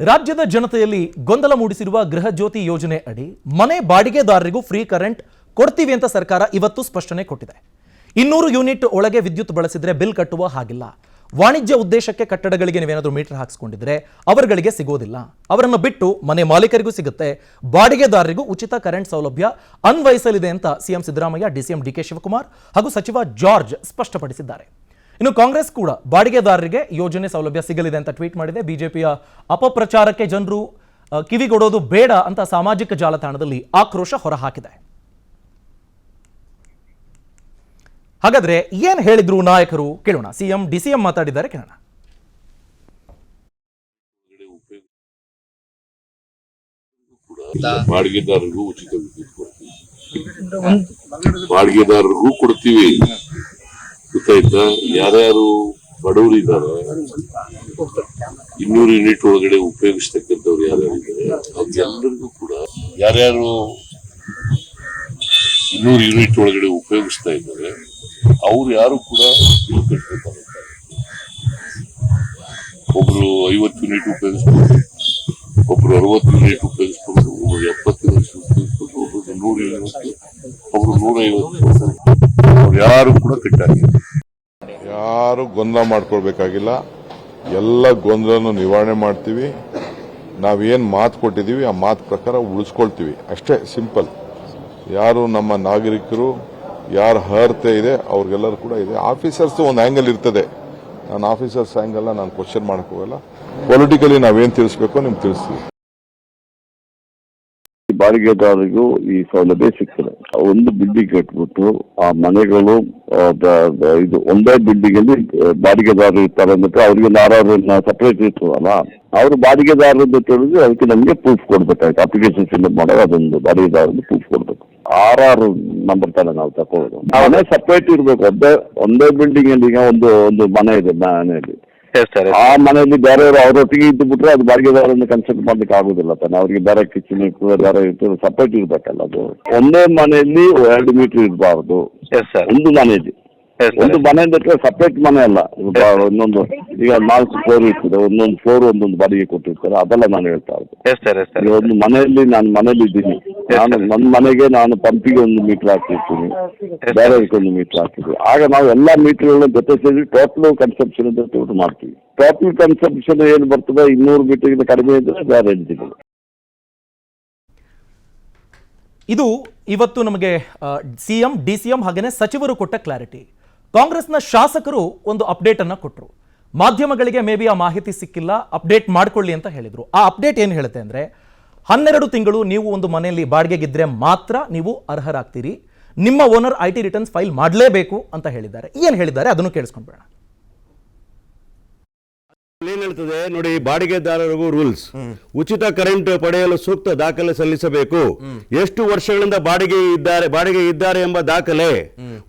ರಾಜ್ಯದ ಜನತೆಯಲ್ಲಿ ಗೊಂದಲ ಮೂಡಿಸಿರುವ ಗೃಹ ಜ್ಯೋತಿ ಯೋಜನೆ ಅಡಿ ಮನೆ ಬಾಡಿಗೆದಾರರಿಗೂ ಫ್ರೀ ಕರೆಂಟ್ ಕೊಡ್ತೀವಿ ಅಂತ ಸರ್ಕಾರ ಇವತ್ತು ಸ್ಪಷ್ಟನೆ ಕೊಟ್ಟಿದೆ. 200 ಯೂನಿಟ್ ಒಳಗೆ ವಿದ್ಯುತ್ ಬಳಸಿದ್ರೆ ಬಿಲ್ ಕಟ್ಟುವ ಹಾಗಿಲ್ಲ. ವಾಣಿಜ್ಯ ಉದ್ದೇಶಕ್ಕೆ ಕಟ್ಟಡಗಳಿಗೆ ನೀವೇನಾದರೂ ಮೀಟರ್ ಹಾಕಿಸ್ಕೊಂಡಿದ್ರೆ ಅವರುಗಳಿಗೆ ಸಿಗೋದಿಲ್ಲ. ಅವರನ್ನು ಬಿಟ್ಟು ಮನೆ ಮಾಲೀಕರಿಗೂ ಸಿಗುತ್ತೆ. ಬಾಡಿಗೆದಾರರಿಗೂ ಉಚಿತ ಕರೆಂಟ್ ಸೌಲಭ್ಯ ಅನ್ವಯಿಸಲಿದೆ ಅಂತ CM Siddaramaiah, DCM DK Shivakumar ಹಾಗೂ ಸಚಿವ ಜಾರ್ಜ್ ಸ್ಪಷ್ಟಪಡಿಸಿದ್ದಾರೆ. ಇನ್ನು ಕಾಂಗ್ರೆಸ್ ಕೂಡ ಬಾಡಿಗೆದಾರರಿಗೆ ಯೋಜನೆ ಸೌಲಭ್ಯ ಸಿಗಲಿದೆ ಅಂತ ಟ್ವೀಟ್ ಮಾಡಿದೆ. ಬಿಜೆಪಿಯ ಅಪಪ್ರಚಾರಕ್ಕೆ ಜನರು ಕಿವಿಗೊಡೋದು ಬೇಡ ಅಂತ ಸಾಮಾಜಿಕ ಜಾಲತಾಣದಲ್ಲಿ ಆಕ್ರೋಶ ಹೊರಹಾಕಿದೆ. ಹಾಗಾದ್ರೆ ಏನ್ ಹೇಳಿದ್ರು ನಾಯಕರು ಕೇಳೋಣ. ಸಿಎಂ ಡಿಸಿಎಂ ಮಾತಾಡಿದ್ದಾರೆ, ಕೇಳೋಣ. ಬಾಡಿಗೆದಾರರಿಗೂ ಉಚಿತ ವಿದ್ಯುತ್ ಕೊಡ್ತೀವಿ, ಬಾಡಿಗೆದಾರರಿಗೂ ಕೊಡ್ತೀವಿ. ಗೊತ್ತಾಯ್ತಾ? ಯಾರ್ಯಾರು ಬಡವರಿದ್ದಾರೆ, 200 ಯೂನಿಟ್ ಒಳಗಡೆ ಉಪಯೋಗಿಸ್ತಕ್ಕಂಥವ್ರು ಯಾರ್ಯಾರಿದ್ದಾರೆ ಅವ್ರಿಗೆಲ್ಲರಿಗೂ ಕೂಡ, ಯಾರ್ಯಾರು 200 ಯೂನಿಟ್ ಒಳಗಡೆ ಉಪಯೋಗಿಸ್ತಾ ಇದ್ದಾರೆ ಅವ್ರು ಯಾರು ಕೂಡ ಬಿಲ್ ಕಟ್ಟಬೇಕಾಗುತ್ತೆ. ಒಬ್ರು 50 ಯೂನಿಟ್ ಉಪಯೋಗಿಸ್ಬೋದು, ಒಬ್ರು 60 ಯೂನಿಟ್ ಉಪಯೋಗಿಸ್ಬೋದು, ಒಬ್ರು 70 ಯೂನಿಟ್ ಉಪಯೋಗಿಸ್ಬೋದು, ಒಬ್ರು 100 ಯೂನಿಟ್, ಒಬ್ರು 150. ಅವ್ರು ಯಾರು ಕೂಡ ಕಟ್ಟಾಗಿಲ್ಲ. ಯಾರು ಗೊಂದಲ ಮಾಡ್ಕೊಳ್ಬೇಕಾಗಿಲ್ಲ. ಎಲ್ಲ ಗೊಂದಲನ್ನು ನಿವಾರಣೆ ಮಾಡ್ತೀವಿ. ನಾವೇನು ಮಾತು ಕೊಟ್ಟಿದ್ದೀವಿ ಆ ಮಾತು ಪ್ರಕಾರ ಉಳಿಸ್ಕೊಳ್ತೀವಿ, ಅಷ್ಟೇ, ಸಿಂಪಲ್. ಯಾರು ನಮ್ಮ ನಾಗರಿಕರು ಯಾರ ಅರ್ಹತೆ ಇದೆ ಅವ್ರಿಗೆಲ್ಲರೂ ಕೂಡ ಇದೆ. ಆಫೀಸರ್ಸ್ ಒಂದು ಆಂಗಲ್ ಇರ್ತದೆ. ನಾನು ಆಫೀಸರ್ಸ್ ಆಂಗಲ್ ನಾನು ಕ್ವಶನ್ ಮಾಡಕ್ ಹೋಗಲ್ಲ. ಪೊಲಿಟಿಕಲಿ ನಾವೇನು ತಿಳಿಸ್ಬೇಕೋ ನಿಮ್ಗೆ ತಿಳಿಸ್ತೀವಿ. ಬಾಡಿಗೆದಾರರಿಗೂ ಈ ಸೌಲಭ್ಯ ಸಿಗ್ತದೆ. ಒಂದು ಬಿಲ್ಡಿಂಗ್ ಕಟ್ಬಿಟ್ಟು ಆ ಮನೆಗಳು ಇದು ಒಂದೇ ಬಿಲ್ಡಿಂಗ್ ಅಲ್ಲಿ ಬಾಡಿಗೆದಾರರು ಇರ್ತಾರೆ ಮತ್ತೆ ಅವ್ರಿಗೆ ಯಾರು ಸಪರೇಟ್ ಇರ್ತದಲ್ಲ, ಅವರು ಬಾಡಿಗೆದಾರರು ಅಂತ ಹೇಳಿದ್ರೆ ಅದಕ್ಕೆ ನಮಗೆ ಪ್ರೂಫ್ ಕೊಡ್ಬೇಕಾಯ್ತು. ಅಪ್ಲಿಕೇಶನ್ ಫಿಲ್ಅಪ್ ಮಾಡೋದು ಅದೊಂದು ಬಾಡಿಗೆದಾರರಿಗೆ ಪ್ರೂಫ್ ಕೊಡ್ಬೇಕು. 6 ನಂಬರ್ ತರ ನಾವು ತಕೊಳ್ಳೋದು. ಮನೆ ಸಪರೇಟ್ ಇರ್ಬೇಕು. ಒಂದೇ ಬಿಲ್ಡಿಂಗ್ ಅಲ್ಲಿ ಈಗ ಒಂದು ಮನೆ ಇದೆ, ಮನೆಯಲ್ಲಿ ಆ ಮನೆಯಲ್ಲಿ ಬೇರೆಯವರು ಅವರೊಟ್ಟಿಗೆ ಇದ್ದು ಬಿಟ್ರೆ ಅದು ಬಾಡಿಗೆದಾರನ್ನು ಕನ್ಸಲ್ಟ್ ಮಾಡ್ಲಿಕ್ಕೆ ಆಗುದಿಲ್ಲ ತಾನೆ. ಅವ್ರಿಗೆ ಬೇರೆ ಕಿಚನ್ ಇರ್ತದೆ, ಬೇರೆ ಇರ್ತದೆ, ಸಪರೇಟ್ ಇರ್ಬೇಕಲ್ಲ. ಅದು ಒಂದೇ ಮನೆಯಲ್ಲಿ 2 ಮೀಟರ್ ಇರಬಾರ್ದು. ಒಂದು ಮನೆಯಲ್ಲಿ ಒಂದು ಮನೆ ಅಂದ್ರೆ ಸಪರೇಟ್ ಮನೆ ಅಲ್ಲ. ಇನ್ನೊಂದು ಈಗ 4 ಫ್ಲೋರ್ ಇರ್ತದೆ, ಒಂದೊಂದು ಫ್ಲೋರ್ ಒಂದೊಂದು ಬಾಡಿಗೆ ಕೊಟ್ಟಿರ್ತಾರೆ. ಅದೆಲ್ಲ ನಾನು ಹೇಳ್ತಾ ಇದ್ದೆ. ಒಂದು ಮನೆಯಲ್ಲಿ ನಾನು ಮನೇಲಿ ಇದ್ದೀನಿ, ನನ್ನ ಮನೆಗೆ ನಾನು ಪಂಪಿಗೆ 1 ಮೀಟರ್ ಹಾಕಿರ್ತೀನಿ, ಬೇರೆಯವ್ರಿಗೆ 1 ಮೀಟರ್ ಹಾಕಿದ್ವಿ. ಆಗ ನಾವು ಎಲ್ಲಾ ಮೀಟರ್ಗಳನ್ನ ಜೊತೆ ಸೇರಿ ಟೋಟಲ್ ಕನ್ಸಂಪ್ಷನ್ ಅಂತ ಮಾಡ್ತೀವಿ. ಟೋಟಲ್ ಕನ್ಸಂಪ್ಷನ್ ಏನು ಬರ್ತದೆ 200 ಮೀಟರ್ಗಿಂತ ಕಡಿಮೆ ಇದ್ರೆ ಬೇರೆ ಎಲಿಜಿಬಲ್. ಇದು ಇವತ್ತು ನಮಗೆ ಸಿಎಂ, ಡಿಸಿಎಂ ಹಾಗೇನೆ ಸಚಿವರು ಕೊಟ್ಟ ಕ್ಲಾರಿಟಿ. ಕಾಂಗ್ರೆಸ್ನ ಶಾಸಕರು ಒಂದು ಅಪ್ಡೇಟ್ ಅನ್ನ ಕೊಟ್ಟರು. ಮಾಧ್ಯಮಗಳಿಗೆ ಮೇ ಬಿ ಆ ಮಾಹಿತಿ ಸಿಕ್ಕಿಲ್ಲ, ಅಪ್ಡೇಟ್ ಮಾಡ್ಕೊಳ್ಳಿ ಅಂತ ಹೇಳಿದ್ರು. ಆ ಅಪ್ಡೇಟ್ ಏನು ಹೇಳುತ್ತೆ ಅಂದ್ರೆ 12 ತಿಂಗಳು ನೀವು ಒಂದು ಮನೆಯಲ್ಲಿ ಬಾಡಿಗೆಗಿದ್ರೆ ಮಾತ್ರ ನೀವು ಅರ್ಹರಾಗ್ತೀರಿ. ನಿಮ್ಮ ಓನರ್ IT ರಿಟರ್ನ್ಸ್ ಫೈಲ್ ಮಾಡಲೇಬೇಕು ಅಂತ ಹೇಳಿದ್ದಾರೆ. ಏನು ಹೇಳಿದ್ದಾರೆ ಅದನ್ನು ಕೇಳಿಸ್ಕೊಂಡ್ಬೇಡ. ಏನ್ ಹೇಳ್ತದೆ ನೋಡಿ, ಬಾಡಿಗೆದಾರರಿಗೂ ರೂಲ್ಸ್. ಉಚಿತ ಕರೆಂಟ್ ಪಡೆಯಲು ಸೂಕ್ತ ದಾಖಲೆ ಸಲ್ಲಿಸಬೇಕು. ಎಷ್ಟು ವರ್ಷಗಳಿಂದ ಬಾಡಿಗೆ ಇದ್ದಾರೆ ಎಂಬ ದಾಖಲೆ.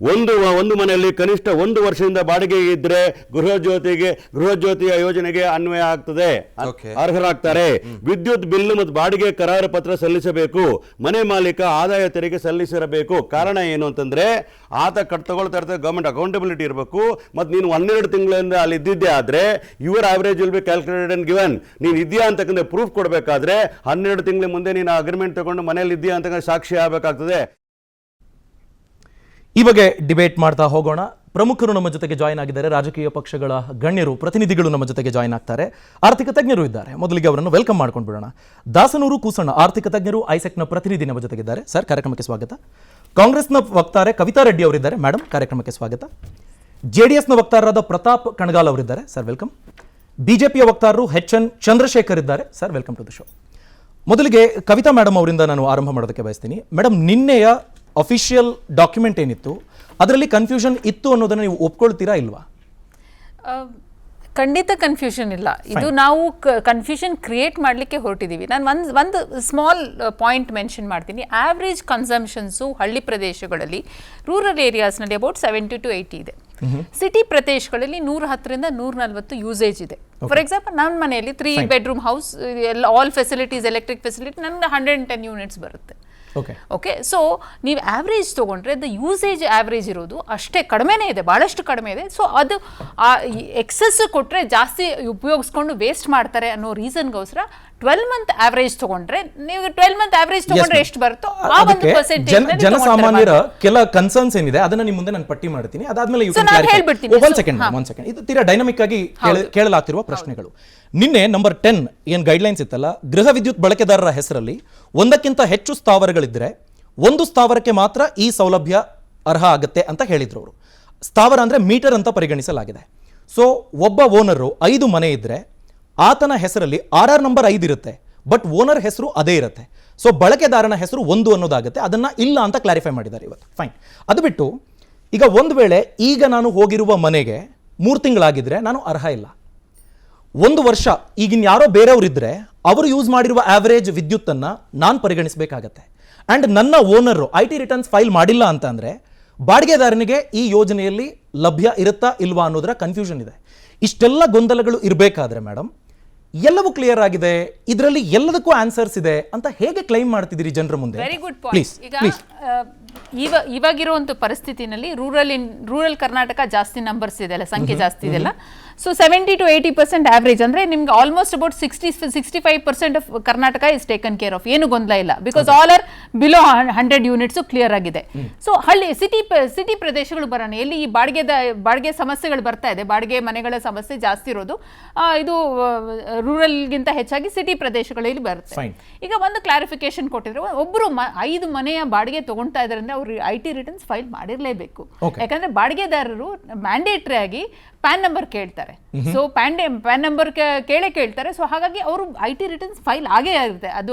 ಒಂದು ಮನೆಯಲ್ಲಿ ಕನಿಷ್ಠ 1 ವರ್ಷದಿಂದ ಬಾಡಿಗೆ ಇದ್ರೆ ಗೃಹ ಜ್ಯೋತಿಯ ಯೋಜನೆಗೆ ಅನ್ವಯ ಆಗ್ತದೆ, ಅರ್ಹರಾಗ್ತಾರೆ. ವಿದ್ಯುತ್ ಬಿಲ್ ಮತ್ತು ಬಾಡಿಗೆ ಕರಾರು ಪತ್ರ ಸಲ್ಲಿಸಬೇಕು. ಮನೆ ಮಾಲೀಕ ಆದಾಯ ತೆರಿಗೆ ಸಲ್ಲಿಸಿರಬೇಕು. ಕಾರಣ ಏನು ಅಂತಂದ್ರೆ ಆತ ತಗೊಳ್ತಾ ಇರ್ತಾರೆ, ಗವರ್ಮೆಂಟ್ ಅಕೌಂಟಬಿಲಿಟಿ ಇರಬೇಕು. ಮತ್ತು ನೀನು 12 ತಿಂಗಳಿಂದ ಅಲ್ಲಿ ಇದ್ದಿದ್ದೆ ಆದ್ರೆ your average will be calculated and given. ನೀನು ಇದೆಯಾ ಅಂತಕ್ಕಂಥ ಪ್ರೂಫ್ ಕೊಡಬೇಕಾದ್ರೆ 12 ತಿಂಗಳ ಮುಂದೆ ನೀನು ಅಗ್ರಿಮೆಂಟ್ ತಗೊಂಡು ಮನೆಯಲ್ಲಿ ಇದೆಯಾ ಅಂತ ಸಾಕ್ಷಿ ಆಗಬೇಕಾಗ್ತದೆ. ಈ ಬಗ್ಗೆ ಡಿಬೇಟ್ ಮಾಡ್ತಾ ಹೋಗೋಣ. ಪ್ರಮುಖರು ನಮ್ಮ ಜೊತೆಗೆ ಜಾಯಿನ್ ಆಗಿದ್ದಾರೆ. ರಾಜಕೀಯ ಪಕ್ಷಗಳ ಗಣ್ಯರು, ಪ್ರತಿನಿಧಿಗಳು ನಮ್ಮ ಜೊತೆಗೆ ಜಾಯಿನ್ ಆಗ್ತಾರೆ. ಆರ್ಥಿಕ ತಜ್ಞರು ಇದ್ದಾರೆ. ಮೊದಲಿಗೆ ಅವರನ್ನು ವೆಲ್ಕಮ್ ಮಾಡ್ಕೊಂಡು ಬಿಡೋಣ. ದಾಸನೂರು ಕೂಸಣ್ಣ, ಆರ್ಥಿಕ ತಜ್ಞರು, ಐಸೆಕ್ನ ಪ್ರತಿನಿಧಿ ನಮ್ಮ ಜೊತೆಗಿದ್ದಾರೆ. ಸರ್, ಕಾರ್ಯಕ್ರಮಕ್ಕೆ ಸ್ವಾಗತ. ಕಾಂಗ್ರೆಸ್ನ ವಕ್ತಾರೆ ಕವಿತಾ ರೆಡ್ಡಿ ಅವರಿದ್ದಾರೆ. ಮೇಡಮ್, ಕಾರ್ಯಕ್ರಮಕ್ಕೆ ಸ್ವಾಗತ. JDSನ ವಕ್ತಾರರಾದ ಪ್ರತಾಪ್ ಕಣಗಾಲ್ ಅವರಿದ್ದಾರೆ. Sir, welcome. ಬಿಜೆಪಿಯ ವಕ್ತಾರರು HN ಚಂದ್ರಶೇಖರ್ ಇದ್ದಾರೆ. Sir, welcome to the show. ಮೊದಲಿಗೆ ಕವಿತಾ ಮೇಡಮ್ ಅವರಿಂದ ನಾನು ಆರಂಭ ಮಾಡೋದಕ್ಕೆ ಬಯಸ್ತೀನಿ. ಮೇಡಮ್, ನಿನ್ನೆಯ ಅಫಿಷಿಯಲ್ ಡಾಕ್ಯುಮೆಂಟ್ ಏನಿತ್ತು ಅದರಲ್ಲಿ ಕನ್ಫ್ಯೂಷನ್ ಇತ್ತು ಅನ್ನೋದನ್ನ ನೀವು ಒಪ್ಕೊಳ್ತೀರಾ ಇಲ್ವಾ? ಖಂಡಿತ ಕನ್ಫ್ಯೂಷನ್ ಇಲ್ಲ. ಇದು ನಾವು ಕನ್ಫ್ಯೂಷನ್ ಕ್ರಿಯೇಟ್ ಮಾಡಲಿಕ್ಕೆ ಹೊರಟಿದ್ದೀವಿ. ನಾನು ಒಂದು ಸ್ಮಾಲ್ ಪಾಯಿಂಟ್ ಮೆನ್ಷನ್ ಮಾಡ್ತೀನಿ. ಆವ್ರೇಜ್ ಕನ್ಸಂಪ್ಷನ್ಸು ಹಳ್ಳಿ ಪ್ರದೇಶಗಳಲ್ಲಿ, ರೂರಲ್ ಏರಿಯಾಸ್ನಲ್ಲಿ ಅಬೌಟ್ 70 to 80 ಇದೆ. ಸಿಟಿ ಪ್ರದೇಶಗಳಲ್ಲಿ 110ರಿಂದ 140 ಯೂಸೇಜ್ ಇದೆ. ಫಾರ್ ಎಕ್ಸಾಂಪಲ್, ನನ್ನ ಮನೆಯಲ್ಲಿ 3 bedroom house, all facilities, electric facility, ನನಗೆ 110 ಯೂನಿಟ್ಸ್ ಬರುತ್ತೆ. Okay. ಓಕೆ, ಸೊ ನೀವು ಆವ್ರೇಜ್ ತೊಗೊಂಡ್ರೆ ದ ಯೂಸೇಜ್ ಆವ್ರೇಜ್ ಇರೋದು ಅಷ್ಟೇ ಕಡಿಮೆನೇ ಇದೆ, ಭಾಳಷ್ಟು ಕಡಿಮೆ ಇದೆ. ಸೊ ಅದು ಎಕ್ಸಸ್ ಕೊಟ್ಟರೆ ಜಾಸ್ತಿ ಉಪಯೋಗಿಸ್ಕೊಂಡು ವೇಸ್ಟ್ ಮಾಡ್ತಾರೆ ಅನ್ನೋ ರೀಸನ್ಗೋಸ್ಕರ 12 ಮಂತ್ ಆವ್ರೇಜ್ ತಗೊಂಡ್ರೆ, ನೀವು 12 ಮಂತ್ ಆವ್ರೇಜ್ ತಗೊಂಡ್ರೆ ಎಷ್ಟು ಬರುತ್ತೋ ಆ ಒಂದು ಅದಕ್ಕೆ ಪರ್ಸೆಂಟೇಜ್ ಜನಸಾಮಾನ್ಯರ ಕೆಲ ಕನ್ಸರ್ನ್ಸ್ ಏನಿದೆ ಅದನ್ನ ನಿಮ್ಮ ಮುಂದೆ ನಾನು ಪಟ್ಟಿ ಮಾಡ್ತೀನಿ. ಅದಾದ್ಮೇಲೆ So, ನಾನು ಹೇಳ್ಬಿಡ್ತೀನಿ. ಒನ್ ಸೆಕೆಂಡ್ ಇದು ತೀರಾ ಡೈನಮಿಕ್ ಆಗಿ ಕೇಳಲಾಗ್ತಿರುವ ಪ್ರಶ್ನೆಗಳು. ನಿನ್ನೆ ನಂಬರ್ 10 ಏನ್ ಗೈಡ್ಲೈನ್ಸ್ ಇತ್ತಲ್ಲ, ಗೃಹ ವಿದ್ಯುತ್ ಬಳಕೆದಾರರ ಹೆಸರಲ್ಲಿ ಒಂದಕ್ಕಿಂತ ಹೆಚ್ಚು ಸ್ಥಾವರಗಳಿದ್ರೆ ಒಂದು ಸ್ಥಾವರಕ್ಕೆ ಮಾತ್ರ ಈ ಸೌಲಭ್ಯ ಅರ್ಹ ಆಗುತ್ತೆ ಅಂತ ಹೇಳಿದ್ರು ಅವರು. ಸ್ಥಾವರ ಅಂದ್ರೆ ಮೀಟರ್ ಅಂತ ಪರಿಗಣಿಸಲಾಗಿದೆ. ಸೊ ಒಬ್ಬ ಓನರು 5 ಮನೆ ಇದ್ರೆ ಆತನ ಹೆಸರಲ್ಲಿ RR ನಂಬರ್ 5 ಇರುತ್ತೆ, ಬಟ್ ಓನರ್ ಹೆಸರು ಅದೇ ಇರುತ್ತೆ. ಸೊ ಬಳಕೆದಾರನ ಹೆಸರು 1 ಅನ್ನೋದಾಗುತ್ತೆ. ಅದನ್ನ ಇಲ್ಲ ಅಂತ ಕ್ಲಾರಿಫೈ ಮಾಡಿದ್ದಾರೆ ಇವತ್ತು. ಫೈನ್. ಅದು ಬಿಟ್ಟು ಈಗ ಒಂದು ವೇಳೆ ಈಗ ನಾನು ಹೋಗಿರುವ ಮನೆಗೆ 3 ತಿಂಗಳಾಗಿದ್ರೆ ನಾನು ಅರ್ಹ ಇಲ್ಲ. 1 ವರ್ಷ ಈಗಿನ ಯಾರೋ ಬೇರೆಯವರಿದ್ರೆ ಅವರು ಯೂಸ್ ಮಾಡಿರುವ ಆವರೇಜ್ ವಿದ್ಯುತ್ತನ್ನ ನಾನು ಪರಿಗಣಿಸಬೇಕಾಗತ್ತೆ. ಅಂಡ್ ನನ್ನ ಓನರು IT ರಿಟರ್ನ್ಸ್ ಫೈಲ್ ಮಾಡಿಲ್ಲ ಅಂತ ಅಂದ್ರೆ ಬಾಡಿಗೆದಾರನಿಗೆ ಈ ಯೋಜನೆಯಲ್ಲಿ ಲಭ್ಯ ಇರುತ್ತಾ ಇಲ್ವಾ ಅನ್ನೋದರ ಕನ್ಫ್ಯೂಷನ್ ಇದೆ. ಇಷ್ಟೆಲ್ಲ ಗೊಂದಲಗಳು ಇರಬೇಕಾದ್ರೆ ಮೇಡಮ್ ಎಲ್ಲವೂ ಕ್ಲಿಯರ್ ಆಗಿದೆ, ಇದರಲ್ಲಿ ಎಲ್ಲದಕ್ಕೂ ಆನ್ಸರ್ಸ್ ಇದೆ ಅಂತ ಹೇಗೆ ಕ್ಲೈಮ್ ಮಾಡ್ತಿದ್ದೀರಿ ಜನರ ಮುಂದೆ? Very good point. ಈಗ ಇವಾಗಿರುವಂಥ ಪರಿಸ್ಥಿತಿನಲ್ಲಿ ರೂರಲ್ ಕರ್ನಾಟಕ ಜಾಸ್ತಿ ನಂಬರ್ಸ್ ಇದೆಯಲ್ಲ, ಸಂಖ್ಯೆ ಜಾಸ್ತಿ ಇದೆಯಲ್ಲ. ಸೊ 70 to 80% ಆವ್ರೇಜ್ ಅಂದ್ರೆ ನಿಮ್ಗೆ almost about 65% of Karnataka is taken care of. ಏನು ಗೊಂದಲ ಇಲ್ಲ, because all are below 100 units clear ಆಗಿದೆ. ಸೊ ಹಳ್ಳಿ ಸಿಟಿ ಪ್ರದೇಶಗಳು ಬರೋಣ, ಎಲ್ಲಿ ಈ ಬಾಡಿಗೆ ಸಮಸ್ಯೆಗಳು ಬರ್ತಾ ಇದೆ, ಬಾಡಿಗೆ ಮನೆಗಳ ಸಮಸ್ಯೆ ಜಾಸ್ತಿ ಇರೋದು ಇದು ರೂರಲ್ಗಿಂತ ಹೆಚ್ಚಾಗಿ ಸಿಟಿ ಪ್ರದೇಶಗಳಲ್ಲಿ ಬರುತ್ತೆ. ಈಗ ಒಂದು ಕ್ಲಾರಿಫಿಕೇಶನ್ ಕೊಟ್ಟಿದ್ರೆ, ಒಬ್ಬರು 5 ಮನೆಯ ಬಾಡಿಗೆ ತಗೊಳ್ತಾ ಇದ್ದಾರೆ ಅಂದ್ರೆ ಅವರು IT ರಿಟರ್ನ್ಸ್ ಫೈಲ್ ಮಾಡಿರಲೇಬೇಕು. ಯಾಕಂದ್ರೆ ಬಾಡಿಗೆದಾರರು ಮ್ಯಾಂಡೇಟರಿ ಆಗಿ ಪ್ಯಾನ್ ನಂಬರ್ ಕೇಳ್ತಾರೆ. ಸೊ ಪ್ಯಾನ್ ನಂಬರ್ ಕೇಳ್ತಾರೆ. ಸೊ ಹಾಗಾಗಿ ಅವರು IT ರಿಟರ್ನ್ಸ್ ಫೈಲ್ ಆಗೇ ಇರುತ್ತೆ. ಅದು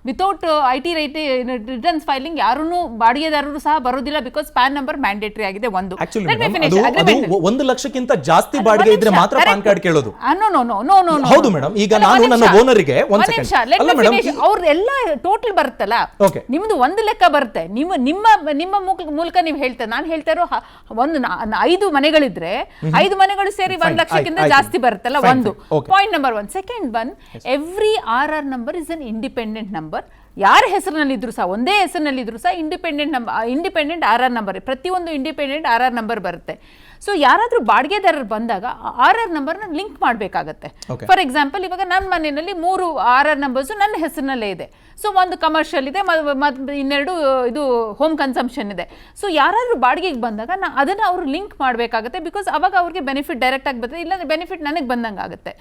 ವಿತೌಟ್ IT ರಿಟರ್ನ್ಸ್ ಫೈಲಿಂಗ್ ಯಾರೂ ಬಾಡಿಗೆದಾರರು ಸಹ ಬರೋದಿಲ್ಲ, ಬಿಕಾಸ್ ಪ್ಯಾನ್ ನಂಬರ್ ಮ್ಯಾಂಡೇಟರಿ ಆಗಿದೆ. ಒಂದು 1 ಲಕ್ಷಕ್ಕಿಂತ ಜಾಸ್ತಿ ಬಾಡಿಗೆ ಇದ್ರೆ ಮಾತ್ರ ಪಾನ್ ಕಾರ್ಡ್ ಕೇಳೋದು. ಹೌದು ಮೇಡಮ್. ಈಗ ನಾನು ನನ್ನ ಓನರಿಗೆ ಅವ್ರದೆಲ್ಲ ಟೋಟಲ್ ಬರುತ್ತಲ್ಲ, ನಿಮ್ದು ಒಂದು ಲೆಕ್ಕ ಬರುತ್ತೆ. ನಿಮ್ಮ ಮೂಲಕ ನೀವು ಹೇಳ್ತಾರೆ, ನಾನು ಹೇಳ್ತಾ ಇರೋ ಒಂದು 5 ಮನೆಗಳಿದ್ರೆ 5 ಮನೆಗಳು ಸೇರಿ 1 ಲಕ್ಷಕ್ಕಿಂತ ಜಾಸ್ತಿ ಬರುತ್ತಲ್ಲ. ಒಂದು point number 1. Second one, every RR number is an independent number. ಯಾರ ಹೆಸರಿನಲ್ಲಿದ್ರು ಸಹ, ಒಂದೇ ಹೆಸರಿನಲ್ಲಿದ್ರು ಸಹ ಇಂಡಿಪೆಂಡೆಂಟ್ RR ನಂಬರ್, ಪ್ರತಿಯೊಂದು ಇಂಡಿಪೆಂಡೆಂಟ್ RR ನಂಬರ್ ಬರುತ್ತೆ. ಸೊ ಯಾರಾದ್ರೂ ಬಾಡಿಗೆದಾರರು ಬಂದಾಗ RR ನಂಬರ್ನ ಲಿಂಕ್ ಮಾಡಬೇಕಾಗತ್ತೆ. ಫಾರ್ ಎಕ್ಸಾಂಪಲ್, ಇವಾಗ ನನ್ನ ಮನೆಯಲ್ಲಿ 3 RR ನಂಬರ್ಸ್ ನನ್ನ ಹೆಸರಿನಲ್ಲೇ ಇದೆ. ಸೊ ಒಂದು ಕಮರ್ಷಿಯಲ್ ಇದೆ, ಇನ್ನೆರಡು ಇದು ಹೋಮ್ ಕನ್ಸಂಪ್ಷನ್ ಇದೆ. ಸೊ ಯಾರಾದ್ರೂ ಬಾಡಿಗೆಗೆ ಬಂದಾಗ ಅದನ್ನ ಅವರು ಲಿಂಕ್ ಮಾಡಬೇಕಾಗುತ್ತೆ, ಬಿಕಾಸ್ ಅವಾಗ ಅವ್ರಿಗೆ ಬೆನಿಫಿಟ್ ಡೈರೆಕ್ಟ್ ಆಗಿ ಬರ್ತದೆ, ಇಲ್ಲ ಬೆನಿಫಿಟ್ ನನಗೆ ಬಂದಂಗೆ ಆಗುತ್ತೆ.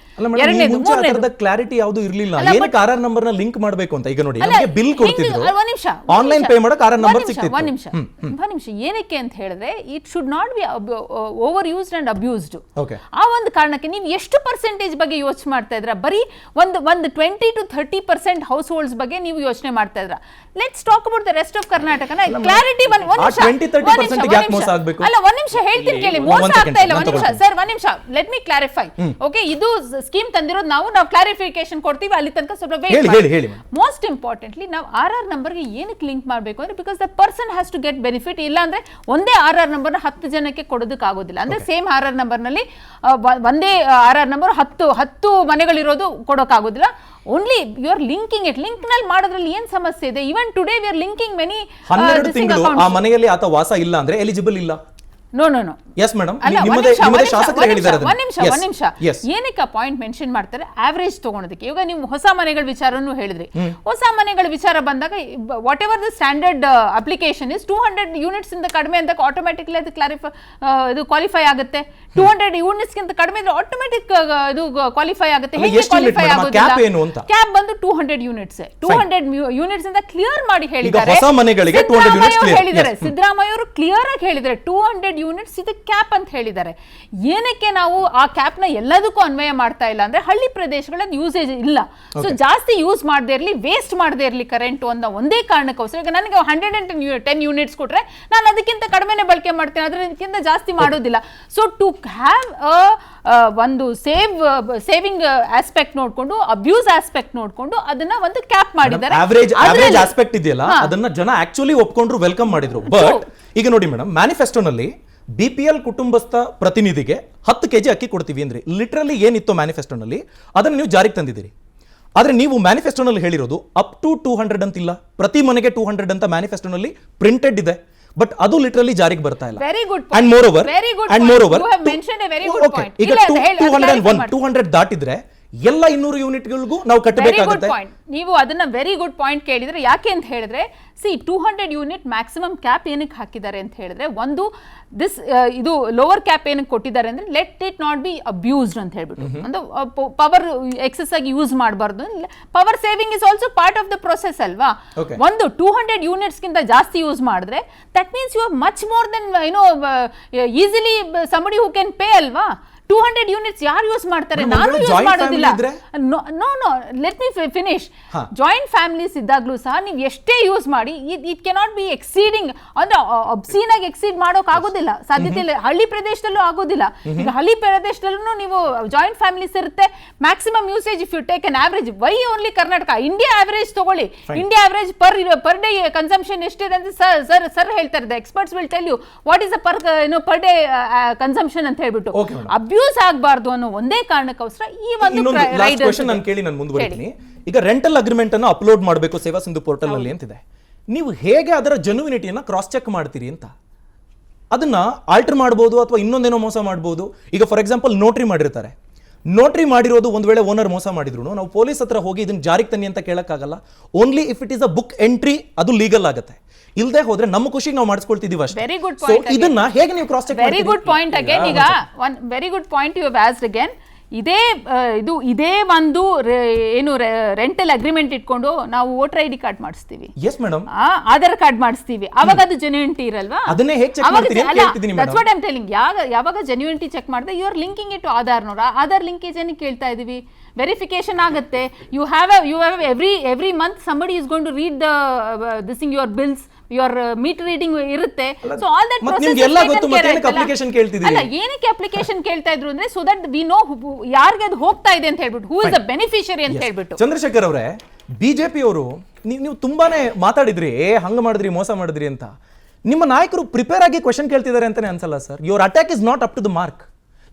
ಕ್ಲಾರಿಟಿ ಯಾವುದು ಇರಲಿಲ್ಲ, ಏನಕ್ಕೆ RR ನಂಬರ್ ನ ಲಿಂಕ್ ಮಾಡಬೇಕು ಅಂತ. ಈಗ ನೋಡಿ, ಬಿಲ್ ಕೊಡ್ತಿದ್ರು, ಆನ್ಲೈನ್ ಪೇ ಮಾಡಕ್ಕೆ RR ನಂಬರ್ ಸಿಕ್ತಿತ್ತು. ಒಂದು ನಿಮಿಷ ಏನಕ್ಕೆ ಅಂತ ಹೇಳಿದ್ರೆ, it should not be over used and abused. ಆ ಒಂದು ಕಾರಣಕ್ಕೆ ನೀವು ಎಷ್ಟು ಪರ್ಸೆಂಟೇಜ್ ಬಗ್ಗೆ ಯೋಚನೆ ಮಾಡ್ತಾ ಇದ್ರ? ಬರೀ ಒಂದು 20 to 30% ಹೌಸ್ ಹೋಲ್ಡ್ಸ್ ಬಗ್ಗೆ ನೀವು ಯೋಚನೆ ಮಾಡ್ತಾ ಇದ್ರ. Let's talk about the rest of Karnataka. Clarity ಅಲ್ಲ, ಒಂದ್ ನಿಮಿಷ ಹೇಳ್ತೀನಿ ಕೇಳಿ. ಮೋಸ ಆಗ್ತಾ ಇಲ್ಲ. ಒಂದ್ ನಿಮಿಷ ಲೆಟ್ ಮಿ ಕ್ಲಾರಿಫೈ. ಓಕೆ, ಇದು ಸ್ಕೀಮ್ ತಂದಿರೋದು ನಾವು ಕ್ಲಾರಿಫಿಕೇಶನ್ ಕೊಡ್ತೀವಿ, ಅಲ್ಲಿ ತನಕ ಸ್ವಲ್ಪ ವೇಟ್. ಮೋಸ್ಟ್ ಇಂಪಾರ್ಟೆಂಟ್ಲಿ, ನಾವು RR ನಂಬರ್ಗೆ ಏನಕ್ಕೆ ಲಿಂಕ್ ಮಾಡಬೇಕು ಅಂದ್ರೆ, because the person has to get benefit. ಇಲ್ಲ ಅಂದ್ರೆ ಒಂದೇ RR ನಂಬರ್ನ 10 ಜನಕ್ಕೆ ಕೊಡೋದಕ್ಕಾಗೋದಿಲ್ಲ. ಅಂದ್ರೆ ಸೇಮ್ RR ನಂಬರ್ನಲ್ಲಿ ಒಂದೇ RR ನಂಬರ್ 10 ಮನೆಗಳಿರೋದು ಕೊಡೋಕ್ಕಾಗೋದಿಲ್ಲ. Only you are linking it. Link ನಲ್ಲಿ ಮಾಡೋದ್ರಲ್ಲಿ ಏನ್ ಸಮಸ್ಯೆ ಇದೆ? Even today we are linking many. 12 ತಿಂಗಳು ಆ ಮನೆಯಲ್ಲಿ ಆತ ವಾಸ ಇಲ್ಲ ಅಂದ್ರೆ ಎಲಿಜಿಬಲ್ ಇಲ್ಲ. ನೋ. ಎಸ್ ಮೇಡಮ್, ನಿಮ್ಮದೇ ಶಾಸಕರು ಹೇಳಿದ್ದಾರೆ. ಒಂದ್ ನಿಮಿಷ ಏನಕ್ಕೆ ಪಾಯಿಂಟ್ ಮೆನ್ಷನ್ ಮಾಡ್ತಾರೆ? ಆವರೇಜ್ ತಗೊಳೋದಕ್ಕೆ. ಇವಾಗ ನೀವು ಹೊಸ ಮನೆಗಳ ವಿಚಾರನೂ ಹೇಳಿದ್ರಿ. ಹೊಸ ಮನೆಗಳ ವಿಚಾರ ಬಂದಾಗ what ever the standard application is 200 units ಇಂದ ಕಡಿಮೆ ಅಂತ ಆಟೋಮ್ಯಾಟಿಕ್ಲಿ ಅದು ಇದು ಕ್ವಾಲಿಫೈ ಆಗುತ್ತೆ. 200 ಯೂನಿಟ್ಸ್ ಗಿಂತ ಕಡಿಮೆ ಇದ್ರೆ ಆಟೋಮ್ಯಾಟಿಕ್ ಇದು ಕ್ವಾಲಿಫೈ ಆಗುತ್ತೆ. ಹೇಗೆ ಕ್ವಾಲಿಫೈ ಆಗೋದಿಲ್ಲ? ಕ್ಯಾಪ್ ಬಂದು 200 ಯೂನಿಟ್ಸ್. 200 ಯೂನಿಟ್ಸ್ ಅಂತ ಕ್ಲಿಯರ್ ಮಾಡಿ ಹೇಳಿದ್ದಾರೆ. ಸಿದ್ದರಾಮಯ್ಯ ಅವರು ಕ್ಲಿಯರ್ ಆಗಿ ಹೇಳಿದ್ದಾರೆ 200 ಯೂನಿಟ್ಸ್ ಇದು ಕ್ಯಾಪ್ ಅಂತ ಹೇಳಿದ್ದಾರೆ. ಏನಕ್ಕೆ ನಾವು ಆ ಕ್ಯಾಪ್ ನ ಎಲ್ಲದಕ್ಕೂ ಅನ್ವಯ ಮಾಡ್ತಾ ಇಲ್ಲ ಅಂದ್ರೆ, ಹಳ್ಳಿ ಪ್ರದೇಶಗಳಲ್ಲಿ ಯೂಸೇಜ್ ಇಲ್ಲ. ಸೊ ಜಾಸ್ತಿ ಯೂಸ್ ಮಾಡದೇ ಇರಲಿ, ವೇಸ್ಟ್ ಮಾಡದೇ ಇರಲಿ ಕರೆಂಟ್ ಅನ್ನೋ ಒಂದೇ ಕಾರಣಕ್ಕೋಸ್ಕರ. ಈಗ ನನಗೆ 110 ಯೂನಿಟ್ಸ್ ಕೊಟ್ರೆ ನಾನು ಅದಕ್ಕಿಂತ ಕಡಿಮೆನೆ ಬಳಕೆ ಮಾಡ್ತೇನೆ, ಅದಕ್ಕಿಂತ ಜಾಸ್ತಿ ಮಾಡೋದಿಲ್ಲ. ಸೊ ಟು ಹ್ಯಾವ್ ಒಂದು ಸೇವಿಂಗ್ ಆಸ್ಪೆಕ್ಟ್ ನೋಡ್ಕೊಂಡು, ಅಬ್ಯೂಸ್ ಆಸ್ಪೆಕ್ಟ್ ನೋಡ್ಕೊಂಡು ಅದನ್ನ ಒಂದು ಕ್ಯಾಪ್ ಮಾಡಿದ್ದಾರೆ. ಆವರೇಜ್ ಆಸ್ಪೆಕ್ಟ್ ಇದೆಯಲ್ಲ, ಅದನ್ನ ಜನ ಆಕ್ಚುಲಿ ಒಪ್ಕೊಂಡ್ರು, ವೆಲ್ಕಮ್ ಮಾಡಿದ್ರು. ಬಟ್ ಈಗ ನೋಡಿ ಮೇಡಮ್, ಮ್ಯಾನಿಫೆಸ್ಟೋನಲ್ಲಿ BPL ಕುಟುಂಬಸ್ಥ ಪ್ರತಿನಿಧಿಗೆ 10 kg ಅಕ್ಕಿ ಕೊಡ್ತೀವಿ ಅಂದ್ರೆ ಲಿಟರಲಿ ಏನಿತ್ತು ಮ್ಯಾನಿಫೆಸ್ಟೋನಲ್ಲಿ ಅದನ್ನು ನೀವು ಜಾರಿಗೆ ತಂದಿದ್ದೀರಿ. ಆದ್ರೆ ನೀವು ಮ್ಯಾನಿಫೆಸ್ಟೋನಲ್ಲಿ ಹೇಳಿರೋದು ಅಪ್ ಟು 200 ಅಂತಿಲ್ಲ, ಪ್ರತಿ ಮನೆಗೆ 200 ಅಂತ ಮ್ಯಾನಿಫೆಸ್ಟೋನಲ್ಲಿ ಪ್ರಿಂಟೆಡ್ ಇದೆ, ಬಟ್ ಅದು ಲಿಟರಲಿ ಜಾರಿಗೆ ಬರ್ತಾ ಇಲ್ಲ. Very good and moreover you have mentioned a very good point. ಈಗ 201 ದಾಟಿದ್ರೆ ಎಲ್ಲ 200 ಯೂನಿಟ್ಗಳಿಗೂ ನಾವು ಕಟ್ಟಬೇಕಾಗುತ್ತೆ. ನೀವು ಅದನ್ನ ವೆರಿ ಗುಡ್ ಪಾಯಿಂಟ್ ಕೇಳಿದ್ರೆ, ಯಾಕೆ ಅಂತ ಹೇಳಿದ್ರೆ ಸಿ 200 ಯೂನಿಟ್ ಮ್ಯಾಕ್ಸಿಮಮ್ ಕ್ಯಾಪ್ ಏನಕ್ಕೆ ಹಾಕಿದ್ದಾರೆ ಅಂತ ಹೇಳಿದ್ರೆ, ಒಂದು ದಿಸ್ ಇದು ಲೋವರ್ ಕ್ಯಾಪ್ ಏನಕ್ಕೆ ಕೊಟ್ಟಿದ್ದಾರೆ ಅಂದ್ರೆ let it not be abused ಅಂತ ಹೇಳ್ಬಿಟ್ಟು, ಒಂದು ಪವರ್ ಎಕ್ಸೆಸ್ ಆಗಿ ಯೂಸ್ ಮಾಡಬಾರ್ದು. Power saving is also part of the process ಅಲ್ವಾ. ಒಂದು 200 ಯೂನಿಟ್ಸ್ ಗಿಂತ ಜಾಸ್ತಿ ಯೂಸ್ ಮಾಡಿದ್ರೆ that means you are much more than easily somebody who can pay ಅಲ್ವಾ. 200 ಯೂನಿಟ್ಸ್ ಯಾರು ಯೂಸ್ ಮಾಡ್ತಾರೆ? ನಾನು ಯೂಸ್ ಮಾಡೋದಿಲ್ಲ. No let me finish. Joint families ಇದ್ದಾಗ್ಲೂ ಸಹ ನೀವು ಎಷ್ಟೇ ಯೂಸ್ ಮಾಡಿ ಇಟ್ ಕೆನಾಟ್ ಬಿ ಎಕ್ಸೀಡಿಂಗ್, ಅಂದ್ರೆ ಅಬ್ಸೀನ್ ಆಗಿ ಎಕ್ಸೀಡ್ ಮಾಡೋಕ್ ಆಗೋದಿಲ್ಲ, ಸಾಧ್ಯತೆ ಇಲ್ಲ. ಹಳ್ಳಿ ಪ್ರದೇಶದಲ್ಲೂ ಆಗೋದಿಲ್ಲ. ಈಗ ಹಳ್ಳಿ ಪ್ರದೇಶದಲ್ಲೂ ನೀವು ಜಾಯಿಂಟ್ ಫ್ಯಾಮಿಲೀಸ್ ಇರುತ್ತೆ, maximum usage if you take an average, why only Karnataka, India average ತಗೊಳ್ಳಿ. India average per day consumption ಎಷ್ಟಿದೆ ಅಂತ ಸರ್ ಹೇಳ್ತಾರೆ. Experts will tell you what is per day consumption ಅಂತ ಹೇಳ್ಬಿಟ್ಟು. ಅಬ್ಯೂಸ್ ಆಗಬಾರ್ದು ಅನ್ನೋ ಒಂದೇ ಕಾರಣಕ್ಕೋಸ್ಕರ ಈ ಒಂದು ನಾನು ಕೇಳಿ ನಾನು ಮುಂದುವರಿತೀನಿ. ಈಗ ರೆಂಟಲ್ ಅಗ್ರಿಮೆಂಟ್ ಅನ್ನು ಅಪ್ಲೋಡ್ ಮಾಡಬೇಕು ಸೇವಾ ಸಿಂಧು ಪೋರ್ಟಲ್ ನಲ್ಲಿ ಅಂತಿದೆ. ನೀವು ಹೇಗೆ ಅದರ ಜೆನ್ಯುನಿಟಿಯನ್ನು ಕ್ರಾಸ್ ಚೆಕ್ ಮಾಡ್ತೀರಿ ಅಂತ? ಅದನ್ನ ಆಲ್ಟರ್ ಮಾಡಬಹುದು ಅಥವಾ ಇನ್ನೊಂದೇನೋ ಮೋಸ ಮಾಡಬಹುದು. ಈಗ ಫಾರ್ ಎಕ್ಸಾಂಪಲ್ ನೋಟ್ರಿ ಮಾಡಿರ್ತಾರೆ, ನೋಟ್ರಿ ಮಾಡಿರೋದು ಒಂದು ವೇಳೆ ಓನರ್ ಮೋಸ ಮಾಡಿದ್ರು ನಾವು ಪೊಲೀಸ್ ಹತ್ರ ಹೋಗಿ ಇದನ್ನ ಜಾರಿಗೆ ತನ್ನಿ ಅಂತ ಕೇಳಕ್ಕಾಗಲ್ಲ. Only if it is a book entry ಅದು ಲೀಗಲ್ ಆಗುತ್ತೆ. ಇಲ್ಲದೆ ಹೋದ್ರೆ ನಮ್ಮ ಖುಷಿಗೆ ನಾವು ಮಾಡಿಸ್ಕೊಳ್ತಿದೀವಿ ಅಷ್ಟೇ. Very good point. ಇದನ್ನ ಹೇಗೆ ನೀವು cross check? Very good point again. ಈಗ one very good point you have asked again. ಇದೇ ಒಂದು ಏನು ರೆಂಟಲ್ ಅಗ್ರಿಮೆಂಟ್ ಇಟ್ಕೊಂಡು ನಾವು ವೋಟರ್ ಐಡಿ ಕಾರ್ಡ್ ಮಾಡಿಸ್ತೀವಿ, ಎಸ್ ಮೇಡಮ್, ಆಧಾರ್ ಕಾರ್ಡ್ ಮಾಡಿಸ್ತೀವಿ, ಅವಾಗ ಅದು ಜೆನ್ಯೂನಿಟಿ ಇರಲ್ವಾ? ಅದನ್ನೇ ಹೇಗೆ ಚೆಕ್ ಮಾಡ್ತೀರಿ ಅಂತ ಹೇಳ್ತಿದ್ದೀನಿ madam. That's what I am telling. ಯಾವಾಗ ಜೆನ್ಯೂನಿಟಿ ಚೆಕ್ ಮಾಡಿದ್ರೆ you are linking it to Aadhaar linkage ಅನ್ನು ಕೇಳ್ತಾ ಇದೀವಿ. ವೆರಿಫಿಕೇಶನ್ ಆಗುತ್ತೆ. You have every month somebody is going to read this thing, your bills, your meter reading ಇರುತ್ತೆ. So all that process ನಿಮಗೆ ಎಲ್ಲ ಗೊತ್ತು, ಮತ್ತೆ ಏನಕ್ಕೆ ಅಪ್ಲಿಕೇಶನ್ ಕೇಳ್ತಿದ್ದೀರಿ? ಅಲ್ಲ, ಏನಕ್ಕೆ ಅಪ್ಲಿಕೇಶನ್ ಕೇಳ್ತಾ ಇದ್ರು ಅಂದ್ರೆ ಸೊ ದಟ್ ವಿ ನೋ ಯಾರಿಗೆ ಅದು ಹೋಗ್ತಾ ಇದೆ ಅಂತ ಹೇಳ್ಬಿಟ್ಟು, ಹೂ ಇಸ್ ದ ಬೆನಿಫಿಷಿಯರಿ ಅಂತ ಹೇಳ್ಬಿಟ್ಟು. ಚಂದ್ರಶೇಖರ್ ಅವರೇ, ಬಿಜೆಪಿ ಅವರು ನೀವು ತುಂಬಾನೇ ಮಾತಾಡಿದ್ರಿ, ಹಂಗ ಮಾಡಿದ್ರಿ, ಮೋಸ ಮಾಡಿದ್ರಿ ಅಂತ. ನಿಮ್ಮ ನಾಯಕರು ಪ್ರಿಪೇರ್ ಆಗಿ ಕ್ವೆಶ್ಚನ್ ಕೇಳ್ತಿದ್ದಾರೆ ಅಂತಾನೆ ಅನ್ಸಲ್ಲ sir. Your attack is not up to the mark.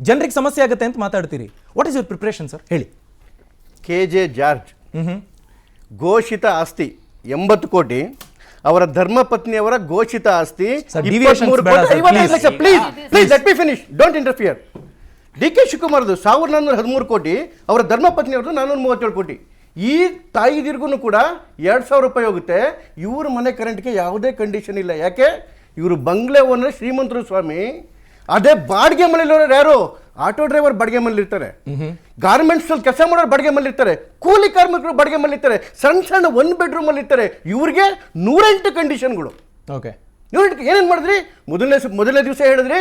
ಜನರಿಗೆ ಸಮಸ್ಯೆ ಆಗುತ್ತೆ ಅಂತ ಮಾತಾಡ್ತೀರಿ. What is your preparation sir? ಹೇಳಿ. KJ ಜಾರ್ಜ್ ಘೋಷಿತ ಆಸ್ತಿ 80 ಕೋಟಿ, ಅವರ ಧರ್ಮಪತ್ನಿಯವರ ಘೋಷಿತ ಆಸ್ತಿ 23 ಕೋಟಿ 55 lakh. Please let me finish, don't interfere. DK ಶಿವಕುಮಾರ್ದು 1413 ಕೋಟಿ, ಅವರ ಧರ್ಮಪತ್ನಿಯವ್ರದ್ದು 437 ಕೋಟಿ. ಈ ತಾಯಿದಿರ್ಗೂ ಕೂಡ 2000 ರೂಪಾಯಿ ಹೋಗುತ್ತೆ. ಇವ್ರ ಮನೆ ಕರೆಂಟ್ಗೆ ಯಾವುದೇ ಕಂಡೀಷನ್ ಇಲ್ಲ. ಯಾಕೆ? ಇವರು ಬಂಗ್ಲೆ ಓನರ್, ಶ್ರೀಮಂತರು ಸ್ವಾಮಿ. ಅದೇ ಬಾಡಿಗೆ ಮನೇಲಿರೋರು ಯಾರು? ಆಟೋ ಡ್ರೈವರ್ ಬಾಡಿಗೆ ಮನೇಲಿ ಇರ್ತಾರೆ, ಗಾರ್ಮೆಂಟ್ಸ್ ಅಲ್ಲಿ ಕೆಲಸ ಮಾಡೋರು ಬಾಡಿಗೆ ಮನೇಲಿ ಇರ್ತಾರೆ, ಕೂಲಿ ಕಾರ್ಮಿಕರು ಬಾಡಿಗೆ ಮನೇಲಿ ಇರ್ತಾರೆ, ಸಣ್ಣ 1 ಬೆಡ್ರೂಮ್ ಅಲ್ಲಿ ಇರ್ತಾರೆ. ಇವ್ರಿಗೆ 108 ಕಂಡೀಷನ್ಗಳು. ಓಕೆ, 108 ಏನೇನು ಮಾಡಿದ್ರಿ? ಮೊದಲನೇ ದಿವಸ ಹೇಳಿದ್ರಿ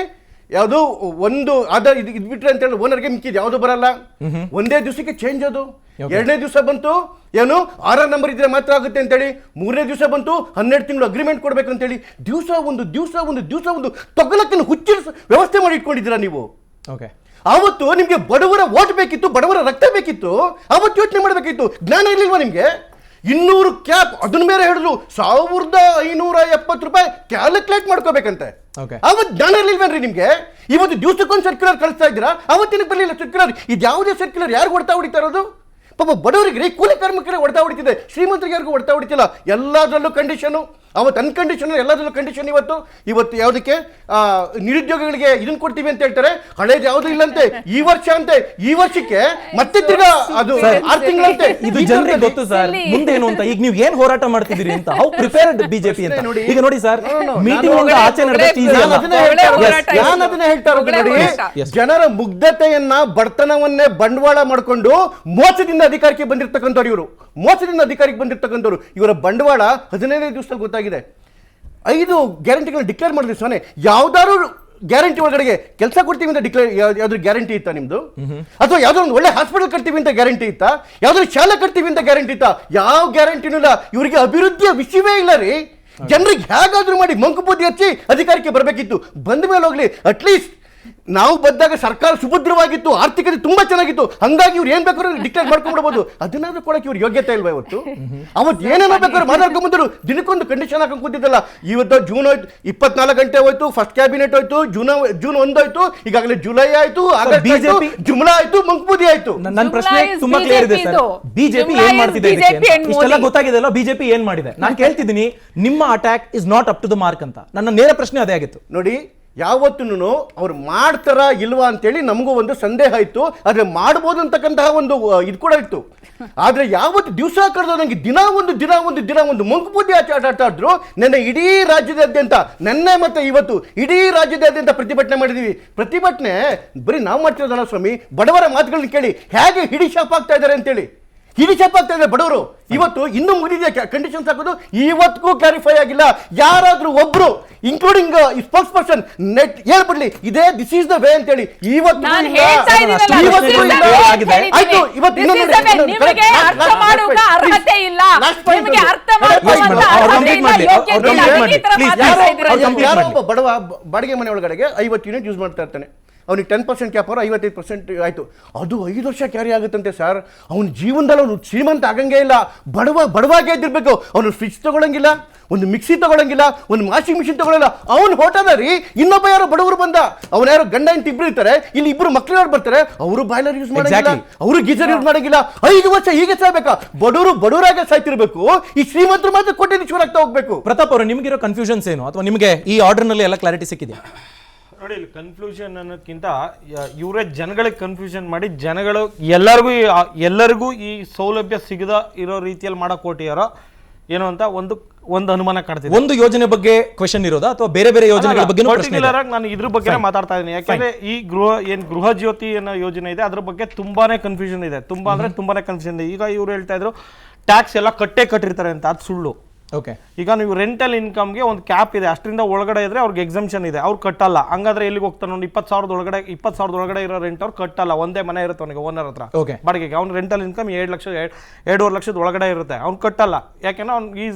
ಯಾವುದು ಒಂದು ಆಧಾರ್ ಇದು ಬಿಟ್ರೆ ಅಂತ ಹೇಳಿ ಓನರ್ಗೆ ಮಿಕ್ಕಿದ್ ಯಾವುದು ಬರಲ್ಲ. ಒಂದೇ ದಿವಸಕ್ಕೆ ಚೇಂಜ್ ಅದು. ಎರಡನೇ ದಿವಸ ಬಂತು ಏನು ಆರ್ ನಂಬರ್ ಇದ್ರೆ ಮಾತ್ರ ಆಗುತ್ತೆ ಅಂತೇಳಿ. ಮೂರನೇ ದಿವಸ ಬಂತು 12 ತಿಂಗಳು ಅಗ್ರಿಮೆಂಟ್ ಕೊಡ್ಬೇಕು ಅಂತೇಳಿ. ದಿವಸ ಒಂದು ತೊಗಲಕ್ಕನ್ನು ಹುಚ್ಚಿರಿಸ ವ್ಯವಸ್ಥೆ ಮಾಡಿ ಇಟ್ಕೊಂಡಿದ್ದೀರಾ ನೀವು. ಓಕೆ, ಆವತ್ತು ನಿಮ್ಗೆ ಬಡವರ ಓಟ್ ಬೇಕಿತ್ತು, ಬಡವರ ರಕ್ತ ಬೇಕಿತ್ತು. ಆವತ್ತು ಯೋಚನೆ ಮಾಡಬೇಕಿತ್ತು. ಜ್ಞಾನ ಇರ್ಲಿಲ್ವಾ ನಿಮ್ಗೆ? 200 ಕ್ಯಾಪ್, ಅದನ್ನ ಬೇರೆ ಹೇಳಿದ್ರು 1570 ರೂಪಾಯಿ ಕ್ಯಾಲ್ಕುಲೇಟ್ ಮಾಡ್ಕೋಬೇಕಂತೆ. ಅವತ್ತು ಜ್ಞಾನ ಇರ್ಲಿಲ್ವೇನ್ರಿ ನಿಮ್ಗೆ? ಇವತ್ತು ದಿವಸಕ್ಕೊಂದು ಸರ್ಕ್ಯುಲರ್ ಕಳಿಸ್ತಾ ಇದ್ದೀರಾ, ಅವತ್ತಿನ ಬರಲಿಲ್ಲ ಸರ್ಕ್ಯುಲರ್. ಇದು ಯಾವುದೇ ಸರ್ಕ್ಯುಲರ್ ಯಾರು ಹೊಡ್ತಾ ಹೊಡಿತಾ ಇರೋದು? ಪಾಪ ಬಡವರಿಗೆ, ಕೂಲಿ ಕಾರ್ಮಿಕರಿಗೆ ಹೊಡ್ತಾ ಹೊಡಿತಿದೆ, ಶ್ರೀಮಂತರಿಗೆ ಯಾರಿಗೂ ಹೊಡ್ತಾ ಹೊಡಿತಿಲ್ಲ. ಎಲ್ಲದರಲ್ಲೂ ಕಂಡೀಷನು. ಅವತ್ತು ಅನ್ಕಂಡೀಷನಲ್, ಎಲ್ಲದರಲ್ಲೂ ಕಂಡೀಷನ್. ಇವತ್ತು ಯಾವುದಕ್ಕೆ ನಿರುದ್ಯೋಗಿಗಳಿಗೆ ಇದನ್ನ ಕೊಡ್ತೀವಿ ಅಂತ ಹೇಳ್ತಾರೆ. ಹಳೇದು ಯಾವುದು ಇಲ್ಲಂತೆ, ಈ ವರ್ಷ ಅಂತೆ. ಈ ವರ್ಷಕ್ಕೆ ಮತ್ತೆ ತಿರ್ಗಾ ಅದು 6 ತಿಂಗಳಂತೆ. ಇದು ಜನರಿಗೆ ಗೊತ್ತು ಸರ್ ಮುಂದೇನು ಅಂತ. ಈಗ ನೀವು ಏನ್ ಹೋರಾಟ ಮಾಡ್ತಿದ್ದೀರಿ ಅಂತ, ಹೌ ಪ್ರಿಪೇರ್ಡ್ ಬಿಜೆಪಿ ಅಂತ. ಈಗ ನೋಡಿ ಸರ್, ಮೀಟಿಂಗ್ ಆಚೆ ನಡೆದ ನಾನು ಅದನ್ನೇ ಹೇಳ್ತಾ ಇರೋದು ನೋಡಿ. ಜನರ ಮುಗ್ಧತೆಯನ್ನ, ಬಡತನವನ್ನೇ ಬಂಡವಾಳ ಮಾಡಿಕೊಂಡು ಮೋಸದಿಂದ ಅಧಿಕಾರಕ್ಕೆ ಬಂದಿರತಕ್ಕಂಥವ್ರು ಇವರು. ಮೋಸದಿಂದ ಅಧಿಕಾರಕ್ಕೆ ಬಂದಿರತಕ್ಕಂಥವ್ರು. ಇವರ ಬಂಡವಾಳ 15 ದಿವಸದಲ್ಲಿ ಗೊತ್ತಾಗಿದೆ. 5 ಗ್ಯಾರಂಟಿಗಳನ್ನ ಡಿಕ್ಲೇರ್ ಮಾಡಿದ್ರಿ ಸೋನೆ. ಯಾವ್ದಾದ್ರು ಗ್ಯಾರಂಟಿ ಒಳಗಡೆಗೆ ಕೆಲಸ ಕೊಡ್ತೀವಿ ಅಂತ ಡಿಕ್ಲೇರ್ ಯಾವ್ದಾದ್ರು ಗ್ಯಾರಂಟಿ ಇತ್ತಾ ನಿಮ್ದು? ಅಥವಾ ಯಾವ್ದೋ ಒಂದು ಒಳ್ಳೆ ಹಾಸ್ಪಿಟಲ್ ಕಟ್ತೀವಿ ಅಂತ ಗ್ಯಾರಂಟಿ ಇತ್ತಾ? ಯಾವ್ದಾದ್ರು ಶಾಲೆ ಕಟ್ತೀವಿ ಅಂತ ಗ್ಯಾರಂಟಿ ಇತ್ತಾ? ಯಾವ ಗ್ಯಾರಂಟಿನೂ ಇಲ್ಲ. ಇವರಿಗೆ ಅಭಿವೃದ್ಧಿಯ ವಿಷಯವೇ ಇಲ್ಲ ರೀ. ಜನರಿಗೆ ಹೇಗಾದ್ರೂ ಮಾಡಿ ಮಂಕು ಬುದ್ಧಿ ಹಚ್ಚಿ ಅಧಿಕಾರಕ್ಕೆ ಬರಬೇಕಿತ್ತು. ಬಂದ ಮೇಲೆ ಹೋಗ್ಲಿ, ಅಟ್ಲೀಸ್ಟ್ ನಾವು ಬಂದಾಗ ಸರ್ಕಾರ ಸುಭದ್ರವಾಗಿತ್ತು, ಆರ್ಥಿಕತೆ ತುಂಬಾ ಚೆನ್ನಾಗಿತ್ತು, ಹಂಗಾಗಿ ಇವ್ರು ಏನ್ ಬೇಕಾದ್ರೂ ಡಿಕ್ಲೇರ್ ಮಾಡ್ಕೊಂಡ್ಬಿಡ್ಬೋದು. ಅದನ್ನಾದ್ರೂ ಕೊಡಕ್ಕೆ ಇವ್ರ ಯೋಗ್ಯತೆ ಇಲ್ವಾ ಇವತ್ತು? ಅವತ್ತು ಏನೇನೋ ಬೇಕಾದ್ರು ಮಾತಾಡ್ಕೊಂಡ್ ಬಂದ್ರು, ದಿನಕ್ಕೊಂದು ಕಂಡೀಷನ್ ಹಾಕೊಂಡ್ ಕೂತಿದ್ದಲ್ಲ. ಇವತ್ತು ಜೂನ್ ಹೋಯ್ತು, 24 ಗಂಟೆ ಹೋಯ್ತು, ಫಸ್ಟ್ ಕ್ಯಾಬಿನೆಟ್ ಹೋಯ್ತು, ಜೂನ್ 1 ಹೋಯ್ತು, ಈಗಾಗಲೇ ಜುಲೈ ಆಯ್ತು, ಆಗಸ್ಟ್ ಆಯ್ತು, ಜುಮ್ಲಾ ಆಯ್ತು, ಮಂಕ್ಬೂದಿ ಆಯ್ತು. ನನ್ನ ಪ್ರಶ್ನೆ ತುಂಬಾ ಕ್ಲಿಯರ್ ಇದೆ ಸರ್. ಬಿಜೆಪಿ ಏನ್ ಮಾಡ್ತಿದೆ ಇಷ್ಟೆಲ್ಲ ಗೊತ್ತಾಗಿದೆ ಅಲ್ಲ, ಬಿಜೆಪಿ ಏನ್ ಮಾಡಿದೆ? ನಾನು ಕೇಳ್ತಿದ್ದೀನಿ, ನಿಮ್ಮ attack is not up to the mark ಅಂತ. ನನ್ನ ನೇರ ಪ್ರಶ್ನೆ ಅದೇ ಆಗಿತ್ತು. ನೋಡಿ, ಯಾವತ್ತೂ ಅವ್ರು ಮಾಡ್ತಾರ ಇಲ್ವಾ ಅಂತೇಳಿ ನಮಗೂ ಒಂದು ಸಂದೇಹ ಇತ್ತು, ಆದ್ರೆ ಮಾಡ್ಬೋದು ಅಂತಕ್ಕಂತಹ ಒಂದು ಇದು ಕೂಡ ಇತ್ತು. ಆದ್ರೆ ಯಾವತ್ತು ದಿವಸ ಕಳೆದಂಗೆ ದಿನ ಒಂದು ಮಂಕುಬುದ್ಧಿ ಆಟಾಡ್ರು. ನೆನ್ನೆ ಇಡೀ ರಾಜ್ಯದಾದ್ಯಂತ, ನೆನ್ನೆ ಮತ್ತೆ ಇವತ್ತು ಇಡೀ ರಾಜ್ಯದಾದ್ಯಂತ ಪ್ರತಿಭಟನೆ ಮಾಡಿದೀವಿ. ಪ್ರತಿಭಟನೆ ಬರೀ ನಾವು ಮಾಡ್ತಿರೋದಲ್ಲ ಸ್ವಾಮಿ, ಬಡವರ ಮಾತುಗಳನ್ನ ಕೇಳಿ ಹೇಗೆ ಹಿಡಿ ಶಾಪ್ ಆಗ್ತಾ ಇದ್ದಾರೆ ಅಂತೇಳಿ. ಬಡವರು ಇವತ್ತು ಇನ್ನೂ ಮುಗಿದಿದೆ ಕಂಡೀಷನ್ಸ್ ಹಾಕೋದು, ಇವತ್ತಿಗೂ ಕ್ಲಾರಿಫೈ ಆಗಿಲ್ಲ. ಯಾರಾದ್ರೂ ಒಬ್ರು ಇನ್ಕ್ಲೂಡಿಂಗ್ ಸ್ಪೋಕ್ಸ್ ಪರ್ಸನ್ ನೆಟ್ ಹೇಳ್ಬಿಡ್ಲಿ ಇದೇ ದಿಸ್ ಈಸ್ ದ ವೇ ಅಂತೇಳಿ. ಇವತ್ತು ಬಡವ ಬಾಡಿಗೆ ಮನೆ ಒಳಗಡೆಗೆ 50 ಯೂನಿಟ್ ಯೂಸ್ ಮಾಡ್ತಾ ಇರ್ತಾನೆ, ಅವನಿಗೆ 10% ಕ್ಯಾಪ್ ಅವರು 55% ಆಯಿತು. ಅದು 5 ವರ್ಷ ಕ್ಯಾರಿ ಆಗುತ್ತಂತೆ ಸರ್. ಅವನ ಜೀವನದಲ್ಲಿ ಅವನು ಶ್ರೀಮಂತ ಆಗಂಗೇ ಇಲ್ಲ, ಬಡವಾಗೇ ಇದ್ದಿರ್ಬೇಕು. ಅವನು ಫ್ರಿಡ್ಜ್ ತಗೊಳಂಗಿಲ್ಲ, ಒಂದು ಮಿಕ್ಸಿ ತಗೊಳಂಗಿಲ್ಲ, ಒಂದು ವಾಷಿಂಗ್ ಮಿಷಿನ್ ತಗೊಳ್ಳಲ್ಲ. ಅವನು ಹೋಟೆಲ್ ರೀ, ಇನ್ನೊಬ್ಬ ಯಾರೋ ಬಡವರು ಬಂದ, ಅವನ ಯಾರೋ ಗಂಡ ಇಂತ ಇಬ್ರು ಇರ್ತಾರೆ, ಇಲ್ಲಿ ಇಬ್ರು ಮಕ್ಳು ಬರ್ತಾರೆ, ಅವರು ಬಾಯ್ಲರ್ ಯೂಸ್ ಮಾಡಂಗಿಲ್ಲ, ಅವರು ಗೀಸರ್ ಯೂಸ್ ಮಾಡಂಗಿಲ್ಲ. 5 ವರ್ಷ ಹೀಗೆ ಸಾಯ್ಬೇಕಾ? ಬಡವರಾಗೆ ಸಾಯ್ತಿರ್ಬೇಕು, ಈ ಶ್ರೀಮಂತರು ಮಾತ್ರ ಕೋಟ್ಯಾಧೀಶರು ಆಗ್ತಾ ಹೋಗ್ಬೇಕು. ಪ್ರತಾಪ್ ಅವರು, ನಿಮಗಿರೋ ಕನ್ಫ್ಯೂಷನ್ಸ್ ಏನು, ಅಥವಾ ನಿಮಗೆ ಈ ಆರ್ಡರ್ ನಲ್ಲಿ ಎಲ್ಲ ಕ್ಲಾರಿಟಿ ಸಿಕ್ಕಿದೆ? ನೋಡಿ, ಇಲ್ಲಿ ಕನ್ಫ್ಯೂಷನ್ ಅನ್ನೋದಕ್ಕಿಂತ ಇವರೇ ಜನಗಳಿಗೆ ಕನ್ಫ್ಯೂಷನ್ ಮಾಡಿ ಜನಗಳು ಎಲ್ಲರಿಗೂ ಈ ಸೌಲಭ್ಯ ಸಿಗದ ಇರೋ ರೀತಿಯಲ್ಲಿ ಮಾಡಕ್ ಹೊರಟಿಯಾರೋ ಏನೋ ಅಂತ ಒಂದು ಅನುಮಾನ ಕಾಡ್ತಿದೆ. ಒಂದು ಯೋಜನೆ ಬಗ್ಗೆ ಕ್ವೆಶ್ಚನ್ ಇರೋದಾ, ಅಥವಾ ಬೇರೆ ಯೋಜನೆಗಳ ಬಗ್ಗೆ? ಪರ್ಟಿಕ್ಯುಲರ್ ಆಗಿ ನಾನು ಇದ್ರ ಬಗ್ಗೆ ಮಾತಾಡ್ತಾ ಇದ್ದೀನಿ. ಯಾಕಂದ್ರೆ ಈ ಗೃಹ ಜ್ಯೋತಿ ಅನ್ನೋ ಯೋಜನೆ ಇದೆ, ಅದ್ರ ಬಗ್ಗೆ ತುಂಬಾನೇ ಕನ್ಫ್ಯೂಷನ್ ಇದೆ. ತುಂಬಾನೇ ಕನ್ಫ್ಯೂಷನ್ ಇದೆ. ಈಗ ಇವ್ರು ಹೇಳ್ತಾ ಇದ್ರು ಟ್ಯಾಕ್ಸ್ ಎಲ್ಲ ಕಟ್ಟಿರ್ತಾರೆ ಅಂತ, ಅದು ಸುಳ್ಳು. ಓಕೆ, ಈಗ ನೀವು ರೆಂಟಲ್ ಇನ್ಕಮ್ಗೆ ಒಂದು ಕ್ಯಾಪ್ ಇದೆ, ಅಷ್ಟರಿಂದ ಒಳಗಡೆ ಇದ್ರೆ ಅವ್ರಿಗೆ ಎಕ್ಸಂಪ್ಷನ್ ಇದೆ, ಅವ್ರು ಕಟ್ಟಲ್ಲ. ಹಂಗಾದ್ರೆ ಎಲ್ಲಿಗೆ ಹೋಗ್ತಾನೆ? ಒಂದು 20,000 ಒಳಗಡೆ ಇರೋ ರೆಂಟ್ ಅವ್ರು ಕಟ್ಟಲ್ಲ. ಒಂದೇ ಮನೆ ಇರುತ್ತೆ ಅವನಿಗೆ, ಓನರ್ ಹತ್ರ ಬಾಡಿಗೆಗೆ. ಅವ್ನು ರೆಂಟಲ್ ಇನ್ಕಮ್ 2.5 ಲಕ್ಷದ ಒಳಗಡೆ ಇರುತ್ತೆ, ಅವ್ನು ಕಟ್ಟಲ್ಲ. ಯಾಕೆಂದ್ರೆ ಅವ್ನು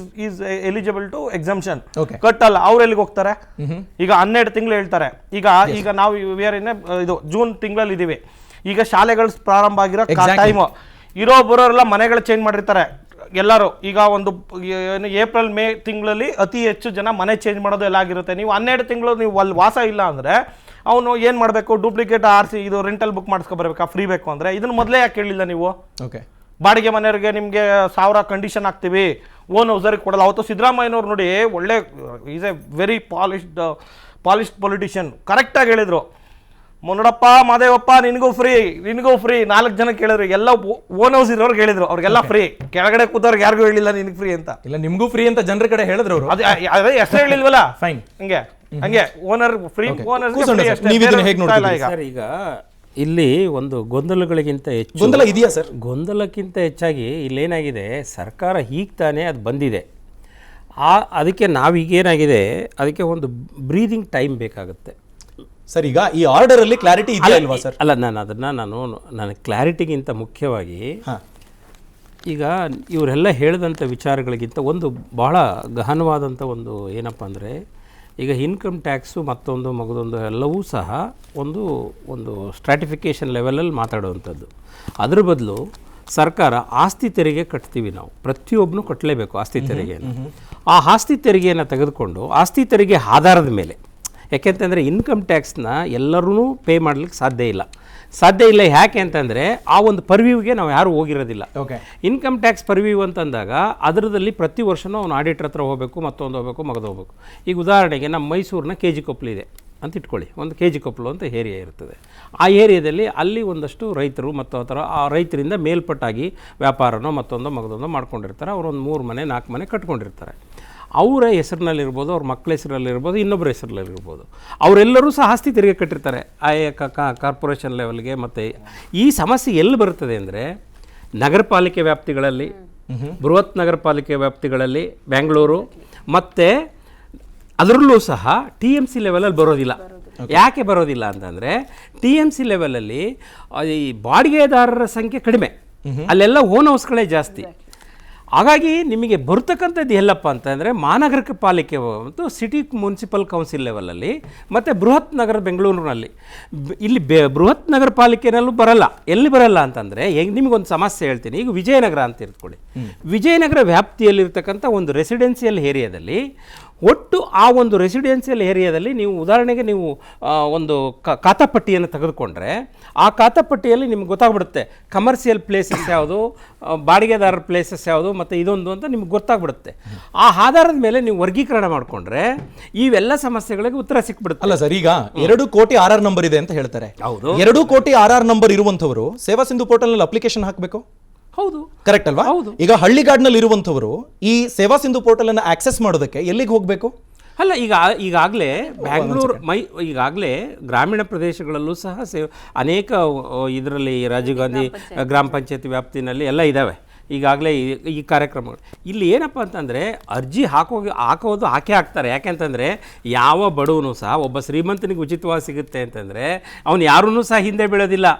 ಈಸ್ ಎಲಿಜಿಬಲ್ ಟು ಎಕ್ಸಂಪ್ಷನ್, ಕಟ್ಟಲ್ಲ. ಅವ್ರು ಎಲ್ಲಿಗೆ ಹೋಗ್ತಾರೆ? ಈಗ 12 ತಿಂಗಳು ಹೇಳ್ತಾರೆ. ಈಗ ನಾವು ಇದು ಜೂನ್ ತಿಂಗಳಲ್ಲಿ ಇದೀವಿ. ಈಗ ಶಾಲೆಗಳು ಪ್ರಾರಂಭ ಆಗಿರೋ ಟೈಮು, ಬರೋರೆಲ್ಲ ಮನೆಗಳು ಚೇಂಜ್ ಮಾಡಿರ್ತಾರೆ ಎಲ್ಲರೂ. ಈಗ ಒಂದು ಏಪ್ರಿಲ್ ಮೇ ತಿಂಗಳಲ್ಲಿ ಅತಿ ಹೆಚ್ಚು ಜನ ಮನೆ ಚೇಂಜ್ ಮಾಡೋದು ಎಲ್ಲ ಆಗಿರುತ್ತೆ. ನೀವು 12 ತಿಂಗಳು ನೀವು ಅಲ್ಲಿ ವಾಸ ಇಲ್ಲ ಅಂದರೆ ಅವನು ಏನು ಮಾಡಬೇಕು? ಡೂಪ್ಲಿಕೇಟ್ ಇದು ರೆಂಟಲ್ ಬುಕ್ ಮಾಡಿಸ್ಕೊಬರ್ಬೇಕಾ ಫ್ರೀ ಬೇಕು ಅಂದರೆ? ಇದನ್ನು ಮೊದಲೇ ಯಾಕೆ ಕೇಳಿಲ್ಲ ನೀವು? ಓಕೆ, ಬಾಡಿಗೆ ಮನೆಯವರಿಗೆ ನಿಮಗೆ 1000 ಕಂಡೀಷನ್ ಹಾಕ್ತೀವಿ, ಓನ್ ಹೌಸರಿಗೆ ಕೊಡಲ್ಲ. ಅವತ್ತು ಸಿದ್ದರಾಮಯ್ಯನವ್ರು ನೋಡಿ, ಒಳ್ಳೆ is A very polished politician, ಕರೆಕ್ಟಾಗಿ ಹೇಳಿದರು. ನೋಡಪ್ಪ ಮಾದೇವಪ್ಪ, ನಿನಗೂ ಫ್ರೀ 4 ಜನ ಕೇಳಿದ್ರು, ಎಲ್ಲ ಓನ್ ಹೌಸ್ ಇರೋರ್ಗೆ ಹೇಳಿದ್ರು, ಅವ್ರಿಗೆಲ್ಲ ಫ್ರೀ. ಕೆಳಗಡೆ ಕೂತವ್ರಿಗೆ ಯಾರಿಗೂ ಹೇಳಿಲ್ಲ ನಿನಗೆ ಫ್ರೀ ಅಂತ. ಇಲ್ಲ, ನಿಮಗೂ ಫ್ರೀ ಅಂತ ಜನರ ಕಡೆ ಹೇಳಿದ್ರು ಅವರು. ಅದೇ ಹೆಸರು ಹೇಳಿಲ್ವಲ್ಲ. ಫೈನ್, ಹಂಗೆ ಓನರ್ ಫ್ರೀ. ಸರ್, ಈಗ ಇಲ್ಲಿ ಒಂದು ಗೊಂದಲಗಳಿಗಿಂತ ಹೆಚ್ಚು ಗೊಂದಲ ಇದೆಯಾ ಸರ್? ಗೊಂದಲಕ್ಕಿಂತ ಹೆಚ್ಚಾಗಿ ಇಲ್ಲೇನಾಗಿದೆ, ಸರ್ಕಾರ ಹೀಗೆ ತಾನೇ ಅದು ಬಂದಿದೆ. ಅದಕ್ಕೆ ನಾವೀಗೇನಾಗಿದೆ, ಅದಕ್ಕೆ ಒಂದು ಬ್ರೀದಿಂಗ್ ಟೈಮ್ ಬೇಕಾಗುತ್ತೆ ಸರ್. ಈಗ ಈ ಆರ್ಡರ್ ಅಲ್ಲಿ ಕ್ಲಾರಿಟಿ ಇದೆಯಾ ಇಲ್ವಾ ಸರ್? ಅಲ್ಲ, ನಾನು ಕ್ಲಾರಿಟಿಗಿಂತ ಮುಖ್ಯವಾಗಿ ಈಗ ಇವರೆಲ್ಲ ಹೇಳಿದಂಥ ವಿಚಾರಗಳಿಗಿಂತ ಒಂದು ಬಹಳ ಗಹನವಾದಂಥ ಒಂದು ಏನಪ್ಪ ಅಂದರೆ, ಈಗ ಇನ್ಕಮ್ ಟ್ಯಾಕ್ಸು ಮಗದೊಂದು ಎಲ್ಲವೂ ಸಹ ಒಂದು ಸ್ಟ್ರಾಟಿಫಿಕೇಷನ್ ಲೆವೆಲಲ್ಲಿ ಮಾತಾಡುವಂಥದ್ದು. ಅದ್ರ ಬದಲು ಸರ್ಕಾರ ಆಸ್ತಿ ತೆರಿಗೆ ಕಟ್ತೀವಿ, ನಾವು ಪ್ರತಿಯೊಬ್ಬನು ಕಟ್ಟಲೇಬೇಕು ಆಸ್ತಿ ತೆರಿಗೆಯನ್ನು. ಆ ಆಸ್ತಿ ತೆರಿಗೆಯನ್ನು ತೆಗೆದುಕೊಂಡು ಆಸ್ತಿ ತೆರಿಗೆ ಆಧಾರದ ಮೇಲೆ, ಯಾಕೆಂತಂದರೆ ಇನ್ಕಮ್ ಟ್ಯಾಕ್ಸ್ನ ಎಲ್ಲರೂ ಪೇ ಮಾಡಲಿಕ್ಕೆ ಸಾಧ್ಯ ಇಲ್ಲ. ಯಾಕೆ ಅಂತಂದರೆ ಆ ಒಂದು ಪರ್ವ್ಯೂಗೆ ನಾವು ಯಾರು ಹೋಗಿರೋದಿಲ್ಲ. ಇನ್ಕಮ್ ಟ್ಯಾಕ್ಸ್ ಪರ್ವ್ಯೂ ಅಂತಂದಾಗ ಅದರದಲ್ಲಿ ಪ್ರತಿ ವರ್ಷವೂ ಅವ್ನು ಆಡಿಟರ್ ಹತ್ರ ಹೋಗಬೇಕು, ಮತ್ತೊಂದು ಹೋಗಬೇಕು, ಹೋಗಬೇಕು. ಈಗ ಉದಾಹರಣೆಗೆ ನಮ್ಮ ಮೈಸೂರಿನ KG ಕೊಪ್ಪಲು ಇದೆ ಅಂತ ಇಟ್ಕೊಳ್ಳಿ. ಒಂದು KG ಕೊಪ್ಪಲು ಅಂತ ಏರಿಯಾ ಇರ್ತದೆ. ಆ ಏರಿಯಾದಲ್ಲಿ ಅಲ್ಲಿ ಒಂದಷ್ಟು ರೈತರು ಮತ್ತು ಆ ಥರ ಆ ರೈತರಿಂದ ಮೇಲ್ಪಟ್ಟಾಗಿ ವ್ಯಾಪಾರನೋ ಮತ್ತೊಂದೋ ಮಾಡ್ಕೊಂಡಿರ್ತಾರೆ. ಅವರೊಂದು 3 ಮನೆ 4 ಮನೆ ಕಟ್ಕೊಂಡಿರ್ತಾರೆ. ಅವರ ಹೆಸರಿನಲ್ಲಿರ್ಬೋದು, ಅವ್ರ ಮಕ್ಕಳ ಹೆಸರಲ್ಲಿರ್ಬೋದು, ಇನ್ನೊಬ್ಬರ ಹೆಸರಲ್ಲಿರ್ಬೋದು, ಅವರೆಲ್ಲರೂ ಸಹ ಆಸ್ತಿ ತೆರಿಗೆ ಕಟ್ಟಿರ್ತಾರೆ ಕಾರ್ಪೊರೇಷನ್ ಲೆವೆಲ್ಗೆ. ಮತ್ತು ಈ ಸಮಸ್ಯೆ ಎಲ್ಲಿ ಬರ್ತದೆ ಅಂದರೆ, ನಗರ ಪಾಲಿಕೆ ವ್ಯಾಪ್ತಿಗಳಲ್ಲಿ, ಬೃಹತ್ ನಗರ ಪಾಲಿಕೆ ವ್ಯಾಪ್ತಿಗಳಲ್ಲಿ, ಬೆಂಗಳೂರು ಮತ್ತು ಅದರಲ್ಲೂ ಸಹ TMC ಲೆವೆಲಲ್ಲಿ ಬರೋದಿಲ್ಲ. ಯಾಕೆ ಬರೋದಿಲ್ಲ ಅಂತಂದರೆ, TMC ಲೆವೆಲಲ್ಲಿ ಈ ಬಾಡಿಗೆದಾರರ ಸಂಖ್ಯೆ ಕಡಿಮೆ, ಅಲ್ಲೆಲ್ಲ ಓನ್ ಹೌಸ್ಗಳೇ ಜಾಸ್ತಿ. ಹಾಗಾಗಿ ನಿಮಗೆ ಬರ್ತಕ್ಕಂಥದ್ದು ಎಲ್ಲಪ್ಪ ಅಂತಂದರೆ ಮಹಾನಗರ ಪಾಲಿಕೆ ಮತ್ತು ಸಿಟಿ ಮುನ್ಸಿಪಲ್ ಕೌನ್ಸಿಲ್ ಲೆವೆಲಲ್ಲಿ ಮತ್ತು ಬೃಹತ್ ನಗರ ಬೆಂಗಳೂರಿನಲ್ಲಿ ಇಲ್ಲಿ ಬೃಹತ್ ನಗರ ಪಾಲಿಕೆನಲ್ಲೂ ಬರಲ್ಲ. ಎಲ್ಲಿ ಬರಲ್ಲ ಅಂತಂದರೆ ನಿಮಗೊಂದು ಸಮಸ್ಯೆ ಹೇಳ್ತೀನಿ. ಈಗ ವಿಜಯನಗರ ಅಂತ ಇರ್ಕೊಳ್ಳಿ. ವಿಜಯನಗರ ವ್ಯಾಪ್ತಿಯಲ್ಲಿರ್ತಕ್ಕಂಥ ಒಂದು ರೆಸಿಡೆನ್ಷಿಯಲ್ ಏರಿಯಾದಲ್ಲಿ ಒಟ್ಟು ಆ ಒಂದು ರೆಸಿಡೆನ್ಷಿಯಲ್ ಏರಿಯಾದಲ್ಲಿ ನೀವು ಉದಾಹರಣೆಗೆ ನೀವು ಒಂದು ಖಾತಾಪಟ್ಟಿಯನ್ನು ತೆಗೆದುಕೊಂಡ್ರೆ ಆ ಖಾತಾಪಟ್ಟಿಯಲ್ಲಿ ನಿಮ್ಗೆ ಗೊತ್ತಾಗ್ಬಿಡುತ್ತೆ ಕಮರ್ಷಿಯಲ್ ಪ್ಲೇಸಸ್ ಯಾವುದು, ಬಾಡಿಗೆದಾರರ ಪ್ಲೇಸಸ್ ಯಾವುದು ಮತ್ತು ಇದೊಂದು ಅಂತ ನಿಮ್ಗೆ ಗೊತ್ತಾಗ್ಬಿಡುತ್ತೆ. ಆ ಆಧಾರದ ಮೇಲೆ ನೀವು ವರ್ಗೀಕರಣ ಮಾಡಿಕೊಂಡ್ರೆ ಇವೆಲ್ಲ ಸಮಸ್ಯೆಗಳಿಗೆ ಉತ್ತರ ಸಿಕ್ಬಿಡುತ್ತೆ. ಅಲ್ಲ ಸರ್, ಈಗ 2 ಕೋಟಿ RR ನಂಬರ್ ಇದೆ ಅಂತ ಹೇಳ್ತಾರೆ. ಹೌದು. 2 ಕೋಟಿ RR ನಂಬರ್ ಇರುವಂತವರು ಸೇವಾ ಸಿಂಧು ಪೋರ್ಟಲ್ ನಲ್ಲಿ ಅಪ್ಲಿಕೇಶನ್ ಹಾಕಬೇಕು. ಹೌದು, ಕರೆಕ್ಟ್ ಅಲ್ವಾ? ಹೌದು. ಈಗ ಹಳ್ಳಿಗಾಡಿನಲ್ಲಿ ಇರುವಂತವರು ಈ ಸೇವಾ ಸಿಂಧು ಪೋರ್ಟಲ್ ಅನ್ನು ಆಕ್ಸೆಸ್ ಮಾಡೋದಕ್ಕೆ ಎಲ್ಲಿಗೆ ಹೋಗಬೇಕು? ಅಲ್ಲ, ಈಗಾಗಲೇ ಬ್ಯಾಂಗ್ಳೂರು ಈಗಾಗಲೇ ಗ್ರಾಮೀಣ ಪ್ರದೇಶಗಳಲ್ಲೂ ಸಹ ಅನೇಕ ಇದರಲ್ಲಿ ರಾಜೀವ್ ಗಾಂಧಿ ಗ್ರಾಮ ಪಂಚಾಯತಿ ವ್ಯಾಪ್ತಿನಲ್ಲಿ ಎಲ್ಲ ಇದ್ದಾವೆ ಈಗಾಗಲೇ ಈ ಕಾರ್ಯಕ್ರಮಗಳು. ಇಲ್ಲಿ ಏನಪ್ಪ ಅಂತಂದರೆ ಅರ್ಜಿ ಹಾಕೋದು ಹಾಕ್ತಾರೆ. ಯಾಕೆಂತಂದರೆ ಯಾವ ಬಡವನು ಸಹ ಒಬ್ಬ ಶ್ರೀಮಂತನಿಗೆ ಉಚಿತವಾಗಿ ಸಿಗುತ್ತೆ ಅಂತಂದರೆ ಅವನು ಯಾರೂ ಸಹ ಹಿಂದೆ ಬೀಳೋದಿಲ್ಲ.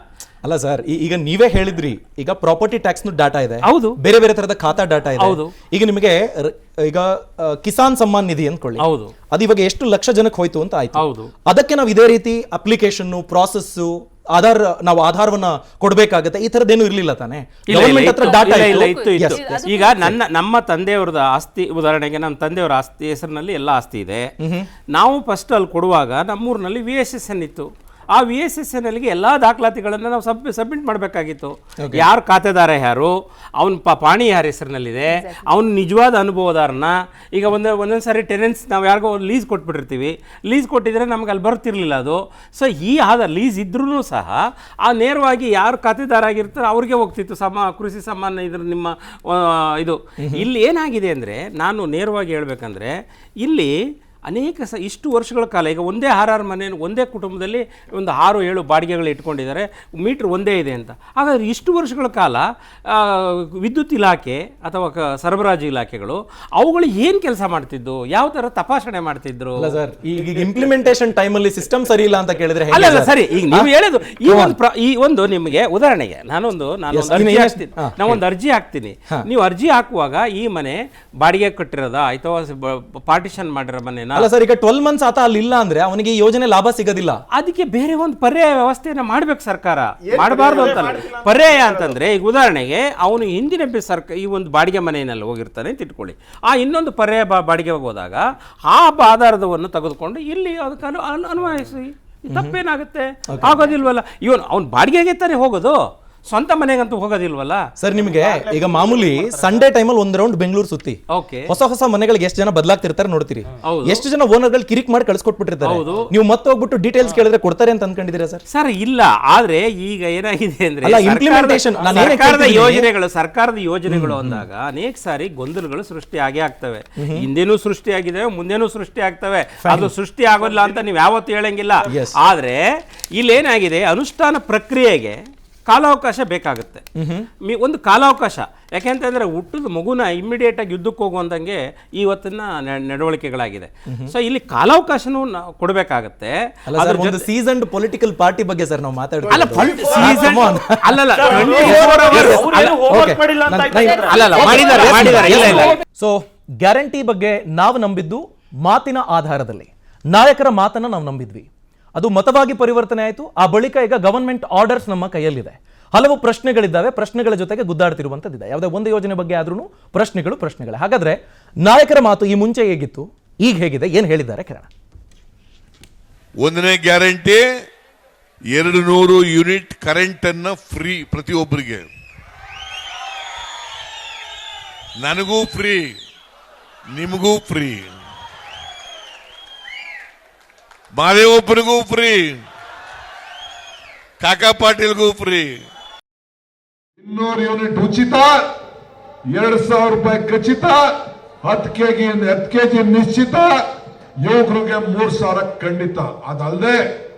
ಅಲ್ಲ ಸರ್, ಈಗ ನೀವೇ ಹೇಳಿದ್ರಿ, ಈಗ ಪ್ರಾಪರ್ಟಿ ಟ್ಯಾಕ್ಸ್ ಡಾಟಾ ಇದೆ, ಹೌದು, ಬೇರೆ ಬೇರೆ ತರದ ಖಾತಾ ಡಾಟಾ ಇದೆ. ಹೌದು. ಈಗ ನಿಮಗೆ ಈಗ ಕಿಸಾನ್ ಸಮ್ಮಾನ್ ನಿಧಿ ಅಂದ್ಕೊಳ್ಳಿ, ಹೌದು, ಅದು ಇವಾಗ ಎಷ್ಟು ಲಕ್ಷ ಜನಕ್ಕೆ ಹೋಯ್ತು ಅಂತ ಆಯ್ತು. ಹೌದು. ಅದಕ್ಕೆ ನಾವು ಇದೇ ರೀತಿ ಅಪ್ಲಿಕೇಶನ್ ಪ್ರಾಸೆಸ್ ನಾವು ಆಧಾರವನ್ನ ಕೊಡ್ಬೇಕಾಗತ್ತೆ, ಈ ತರದೇನು ಇರ್ಲಿಲ್ಲ ತಾನೆ? ಗವರ್ಮೆಂಟ್ ಹತ್ರ ಡಾಟಾ ಇತ್ತು. ಈಗ ನಮ್ಮ ತಂದೆಯವ್ರದ ಆಸ್ತಿ, ಉದಾಹರಣೆಗೆ ನಮ್ಮ ತಂದೆಯವರ ಆಸ್ತಿ ಹೆಸರಿನಲ್ಲಿ ಎಲ್ಲ ಆಸ್ತಿ ಇದೆ. ನಾವು ಫಸ್ಟ್ ಅಲ್ಲಿ ಕೊಡುವಾಗ ನಮ್ಮೂರಿನಲ್ಲಿ VSSN ಇತ್ತು. ಆ VSSNಗೆ ಎಲ್ಲ ದಾಖಲಾತಿಗಳನ್ನು ನಾವು ಸಬ್ಮಿಟ್ ಮಾಡಬೇಕಾಗಿತ್ತು. ಯಾರು ಖಾತೆದಾರ, ಯಾರು ಅವನ ಪಾಣಿ ಯಾರ ಹೆಸರಿನಲ್ಲಿದೆ, ಅವನ ನಿಜವಾದ ಅನುಭವದಾರನ. ಈಗ ಒಂದೊಂದು ಸಾರಿ ಟೆನೆನ್ಸ್ ನಾವು ಯಾರಿಗೋ ಲೀಸ್ ಕೊಟ್ಬಿಟ್ಟಿರ್ತೀವಿ, ಲೀಸ್ ಕೊಟ್ಟಿದ್ರೆ ನಮ್ಗೆ ಅಲ್ಲಿ ಬರ್ತಿರ್ಲಿಲ್ಲ ಅದು. ಸೊ ಈ ಲೀಸ್ ಇದ್ರೂ ಸಹ ಆ ನೇರವಾಗಿ ಯಾರು ಖಾತೆದಾರ ಆಗಿರ್ತಾರೆ ಅವ್ರಿಗೆ ಹೋಗ್ತಿತ್ತು ಕೃಷಿ ಸಮ್ಮಾನ ಇದ್ರ ನಿಮ್ಮ ಇದು. ಇಲ್ಲಿ ಏನಾಗಿದೆ ಅಂದರೆ, ನಾನು ನೇರವಾಗಿ ಹೇಳ್ಬೇಕಂದ್ರೆ ಇಲ್ಲಿ ಅನೇಕ ಇಷ್ಟು ವರ್ಷಗಳ ಕಾಲ ಈಗ ಒಂದೇ ಮನೆ ಒಂದೇ ಕುಟುಂಬದಲ್ಲಿ ಒಂದು 6-7 ಬಾಡಿಗೆಗಳು ಇಟ್ಕೊಂಡಿದ್ದಾರೆ, ಮೀಟ್ರ್ ಒಂದೇ ಇದೆ ಅಂತ. ಹಾಗಾದರೆ ಇಷ್ಟು ವರ್ಷಗಳ ಕಾಲ ವಿದ್ಯುತ್ ಇಲಾಖೆ ಅಥವಾ ಸರಬರಾಜು ಇಲಾಖೆಗಳು ಅವುಗಳು ಏನು ಕೆಲಸ ಮಾಡ್ತಿದ್ದು, ಯಾವ ಥರ ತಪಾಸಣೆ ಮಾಡ್ತಿದ್ರು? ಸರ್, ಈಗ ಇಂಪ್ಲಿಮೆಂಟೇಷನ್ ಟೈಮಲ್ಲಿ ಸಿಸ್ಟಮ್ ಸರಿ ಇಲ್ಲ ಅಂತ ಕೇಳಿದ್ರೆ ಅಲ್ಲ ಸರಿ, ಈಗ ನೀವು ಹೇಳೋದು ಈ ಒಂದು ನಿಮಗೆ ಉದಾಹರಣೆಗೆ ನಾನೊಂದು ಅರ್ಜಿ ಹಾಕ್ತೀನಿ. ನೀವು ಅರ್ಜಿ ಹಾಕುವಾಗ ಈ ಮನೆ ಬಾಡಿಗೆ ಕಟ್ಟಿರೋದ ಅಥವಾ ಪಾರ್ಟಿಷನ್ ಮಾಡಿರೋ ಮನೆ ಅಲ್ಲ ಸರ್, ಈಗ 12 ಮಂತ್ಸ್ ಆತ ಅಲ್ಲಿ ಇಲ್ಲ ಅಂದ್ರೆ ಅವನಿಗೆ ಯೋಜನೆ ಲಾಭ ಸಿಗೋದಿಲ್ಲ. ಅದಕ್ಕೆ ಬೇರೆ ಒಂದು ಪರ್ಯಾಯ ವ್ಯವಸ್ಥೆಯನ್ನ ಮಾಡ್ಬೇಕು ಸರ್ಕಾರ. ಮಾಡಬಾರ್ದು ಅಂತಲ್ಲ, ಪರ್ಯಾಯ ಅಂತಂದ್ರೆ ಈಗ ಉದಾಹರಣೆಗೆ ಅವನು ಹಿಂದಿನ ಈ ಒಂದು ಬಾಡಿಗೆ ಮನೆಯಲ್ಲಿ ಹೋಗಿರ್ತಾನೆ ಅಂತ ಇಟ್ಕೊಳ್ಳಿ. ಆ ಇನ್ನೊಂದು ಪರ್ಯಾಯ ಬಾಡಿಗೆ ಹೋದಾಗ ಆ ಆಧಾರವನ್ನು ತೆಗೆದುಕೊಂಡು ಇಲ್ಲಿ ಅದಕ್ಕೆ ಅನ್ವಯಿಸಿ, ತಪ್ಪೇನಾಗುತ್ತೆ? ಆಗೋದಿಲ್ವಲ್ಲ. ಇವನು ಅವ್ನು ಬಾಡಿಗೆಗೆ ತಾನೇ ಹೋಗೋದು, ಸ್ವಂತ ಮನೆಗಂತೂ ಹೋಗೋದಿಲ್ವಲ್ಲ ಸರ್. ನಿಮಗೆ ಈಗ ಮಾಮೂಲಿ ಸಂಡೇ ಟೈಮಲ್ಲಿ ಒಂದ್ ರೌಂಡ್ ಬೆಂಗಳೂರು ಸುತ್ತಿ ಹೊಸ ಮನೆಗಳಿಗೆ ಎಷ್ಟು ಜನ ಬದಲಾಗ್ತಿರ್ತಾರೆ ನೋಡ್ತೀರಿ, ಎಷ್ಟು ಜನ ಓನರ್ಗಳು ಕಿರಿಕ್ ಮಾಡಿ ಕಳ್ಸಿಕೊಟ್ಬಿಟ್ಟಿರ್ತಾರೆ. ನೀವು ಮತ್ತೆ ಹೋಗ್ಬಿಟ್ಟು ಡೀಟೇಲ್ಸ್ ಕೇಳಿದ್ರೆ ಕೊಡ್ತಾರೆ ಅಂತ ಅನ್ಕೊಂಡಿದ್ದೀರಾ ಸರ್? ಸರ್ ಇಲ್ಲ, ಆದ್ರೆ ಈಗ ಏನಾಗಿದೆ ಅಂದ್ರೆ ಇಂಪ್ಲಿಮೆಂಟೇಷನ್ ಸರ್ಕಾರದ ಯೋಜನೆಗಳು ಅಂದಾಗ ಅನೇಕ ಸಾರಿ ಗೊಂದಲಗಳು ಸೃಷ್ಟಿ ಆಗೇ ಆಗ್ತವೆ. ಹಿಂದೆನೂ ಸೃಷ್ಟಿ ಆಗಿದೆ, ಮುಂದೆನೂ ಸೃಷ್ಟಿ ಆಗ್ತವೆ. ಅದು ಸೃಷ್ಟಿ ಆಗೋಲ್ಲ ಅಂತ ನೀವು ಯಾವತ್ತೂ ಹೇಳಂಗಿಲ್ಲ. ಆದ್ರೆ ಇಲ್ಲೇನಾಗಿದೆ, ಅನುಷ್ಠಾನ ಪ್ರಕ್ರಿಯೆಗೆ ಕಾಲಾವಕಾಶ ಬೇಕಾಗುತ್ತೆ. ಒಂದು ಕಾಲಾವಕಾಶ, ಯಾಕೆಂತಂದ್ರೆ ಹುಟ್ಟಿದ ಮಗುನ ಇಮ್ಮಿಡಿಯೇಟ್ ಆಗಿ ಯುದ್ಧಕ್ಕೆ ಹೋಗುವಂದಂಗೆ ಇವತ್ತಿನ ನಡವಳಿಕೆಗಳಾಗಿದೆ. ಸೊ ಇಲ್ಲಿ ಕಾಲಾವಕಾಶನೂ ಕೊಡಬೇಕಾಗತ್ತೆ. ಸೀಸನ್ಡ್ ಪೊಲಿಟಿಕಲ್ ಪಾರ್ಟಿ ಬಗ್ಗೆ ಸರ್ ನಾವು ಸೊ ಗ್ಯಾರಂಟಿ ಬಗ್ಗೆ ನಾವು ನಂಬಿದ್ದು ಮಾತಿನ ಆಧಾರದಲ್ಲಿ, ನಾಯಕರ ಮಾತನ್ನ ನಾವು ನಂಬಿದ್ವಿ. ಅದು ಮತವಾಗಿ ಪರಿವರ್ತನೆ ಆಯಿತು. ಆ ಬಳಿಕ ಈಗ ಗವರ್ಮೆಂಟ್ ಆರ್ಡರ್ಸ್ ನಮ್ಮ ಕೈಯಲ್ಲಿದೆ. ಹಲವು ಪ್ರಶ್ನೆಗಳಿದ್ದಾವೆ, ಪ್ರಶ್ನೆಗಳ ಜೊತೆಗೆ ಗುದ್ದಾಡ್ತಿರುವಂಥದ್ದಿದೆ. ಯಾವುದೇ ಒಂದು ಯೋಜನೆ ಬಗ್ಗೆ ಆದ್ರೂ ಪ್ರಶ್ನೆಗಳೇ. ಹಾಗಾದ್ರೆ ನಾಯಕರ ಮಾತು ಈ ಮುಂಚೆ ಹೇಗಿತ್ತು, ಈಗ ಹೇಗಿದೆ, ಏನು ಹೇಳಿದ್ದಾರೆ ಕೇಳೋಣ. ಒಂದನೇ ಗ್ಯಾರಂಟಿ 200 ಯೂನಿಟ್ ಕರೆಂಟ್ ಅನ್ನ ಫ್ರೀ ಪ್ರತಿಯೊಬ್ಬರಿಗೆ, ನನಗೂ ಫ್ರೀ, ನಿಮಗೂ ಫ್ರೀ, ಮಾದೇವಪ್ಪನಿಗೂ ಫ್ರೀ, ಕಾಕಾ ಪಾಟೀಲ್ಗೂ ಫ್ರೀ. 200 ಯೂನಿಟ್ ಉಚಿತ, 2,000 ರೂಪಾಯಿ ಖಚಿತ, 10 ಕೆಜಿ ನಿಶ್ಚಿತ, ಯುವಕರಿಗೆ 3,000 ಖಂಡಿತ. ಅದಲ್ಲದೆ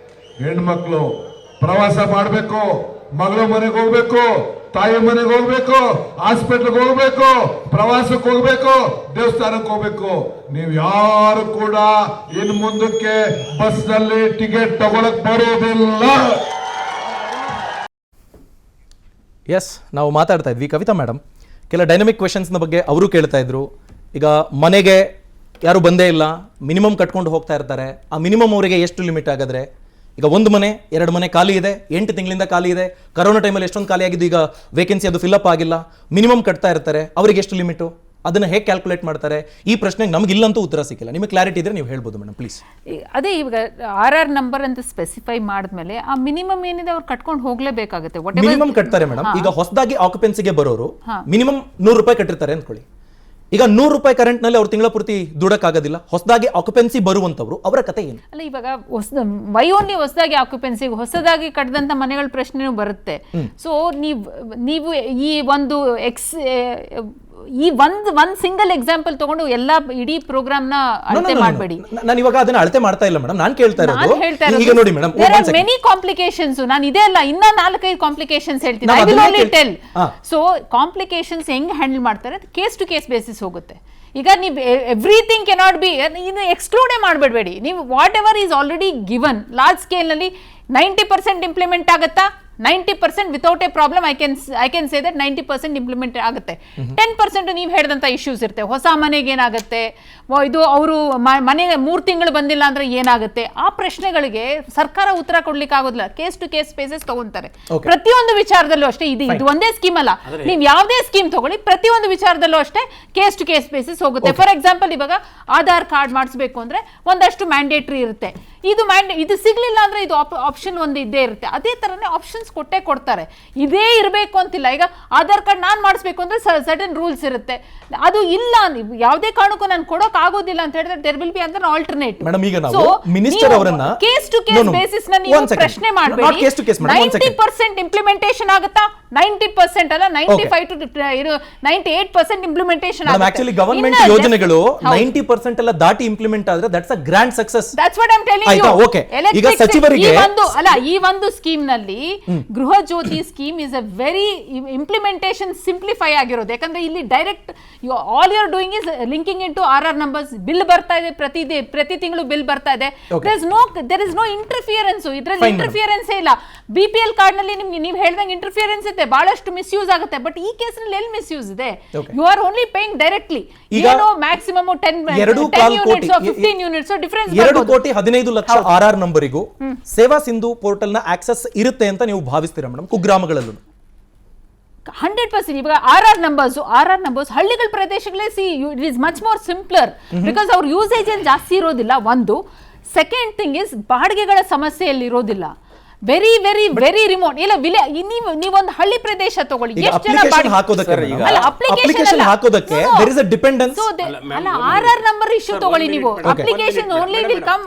ಹೆಣ್ಮಕ್ಳು ಪ್ರವಾಸ ಮಾಡಬೇಕು, ಮಗಳ ಮನೆಗೆ ಹೋಗ್ಬೇಕು, ತಾಯಿ ಮನೆಗೆ ಹೋಗ್ಬೇಕು, ಹಾಸ್ಪಿಟ್ಲ್ಗೆ ಹೋಗ್ಬೇಕು, ಪ್ರವಾಸಕ್ಕೆ ಹೋಗ್ಬೇಕು, ದೇವಸ್ಥಾನಕ್ಕೆ ಹೋಗ್ಬೇಕು. ನೀವು ಯಾರು ಕೂಡ ಇನ್ನು ಮುಂದಕ್ಕೆ ಬಸ್ ನಲ್ಲಿ ಟಿಕೆಟ್ ತಗೊಳಕ್ ಬರೋದಿಲ್ಲ. ಎಸ್, ನಾವು ಮಾತಾಡ್ತಾ ಇದ್ವಿ ಕವಿತಾ ಮೇಡಮ್. ಕೆಲ ಡೈನಮಿಕ್ ಕ್ವೆಶನ್ಸ್ನ ಬಗ್ಗೆ ಅವರು ಕೇಳ್ತಾ ಇದ್ರು. ಈಗ ಮನೆಗೆ ಯಾರು ಬಂದೇ ಇಲ್ಲ, ಮಿನಿಮಮ್ ಕಟ್ಕೊಂಡು ಹೋಗ್ತಾ ಇರ್ತಾರೆ, ಆ ಮಿನಿಮಮ್ ಅವರಿಗೆ ಎಷ್ಟು ಲಿಮಿಟ್ ಆಗಾದ್ರೆ? ಈಗ 1 ಮನೆ 2 ಮನೆ ಖಾಲಿ ಇದೆ, 8 ತಿಂಗಳಿಂದ ಖಾಲಿ ಇದೆ, ಕರೋನಾ ಟೈಮಲ್ಲಿ ಎಷ್ಟೊಂದು ಖಾಲಿ ಆಗಿದ್ದು, ಈಗ ವೇಕೆನ್ಸಿ ಅದು ಫಿಲ್ಅಪ್ ಆಗಿಲ್ಲ, ಮಿನಿಮಮ್ ಕಟ್ತಾ ಇರ್ತಾರೆ, ಅವರಿಗೆ ಎಷ್ಟು ಲಿಮಿಟು, ಅದನ್ನ ಹೇಗೆ ಕ್ಯಾಲ್ಕುಲೇಟ್ ಮಾಡ್ತಾರೆ? ಈ ಪ್ರಶ್ನೆಗೆ ನಮಗಿಲ್ಲಂತೂ ಉತ್ತರ ಸಿಕ್ಕಿಲ್ಲ. ನಿಮಗೆ ಕ್ಲಾರಿಟಿ ಇದ್ರೆ ನೀವು ಹೇಳ್ಬೋದು ಮೇಡಮ್ ಪ್ಲೀಸ್. ಅದೇ ಇವಾಗ RR ನಂಬರ್ ಅಂತ ಸ್ಪೆಸಿಫೈ ಮಾಡಿದ್ಮೇಲೆ ಆ ಮಿನಿಮಮ್ ಏನಿದೆ ಅವ್ರು ಕಟ್ಕೊಂಡು ಹೋಗ್ಲೇಬೇಕಾಗುತ್ತೆ. ಮಿನಿಮಮ್ ಕಟ್ತಾರೆ ಮೇಡಮ್. ಈಗ ಹೊಸದಾಗಿ ಆಕ್ಯುಪೆನ್ಸಿಗೆ ಬರೋರು ಮಿನಿಮಮ್ 100 ರೂಪಾಯಿ ಕಟ್ಟಿರ್ತಾರೆ ಅಂದ್ಕೊಳ್ಳಿ. ಈಗ 100 ರೂಪಾಯಿ ಕರೆಂಟ್ ನಲ್ಲಿ ಅವ್ರು ತಿಂಗಳ ಪೂರ್ತಿ ದುಡಕ್ಕಾಗೋದಿಲ್ಲ. ಹೊಸದಾಗಿ ಆಕ್ಯುಪೆನ್ಸಿ ಬರುವಂತವ್ರು ಅವರ ಕತೆ ಏನು? ಅಲ್ಲ, ಇವಾಗ ಓನ್ಲಿ ಹೊಸದಾಗಿ ಆಕ್ಯುಪೆನ್ಸಿ, ಹೊಸದಾಗಿ ಕಟ್ಟದಂತ ಮನೆಗಳ ಪ್ರಶ್ನೆನೂ ಬರುತ್ತೆ. ಸೊ ನೀವು ಈ ಒಂದು ಈ ಒಂದ್ ಸಿಂಗಲ್ ಎಕ್ಸಾಂಪಲ್ ತಗೊಂಡು ಎಲ್ಲಾ ಇಡೀ ಪ್ರೋಗ್ರಾಮ್ ನ ಅಳತೆ ಮಾಡಬೇಡಿ. ನಾನು ಇವಾಗ ಅದನ್ನ ಅಳತೆ ಮಾಡ್ತಾ ಇಲ್ಲ ಮೇಡಮ್, ನಾನು ಕೇಳ್ತಾ ಇರೋದು ಈಗ ನೋಡಿ ಮೇಡಮ್, ಮೆನಿ ಕಾಂಪ್ಲಿಕೇಶನ್ಸ್, ನಾನು ಇದೇ ಅಲ್ಲ ಇನ್ನ 4-5 ಕಾಂಪ್ಲಿಕೇಶನ್ಸ್ ಹೇಳ್ತೀನಿ. I will only tell. So complications ಹೆಂಗ್ ಹ್ಯಾಂಡಲ್ ಮಾಡ್ತಾರೆ, ಕೇಸ್ ಟು ಕೇಸ್ ಬೇಸಿಸ್ ಹೋಗುತ್ತೆ. ಈಗ ನೀವು ಎವ್ರಿಥಿಂಗ್ ಕೆನಾಟ್ ಬಿ, ಇನ್ನು ಎಕ್ಸ್ಕ್ಲೂಡೇ ಮಾಡಬೇಡಬೇಡಿ. ನೀವು what ever is already given large scale ನಲ್ಲಿ 90% ಇಂಪ್ಲಿಮೆಂಟ್ ಆಗುತ್ತಾ? 90% without A problem. I can say that 90% implement ಆಗುತ್ತೆ. 10% ನೀವು ಹೇಳಿದಂಥ ಇಶ್ಯೂಸ್ ಇರುತ್ತೆ. ಹೊಸ ಮನೆಗೆ ಏನಾಗುತ್ತೆ, ಇದು ಅವರು ಮನೆಗೆ 3 ತಿಂಗಳು ಬಂದಿಲ್ಲ ಅಂದ್ರೆ ಏನಾಗುತ್ತೆ, ಆ ಪ್ರಶ್ನೆಗಳಿಗೆ ಸರ್ಕಾರ ಉತ್ತರ ಕೊಡ್ಲಿಕ್ಕೆ ಆಗೋದಿಲ್ಲ. ಕೇಸ್ ಟು ಕೇಸ್ ಬೇಸಿಸ್ ತಗೊಂತಾರೆ ಪ್ರತಿಯೊಂದು ವಿಚಾರದಲ್ಲೂ ಅಷ್ಟೇ. ಇದು ಒಂದೇ ಸ್ಕೀಮ್ ಅಲ್ಲ, ನೀವು ಯಾವುದೇ ಸ್ಕೀಮ್ ತಗೊಳ್ಳಿ, ಪ್ರತಿಯೊಂದು ವಿಚಾರದಲ್ಲೂ ಅಷ್ಟೇ ಕೇಸ್ ಟು ಕೇಸ್ ಬೇಸಿಸ್ ಹೋಗುತ್ತೆ. ಫಾರ್ ಎಕ್ಸಾಂಪಲ್, ಇವಾಗ ಆಧಾರ್ ಕಾರ್ಡ್ ಮಾಡಿಸ್ಬೇಕು ಅಂದ್ರೆ ಒಂದಷ್ಟು ಮ್ಯಾಂಡೇಟ್ರಿ ಇರುತ್ತೆ. ಇದು ಸಿಗ್ಲಿಲ್ಲ ಅಂದ್ರೆ ಇದು ಆಪ್ಷನ್ ಒಂದು ಇದ್ದೇ ಇರುತ್ತೆ. ಅದೇ ತರನೇ ಆಪ್ಷನ್ಸ್ ಕೊಡ್ತಾರೆ. ಇದೇ ಇರಬೇಕು ಅಂತಿಲ್ಲ. ಈಗ ಆಧಾರ್ ಕಾರ್ಡ್ ನಾನು ಮಾಡಿಸ್ಬೇಕು ಅಂದ್ರೆ ಸರ್ಟನ್ ರೂಲ್ಸ್ ಇರುತ್ತೆ. ಅದು ಇಲ್ಲ, ಯಾವುದೇ ಕಾರಣಕ್ಕೂ ನಾನು ಕೊಡೋಕ್ ಆಗೋದಿಲ್ಲ ಅಂತ ಹೇಳಿದ್ರೆ there will be other alternative. Madam, ಈಗ ನಾವು ಮಿನಿಸ್ಟರ್ ಅವರನ್ನ ಕೇಸ್ ಟು ಕೇಸ್ ಬೇಸಿಸ್ ನ ನೀವು ಪ್ರಶ್ನೆ ಮಾಡಬೇಡಿ. 90% ಇಂಪ್ಲಿಮೆಂಟೇಷನ್ ಆಗುತ್ತಾ? 90% ಅಲ್ಲ, 95 to 98% ಇಂಪ್ಲಿಮೆಂಟೇಷನ್ ಆಗುತ್ತೆ. ಆಕ್ಚುಲಿ ಗವರ್ನಮೆಂಟ್ ಯೋಜನೆಗಳು 90% ಎಲ್ಲ ದಾಟಿ ಇಂಪ್ಲಿಮೆಂಟ್ ಆದ್ರೆ that's a grand success. That's what I am telling you. ಈಗ ಸಚಿವರಿಗೆ ಈ ಒಂದು ಸ್ಕೀಮ್ ನಲ್ಲಿ Gruha Jyothi scheme is a very implementation simplify ಆಗಿರೋದು. ಯಾಕಂದ್ರೆ ಇಲ್ಲಿ direct all you are doing is linking into RR numbers. Bill ಬರ್ತಾ ಇದೆ, ಪ್ರತಿ ತಿಂಗಳು ಬಿಲ್ ಬರ್ತಾ ಇದೆ. There is no interference. ಇದ್ರಲ್ಲಿ ಇಂಟರ್ಫಿಯರೆನ್ಸ್ ಇಲ್ಲ. BPL ಕಾರ್ಡ್ ನಲ್ಲಿ ನಿಮ್ಗೆ ನೀವು ಹೇಳ್ದಂಗೆ ಇಂಟರ್ಫಿಯರೆನ್ಸ್ ಇದೆ, ಬಹಳಷ್ಟು ಮಿಸ್ಯೂಸ್ ಆಗುತ್ತೆ. ಬಟ್ ಈ ಕೇಸ್ ನಲ್ಲಿ ಎಲ್ಲಿ ಮಿಸ್ಯೂಸ್ ಇದೆ? You are only paying directly. ಏನೋ maximum 10 units 15 units difference. 2,15,00,000 RR ನಂಬರಿಗೂ ಸೇವಾ ಸಿಂಧು ಪೋರ್ಟಲ್ ನ ಆಕ್ಸೆಸ್ ಇರುತ್ತೆ ಅಂತ ನೀವು ಭಾವಿಸ್ತೀರಾ ಮೇಡಮ್? ಕುಗ್ರಾಮಗಳಲ್ಲೂ 100%. ಇವಾಗ RR ನಂಬರ್ಸ್ ಹಳ್ಳಿಗಳ ಪ್ರದೇಶಗಳೇ it is much more simpler because ಅವ್ರ ಯೂಸೇಜ್ ಏನು ಜಾಸ್ತಿ ಇರೋದಿಲ್ಲ. ಒಂದು ಸೆಕೆಂಡ್ ಥಿಂಗ್ ಇಸ್ ಬಾಡಿಗೆಗಳ ಸಮಸ್ಯೆಯಲ್ಲಿ ಇರೋದಿಲ್ಲ. Very very very remote. ಇಲ್ಲ ನೀವೊಂದು ಹಳ್ಳಿ ಪ್ರದೇಶ ತಗೊಳ್ಳಿ, ಎಷ್ಟು ಜನ ಅಪ್ಲಿಕೇಶನ್ ಹಾಕೋದಕ್ಕೆ there is a dependence. ಅಲ್ಲ, RR ನಂಬರ್ ಇಶ್ಯೂ ತಗೊಳ್ಳಿ ನೀವು. Application only will come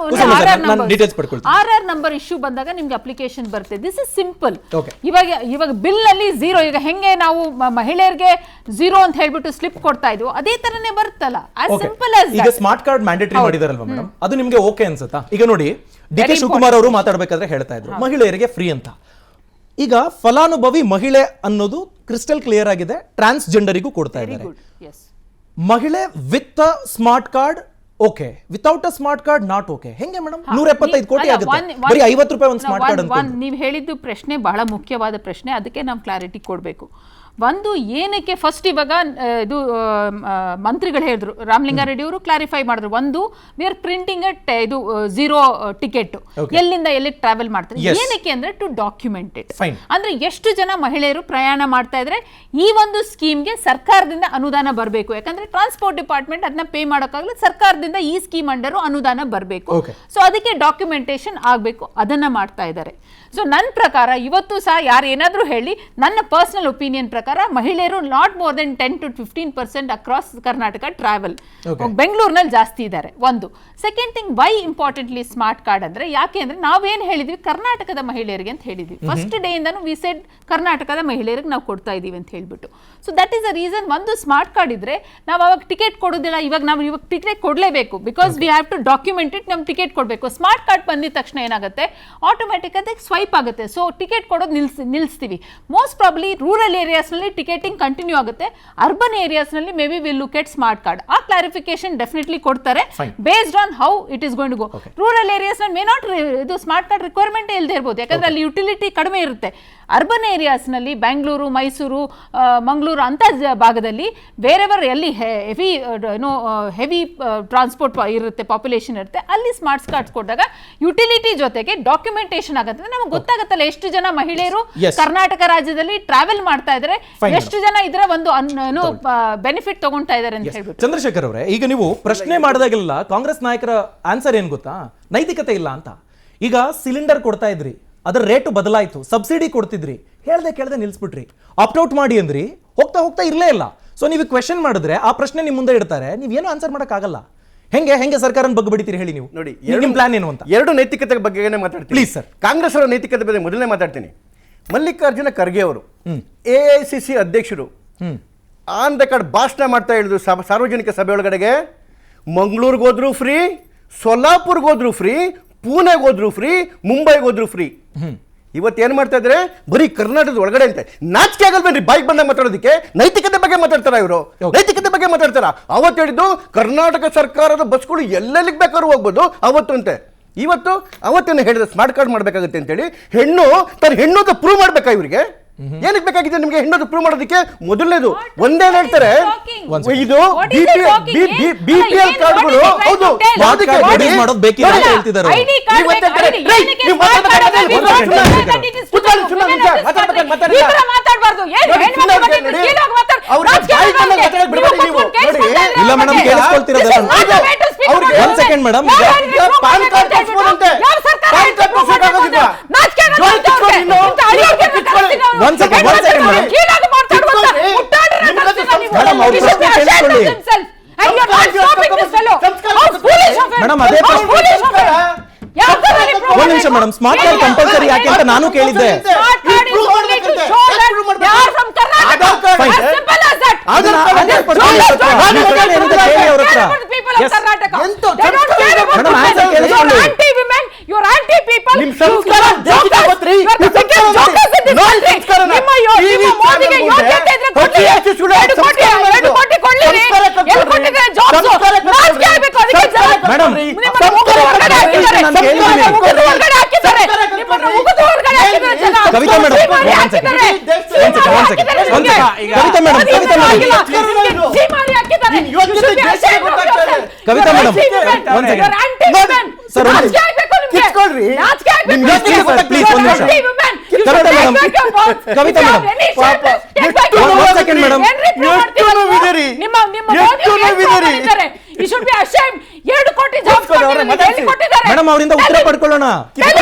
RR number issue ಬಂದಾಗ ನಿಮ್ಗೆ ಅಪ್ಲಿಕೇಶನ್ ಬರುತ್ತೆ. This is simple. ಇವಾಗ ಬಿಲ್ ಅಲ್ಲಿ 0. ಈಗ ಹೆಂಗೆ ನಾವು ಮಹಿಳೆಯರಿಗೆ 0 ಅಂತ ಹೇಳ್ಬಿಟ್ಟು ಸ್ಲಿಪ್ ಕೊಡ್ತಾ ಇದ್ವು, ಅದೇ ತರನೇ ಬರುತ್ತಲ್ಲ. ಆಸ್ ಸಿಂಪಲ್ ಆಸ್ ಈಗ ಸ್ಮಾರ್ಟ್ ಕಾರ್ಡ್ ಮ್ಯಾಂಡೇಟರಿ ಮಾಡಿದಾರಲ್ವಾ ಮೇಡಮ್, ಅದು ನಿಮ್ಗೆ ಓಕೆ ಅನ್ಸುತ್ತಾ? ಈಗ ನೋಡಿ, DK ಶಿವಕುಮಾರ್ ಅವರು ಮಾತಾಡ್ಬೇಕಾದ್ರೆ ಹೇಳ್ತಾ ಇದ್ರು ಮಹಿಳೆಯರಿಗೆ ಫ್ರೀ ಅಂತ. ಈಗ ಫಲಾನುಭವಿ ಮಹಿಳೆ ಅನ್ನೋದು ಕ್ರಿಸ್ಟಲ್ ಕ್ಲಿಯರ್ ಆಗಿದೆ, ಟ್ರಾನ್ಸ್ಜೆಂಡರಿಗೂ ಕೊಡ್ತಾ ಇದ್ದಾರೆ. ಮಹಿಳೆ with smart card okay, without a smart card not okay. ಹೆಂಗೆ ಮೇಡಮ್? 175 ಕೋಟಿ ಆಗುತ್ತೆ, ಬರೀ 50 ರೂಪಾಯಿ ಒಂದು ಸ್ಮಾರ್ಟ್ ಕಾರ್ಡ್ ಅಂತ. ನೀವು ಹೇಳಿದ್ದು ಪ್ರಶ್ನೆ ಬಹಳ ಮುಖ್ಯವಾದ ಪ್ರಶ್ನೆ, ಅದಕ್ಕೆ ನಾವು ಕ್ಲಾರಿಟಿ ಕೊಡಬೇಕು. ಒಂದು ಏನಕ್ಕೆ ಫಸ್ಟ್ ಇವಾಗ ಇದು ಮಂತ್ರಿಗಳು ಹೇಳಿದ್ರು, ರಾಮಲಿಂಗಾರೆಡ್ಡಿ ಅವರು ಕ್ಲಾರಿಫೈ ಮಾಡಿದ್ರು. ಒಂದು ವಿ ಆರ್ ಪ್ರಿಂಟಿಂಗ್ ಇದು 0 ಟಿಕೆಟ್, ಎಲ್ಲಿಂದ ಎಲ್ಲಿಗೆ ಟ್ರಾವೆಲ್ ಮಾಡ್ತಾರೆ. ಏನಕ್ಕೆ ಅಂದ್ರೆ ಟು ಡಾಕ್ಯುಮೆಂಟ್ ಇಟ್. ಅಂದ್ರೆ ಎಷ್ಟು ಜನ ಮಹಿಳೆಯರು ಪ್ರಯಾಣ ಮಾಡ್ತಾ ಇದ್ರೆ ಈ ಒಂದು ಸ್ಕೀಮ್ಗೆ ಸರ್ಕಾರದಿಂದ ಅನುದಾನ ಬರಬೇಕು. ಯಾಕಂದ್ರೆ ಟ್ರಾನ್ಸ್ಪೋರ್ಟ್ ಡಿಪಾರ್ಟ್ಮೆಂಟ್ ಅದನ್ನ ಪೇ ಮಾಡೋಕ್ಕಾಗಲ್ಲ, ಸರ್ಕಾರದಿಂದ ಈ ಸ್ಕೀಮ್ ಅಂಡರ್ ಅನುದಾನ ಬರಬೇಕು. ಸೊ ಅದಕ್ಕೆ ಡಾಕ್ಯುಮೆಂಟೇಶನ್ ಆಗಬೇಕು, ಅದನ್ನ ಮಾಡ್ತಾ ಇದ್ದಾರೆ. ಸೊ ನನ್ನ ಪ್ರಕಾರ ಇವತ್ತು ಸಹ ಯಾರು ಏನಾದರೂ ಹೇಳಿ, ನನ್ನ ಪರ್ಸನಲ್ ಒಪಿನಿಯನ್ ಪ್ರಕಾರ ಮಹಿಳೆಯರು not more than 10 to 15% across Karnataka travel. ಬೆಂಗಳೂರಿನಲ್ಲಿ ಜಾಸ್ತಿ ಇದ್ದಾರೆ. ಒಂದು. Second thing, why importantly smart card ಅಂದ್ರೆ ಯಾಕೆ ಅಂದ್ರೆ ನಾವೇನು ಹೇಳಿದ್ವಿ, ಕರ್ನಾಟಕದ ಮಹಿಳೆಯರಿಗೆ ಅಂತ ಹೇಳಿದ್ವಿ. ಫಸ್ಟ್ ಡೇ ಇಂದನೂ ವಿ ಸೆಡ್ ಕರ್ನಾಟಕದ ಮಹಿಳೆಯರಿಗೆ ನಾವು ಕೊಡ್ತಾ ಇದೀವಿ ಅಂತ ಹೇಳ್ಬಿಟ್ಟು. So that is a reason. ಒಂದು ಸ್ಮಾರ್ಟ್ ಕಾರ್ಡ್ ಇದ್ರೆ ನಾವು ಅವಾಗ ಟಿಕೆಟ್ ಕೊಡೋದಿಲ್ಲ. ಇವಾಗ ಟಿಕೆಟ್ ಕೊಡಲೇಬೇಕು, because we have to document it. ನಮ್ಗೆ ಟಿಕೆಟ್ ಕೊಡಬೇಕು. ಸ್ಮಾರ್ಟ್ ಕಾರ್ಡ್ ಬಂದಿದ ತಕ್ಷಣ ಏನಾಗುತ್ತೆ, ಆಟೋಮೆಟಿಕ್ ಆಗಿ ಸ್ವೈಪ್ ಆಗುತ್ತೆ. ಸೊ ಟಿಕೆಟ್ ಕೊಡೋದು ನಿಲ್ಲಿಸ್ತೀವಿ. ಮೋಸ್ಟ್ ಪ್ರಾಬ್ಲಿ ರೂರಲ್ ಏರಿಯಾಸ್ ನಲ್ಲಿ ಟಿಕೆಟಿಂಗ್ ಕಂಟಿನ್ಯೂ ಆಗುತ್ತೆ. ಅರ್ಬನ್ ಏರಿಯಾಸ್ ನಲ್ಲಿ maybe will look at smart card. ಆ ಕ್ಲಾರಿಫಿಕೇಶನ್ ಡೆಫಿನೆಟ್ಲಿ ಕೊಡ್ತಾರೆ based on how it is going to go. Rural areas ನಲ್ಲಿ ಮೇ ನಾಟ್ ಇದು smart card requirement ಇಲ್ಲದೆ ಇರಬಹುದು, ಯಾಕಂದ್ರೆ ಅಲ್ಲಿ ಯುಟಿಲಿಟಿ ಕಡಿಮೆ ಇರುತ್ತೆ. ಅರ್ಬನ್ ಏರಿಯಾಸ್ ನಲ್ಲಿ ಬೆಂಗಳೂರು, ಮೈಸೂರು, ಮಂಗಳೂರು ಅಂತ ಭಾಗದಲ್ಲಿ ಬೇರೆವರ್ ಎಲ್ಲಿ ಹೆವಿ ಟ್ರಾನ್ಸ್ಪೋರ್ಟ್ ಇರುತ್ತೆ, ಪಾಪ್ಯುಲೇಷನ್ ಇರುತ್ತೆ, ಅಲ್ಲಿ ಸ್ಮಾರ್ಟ್ ಕಾರ್ಡ್ಸ್ ಕೊಟ್ಟಾಗ ಯುಟಿಲಿಟಿ ಜೊತೆಗೆ ಡಾಕ್ಯುಮೆಂಟೇಶನ್ ಆಗುತ್ತೆ. ನಮಗೆ ಗೊತ್ತಾಗುತ್ತಲ್ಲ ಎಷ್ಟು ಜನ ಮಹಿಳೆಯರು ಕರ್ನಾಟಕ ರಾಜ್ಯದಲ್ಲಿ ಟ್ರಾವೆಲ್ ಮಾಡ್ತಾ ಇದ್ದಾರೆ, ಎಷ್ಟು ಜನ ಇದರ ಒಂದು ಬೆನಿಫಿಟ್ ತಗೊಂತಾ ಇದ್ದಾರೆ ಅಂತ ಹೇಳ್ಬಿಟ್ಟು. ಚಂದ್ರಶೇಖರ್ ಅವರೇ, ಈಗ ನೀವು ಪ್ರಶ್ನೆ ಮಾಡಿದಾಗೆಲ್ಲ ಕಾಂಗ್ರೆಸ್ ನಾಯಕರ ಆನ್ಸರ್ ಏನ್ ಗೊತ್ತಾ? ನೈತಿಕತೆ ಇಲ್ಲ ಅಂತ. ಈಗ ಸಿಲಿಂಡರ್ ಕೊಡ್ತಾ ಇದ್ರಿ, ಅದರ ರೇಟು ಬದಲಾಯಿತು, ಸಬ್ಸಿಡಿ ಕೊಡ್ತಿದ್ರಿ, ಕೇಳದೆ ನಿಲ್ಸ್ಬಿಟ್ರಿ, ಆಪ್ಟ್ಔಟ್ ಮಾಡಿ ಅಂದ್ರಿ, ಹೋಗ್ತಾ ಹೋಗ್ತಾ ಇರ್ಲೇ ಇಲ್ಲ. ಸೊ ನೀವು ಕ್ವೆಶನ್ ಮಾಡಿದ್ರೆ ಆ ಪ್ರಶ್ನೆ ನಿಮ್ ಮುಂದೆ ಇಡ್ತಾರೆ, ನೀವೇನು ಆನ್ಸರ್ ಮಾಡಕ್ಕಾಗಲ್ಲ. ಹೆಂಗೆ ಸರ್ಕಾರ ಬಗ್ಗೆ ಬಿಡ್ತೀರಿ ಹೇಳಿ ನೀವು? ನೋಡಿ, ನಿಮ್ ಪ್ಲಾನ್ ಏನು ಅಂತ. ಎರಡು ನೈತಿಕತೆ ಬಗ್ಗೆ ಮಾತಾಡ್ತೀನಿ ಪ್ಲೀಸ್ ಸರ್. ಕಾಂಗ್ರೆಸ್ ಅವರ ನೈತಿಕತೆ ಬಗ್ಗೆ ಮೊದಲನೇ ಮಾತಾಡ್ತೀನಿ. ಮಲ್ಲಿಕಾರ್ಜುನ ಖರ್ಗೆ ಅವರು AICC ಅಧ್ಯಕ್ಷರು ಆನ್ ರೆಕಾರ್ಡ್ ಭಾಷಣ ಮಾಡ್ತಾ ಹೇಳಿದ್ರು ಸಾರ್ವಜನಿಕ ಸಭೆ ಒಳಗಡೆಗೆ, ಮಂಗಳೂರಿಗೆ ಹೋದ್ರು ಫ್ರೀ, ಸೊಲ್ಲಾಪುರ್ಗೆ ಹೋದ್ರು ಫ್ರೀ, ಪೂನೆಗೆ ಹೋದ್ರು ಫ್ರೀ, ಮುಂಬೈಗೆ ಹೋದ್ರು ಫ್ರೀ. ಇವತ್ತು ಏನ್ ಮಾಡ್ತಾ ಇದ್ರೆ ಬರೀ ಕರ್ನಾಟಕದ ಒಳಗಡೆ ಅಂತ. ನಾಚಿಕೆ ಆಗಲ್ವೇನ್ರಿ ಬಾಯಿಗೆ ಬಂದಾಗ ಮಾತಾಡೋದಕ್ಕೆ? ನೈತಿಕತೆ ಬಗ್ಗೆ ಮಾತಾಡ್ತಾರ ಇವರು, ನೈತಿಕತೆ ಬಗ್ಗೆ ಮಾತಾಡ್ತಾರ. ಅವತ್ತು ಹೇಳಿದ್ದು ಕರ್ನಾಟಕ ಸರ್ಕಾರದ ಬಸ್ಗಳು ಎಲ್ಲೆಲ್ಲಿಗೆ ಬೇಕಾದ್ರೂ ಹೋಗ್ಬೋದು ಅವತ್ತು ಅಂತೆ. ಅವತ್ತೇನು ಹೇಳಿದ್ರೆ ಸ್ಮಾರ್ಟ್ ಕಾರ್ಡ್ ಮಾಡ್ಬೇಕಾಗುತ್ತೆ ಅಂತೇಳಿ ಹೆಣ್ಣು ತನ್ನ ಹೆಣ್ಣು ಅಂತ ಪ್ರೂವ್ ಮಾಡ್ಬೇಕಾ ಇವರಿಗೆ? ಏನಕ್ಕೆ ಬೇಕಾಗಿದೆ ನಿಮ್ಗೆ ಹೆಣ್ಣು ಪ್ರೂವ್ ಮಾಡೋದಕ್ಕೆ? ಮೊದಲನೇದು ಒಂದೇ ಹೇಳ್ತಾರೆ, ಇದು BPL ಕಾರ್ಡ್ಗಳು ಹೌದು ಇಲ್ಲ ಮೇಡಮ್, ಕೇಳಿಸ್ಕೊಳ್ತಿರೋದಲ್ಲ. ಒಂದ್ ಸೆಕೆಂಡ್ ಮೇಡಮ್, ಪಾನ್ ಕಾರ್ಡ್ ತೋರಿಸ್ಬೋದಂತೆ. ಒಂದ್ ಸೆಕೆಂಡ್ ಮೇಡಮ್, ಅದೇ ಒಂದ್ ನಿಮಿಷ ಮೇಡಮ್, ಸ್ಮಾರ್ಟ್ ಕಾರ್ಡ್ ಕಂಪಲ್ಸರಿ ಯಾಕೆ ಅಂತ ನಾನು ಕೇಳಿದ್ದೆ. Kavitha madam, Kavitha madam sir please ಒಂದು ನಿಮಿಷ. ಕವಿತಾ ಮೇಡಮ್ ಮೇಡಮ್ ಅವರಿಂದ ಉತ್ತರ ಪಡ್ಕೊಳ್ಳೋಣ.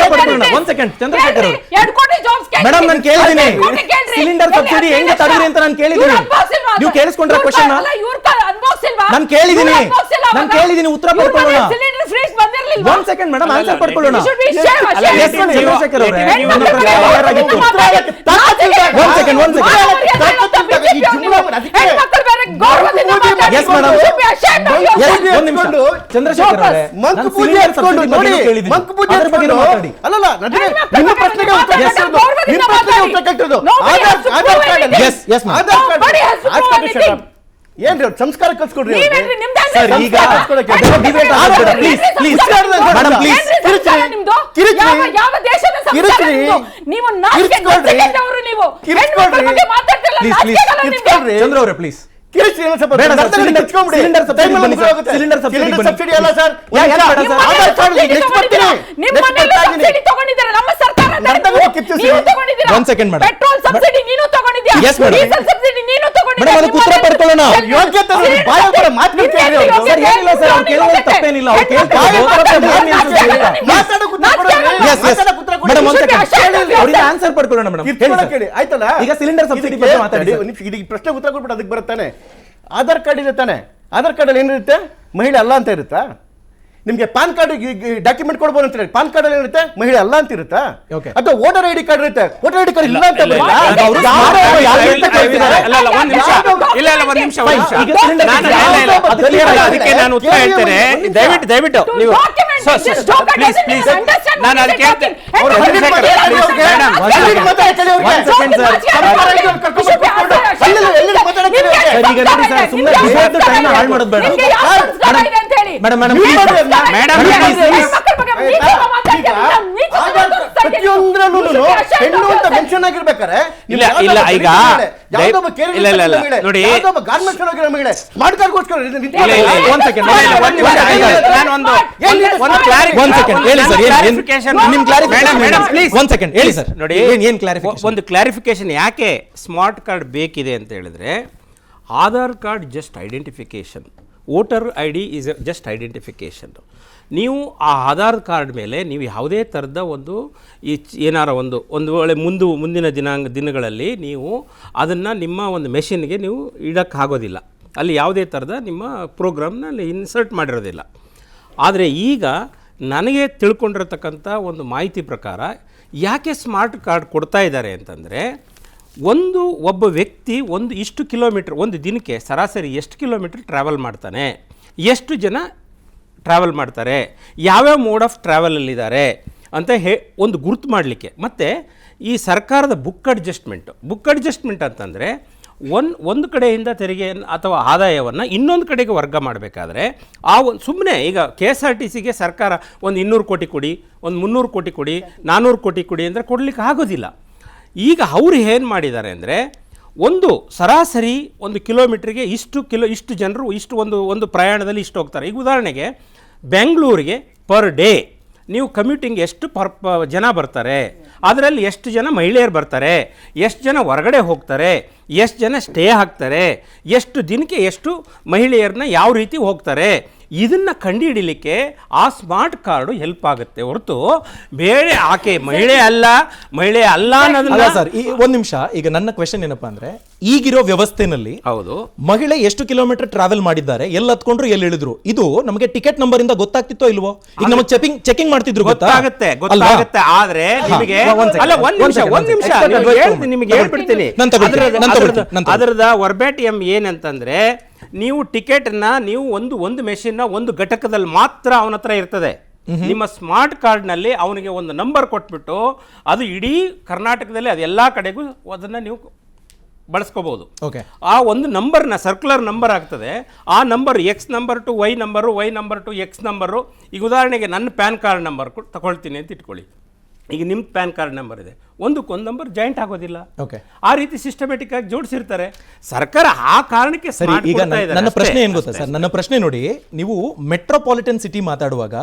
ಒಂದ್ ಸೆಕೆಂಡ್ ಚಂದ್ರಶೇಖರ್ ಮೇಡಮ್, ನಾನು ಕೇಳಿದ್ದೀನಿ ಸಿಲಿಂಡರ್ ಸಬ್ಸಿಡಿ ಹೆಂಗೆ ತಡೆದ್ರಿ ಅಂತ ನಾನು ಕೇಳಿದ್ದೀನಿ. ನೀವು ಕೇಳಿಸ್ಕೊಂಡ್ರೆ ಕ್ವಶನ್ ನಾನು ಕೇಳಿದ್ದೀನಿ, ಉತ್ತರ ಪಡ್ಕೊಳ್ಳೋಣ. ಒಂದ್ ಸೆಕೆಂಡ್ ಮೇಡಮ್, ಆನ್ಸರ್ ಪಡ್ಕೊಳ್ಳೋಣ. ಚಂದ್ರಶೇಖರ್ ಅವರೇ, ಒಂದ್ ನಿಮಿಷ ಚಂದ್ರಶೇಖರ್ ಅವರೇ, ಏನ್ರಿ ಸಂಸ್ಕಾರ ಕಲ್ಸ್ಕೊಡ್ರಿ. ಚಂದ್ರ ಅವರೇ ಪ್ಲೀಸ್. ಉತ್ತರ ಪಡ್ಕೊಳ್ಳೋಣ. ತಪ್ಪೇನಿಲ್ಲ. ಆನ್ಸರ್ ಪಡ್ಕೊಳ್ಳೋಣ ಮೇಡಮ್. ಆಯ್ತಲ್ಲ, ಈಗ ಸಿಲಿಂಡರ್ ಸಬ್ಸಿಡಿ ಬಗ್ಗೆ ಮಾತಾಡಿ. ಪ್ರಶ್ನೆ ಉತ್ತರ ಕೊಟ್ಬಿಟ್ಟು ಅದಕ್ಕೆ ಬರುತ್ತಾನೆ. ಆಧಾರ್ ಕಾರ್ಡ್ ಇದೆ ತಾನೆ, ಆಧಾರ್ ಕಾರ್ಡ್ ಅಲ್ಲಿ ಏನಿರುತ್ತೆ? ಮಹಿಳೆ ಅಲ್ಲ ಅಂತ ಇರುತ್ತಾ? ನಿಮ್ಗೆ ಪಾನ್ ಕಾರ್ಡ್ ಡಾಕ್ಯುಮೆಂಟ್ ಕೊಡ್ಬೋದು ಅಂತ ಹೇಳಿ ಪಾನ್ ಕಾರ್ಡ್ ಅಲ್ಲಿ ಇರುತ್ತೆ, ಮಹಿಳೆ ಅಲ್ಲ ಅಂತ ಇರುತ್ತಾ? ಅಥವಾ ವೋಟರ್ ಐಡಿ ಕಾರ್ಡ್ ಇರುತ್ತೆ, ವೋಟರ್ ಐಡಿ ಕಾರ್ಡ್ ಇಲ್ಲ ಅಂತ ಅದಕ್ಕೆ ನಾನು ಉತ್ತರ ಹೇಳ್ತೇನೆ. ದಯವಿಟ್ಟು ನೀವು ನಾನು ಅದಕ್ಕೆ ಹೇಳ್ತೇನೆ. ಹೆಣ್ಣು ಅಂತ ಮೆನ್ಷನ್ ಆಗಿರ್ಬೇಕಾರೆ ಇಲ್ಲ ಈಗ ನೋಡಿ ಸ್ಮಾರ್ಟ್ ಕಾರ್ಡ್ಗೋಸ್ಕರ ಒಂದು ಕ್ಲಾರಿಫಿಕೇಶನ್ ಯಾಕೆ ಸ್ಮಾರ್ಟ್ ಕಾರ್ಡ್ ಬೇಕಿದೆ ಅಂತ ಹೇಳಿದ್ರೆ, Aadhaar card just identification, voter I D is just identification. ನೀವು ಆ ಆಧಾರ್ ಕಾರ್ಡ್ ಮೇಲೆ ನೀವು ಯಾವುದೇ ಥರದ ಏನಾರ ಒಂದು ವೇಳೆ ಮುಂದಿನ ದಿನಗಳಲ್ಲಿ ನೀವು ಅದನ್ನು ನಿಮ್ಮ ಒಂದು ಮೆಷಿನ್ಗೆ ನೀವು ಇಡೋಕ್ಕಾಗೋದಿಲ್ಲ, ಅಲ್ಲಿ ಯಾವುದೇ ಥರದ ನಿಮ್ಮ ಪ್ರೋಗ್ರಾಮ್ನ ಅಲ್ಲಿ ಇನ್ಸರ್ಟ್ ಮಾಡಿರೋದಿಲ್ಲ. ಆದರೆ ಈಗ ನನಗೆ ತಿಳ್ಕೊಂಡಿರತಕ್ಕಂಥ ಒಂದು ಮಾಹಿತಿ ಪ್ರಕಾರ ಯಾಕೆ ಸ್ಮಾರ್ಟ್ ಕಾರ್ಡ್ ಕೊಡ್ತಾ ಇದ್ದಾರೆ ಅಂತಂದರೆ, ಒಬ್ಬ ವ್ಯಕ್ತಿ ಇಷ್ಟು ಕಿಲೋಮೀಟ್ರ್ ಒಂದು ದಿನಕ್ಕೆ ಸರಾಸರಿ ಎಷ್ಟು ಕಿಲೋಮೀಟ್ರ್ ಟ್ರಾವೆಲ್ ಮಾಡ್ತಾನೆ, ಎಷ್ಟು ಜನ ಟ್ರಾವೆಲ್ ಮಾಡ್ತಾರೆ, ಯಾವ್ಯಾವ ಮೋಡ್ ಆಫ್ ಟ್ರಾವೆಲಲ್ಲಿದ್ದಾರೆ ಅಂತ ಒಂದು ಗುರುತು ಮಾಡಲಿಕ್ಕೆ. ಮತ್ತು ಈ ಸರ್ಕಾರದ ಬುಕ್ ಅಡ್ಜಸ್ಟ್ಮೆಂಟ್ ಅಂತಂದರೆ ಒಂದು ಕಡೆಯಿಂದ ತೆರಿಗೆ ಅಥವಾ ಆದಾಯವನ್ನು ಇನ್ನೊಂದು ಕಡೆಗೆ ವರ್ಗ ಮಾಡಬೇಕಾದ್ರೆ ಸುಮ್ಮನೆ ಈಗ KSRTCಗೆ ಸರ್ಕಾರ 200 ಕೋಟಿ ಕೊಡಿ, 300 ಕೋಟಿ ಕೊಡಿ, 400 ಕೋಟಿ ಕೊಡಿ ಅಂದರೆ ಕೊಡಲಿಕ್ಕೆ ಆಗೋದಿಲ್ಲ. ಈಗ ಅವರು ಏನು ಮಾಡಿದ್ದಾರೆ ಅಂದರೆ, ಸರಾಸರಿ ಒಂದು ಕಿಲೋಮೀಟ್ರಿಗೆ ಇಷ್ಟು ಜನರು ಒಂದು ಪ್ರಯಾಣದಲ್ಲಿ ಇಷ್ಟು ಹೋಗ್ತಾರೆ. ಈಗ ಉದಾಹರಣೆಗೆ ಬೆಂಗಳೂರಿಗೆ ಪರ್ ಡೇ ನೀವು ಕಮ್ಯೂಟಿಂಗ್ ಎಷ್ಟು ಜನ ಬರ್ತಾರೆ, ಅದರಲ್ಲಿ ಎಷ್ಟು ಜನ ಮಹಿಳೆಯರು ಬರ್ತಾರೆ, ಎಷ್ಟು ಜನ ಹೊರಗಡೆ ಹೋಗ್ತಾರೆ, ಎಷ್ಟು ಜನ ಸ್ಟೇ ಆಗ್ತಾರೆ, ಎಷ್ಟು ದಿನಕ್ಕೆ ಎಷ್ಟು ಮಹಿಳೆಯರನ್ನ ಯಾವ ರೀತಿ ಹೋಗ್ತಾರೆ, ಇದನ್ನು ಕಂಡುಹಿಡಲಿಕ್ಕೆ ಆ ಸ್ಮಾರ್ಟ್ ಕಾರ್ಡು ಹೆಲ್ಪ್ ಆಗುತ್ತೆ ಹೊರತು ಬೇರೆ ಆಕೆ ಮಹಿಳೆ ಅಲ್ಲ ಅನ್ನೋದನ್ನ. ಸರ್ ಒಂದು ನಿಮಿಷ, ಈಗ ನನ್ನ ಕ್ವೆಶನ್ ಏನಪ್ಪಾ ಅಂದ್ರೆ, ಈಗಿರೋ ವ್ಯವಸ್ಥೆನಲ್ಲಿ ಹೌದು ಮಹಿಳೆ ಎಷ್ಟು ಕಿಲೋಮೀಟರ್ ಟ್ರಾವೆಲ್ ಮಾಡಿದ್ದಾರೆ, ಎಲ್ಲಿ ಹತ್ಕೊಂಡ್ರು ಎಲ್ಲಿ ಇಳಿದ್ರು, ಇದು ನಮಗೆ ಟಿಕೆಟ್ ನಂಬರ್ ಇಂದ ಗೊತ್ತಾಗ್ತಿತ್ತೋ ಇಲ್ವೋ? ಈಗ ನಮಗೆ ಚೆಕಿಂಗ್ ಮಾಡ್ತಿದ್ರು, ಗೊತ್ತಾಗುತ್ತೆ. ಆದ್ರೆ ನಿಮಗೆ ನಿಮಗೆ ಹೇಳ್ಬಿಡ್ತೀನಿ, ಅದರದ ವರ್ಬ್ಯಾಟಿಯಂ ಏನಂತಂದ್ರೆ, ನೀವು ಟಿಕೆಟ್ನ ಒಂದು ಮೆಷಿನ್ನ ಒಂದು ಘಟಕದಲ್ಲಿ ಮಾತ್ರ ಅವನ ಹತ್ರ ಇರ್ತದೆ. ನಿಮ್ಮ ಸ್ಮಾರ್ಟ್ ಕಾರ್ಡ್ನಲ್ಲಿ ಅವನಿಗೆ ಒಂದು ನಂಬರ್ ಕೊಟ್ಬಿಟ್ಟು ಅದು ಇಡೀ ಕರ್ನಾಟಕದಲ್ಲಿ ಅದೆಲ್ಲ ಕಡೆಗೂ ಅದನ್ನು ನೀವು ಬಳಸ್ಕೋಬಹುದು. ಆ ಒಂದು ನಂಬರ್ನ ಸರ್ಕ್ಯುಲರ್ ನಂಬರ್ ಆಗ್ತದೆ. ಆ number X number two Y number, Y number two X number. ಈಗ ಉದಾಹರಣೆಗೆ ನನ್ನ ಪ್ಯಾನ್ ಕಾರ್ಡ್ ನಂಬರ್ ತಗೊಳ್ತೀನಿ ಅಂತ ಇಟ್ಕೊಳ್ಳಿ. ಈಗ ನಿಮ್ಮ ಪ್ಯಾನ್ ಕಾರ್ಡ್ ನಂಬರ್ ಇದೆ, ಒಂದಕ್ಕೊಂದು ನಂಬರ್ ಜಾಯಿಂಟ್ ಆಗೋದಿಲ್ಲ. ಆ ರೀತಿ ಸಿಸ್ಟಮೆಟಿಕ್ ಆಗಿ ಜೋಡಿಸಿರ್ತಾರೆ ಸರ್ಕಾರ. ಆ ಕಾರಣಕ್ಕೆ ಈಗ ನನ್ನ ಪ್ರಶ್ನೆ ಏನ್ ಗೊತ್ತಾ ಸರ್, ನನ್ನ ಪ್ರಶ್ನೆ ನೋಡಿ, ನೀವು ಮೆಟ್ರೋಪಾಲಿಟನ್ ಸಿಟಿ ಮಾತಾಡುವಾಗ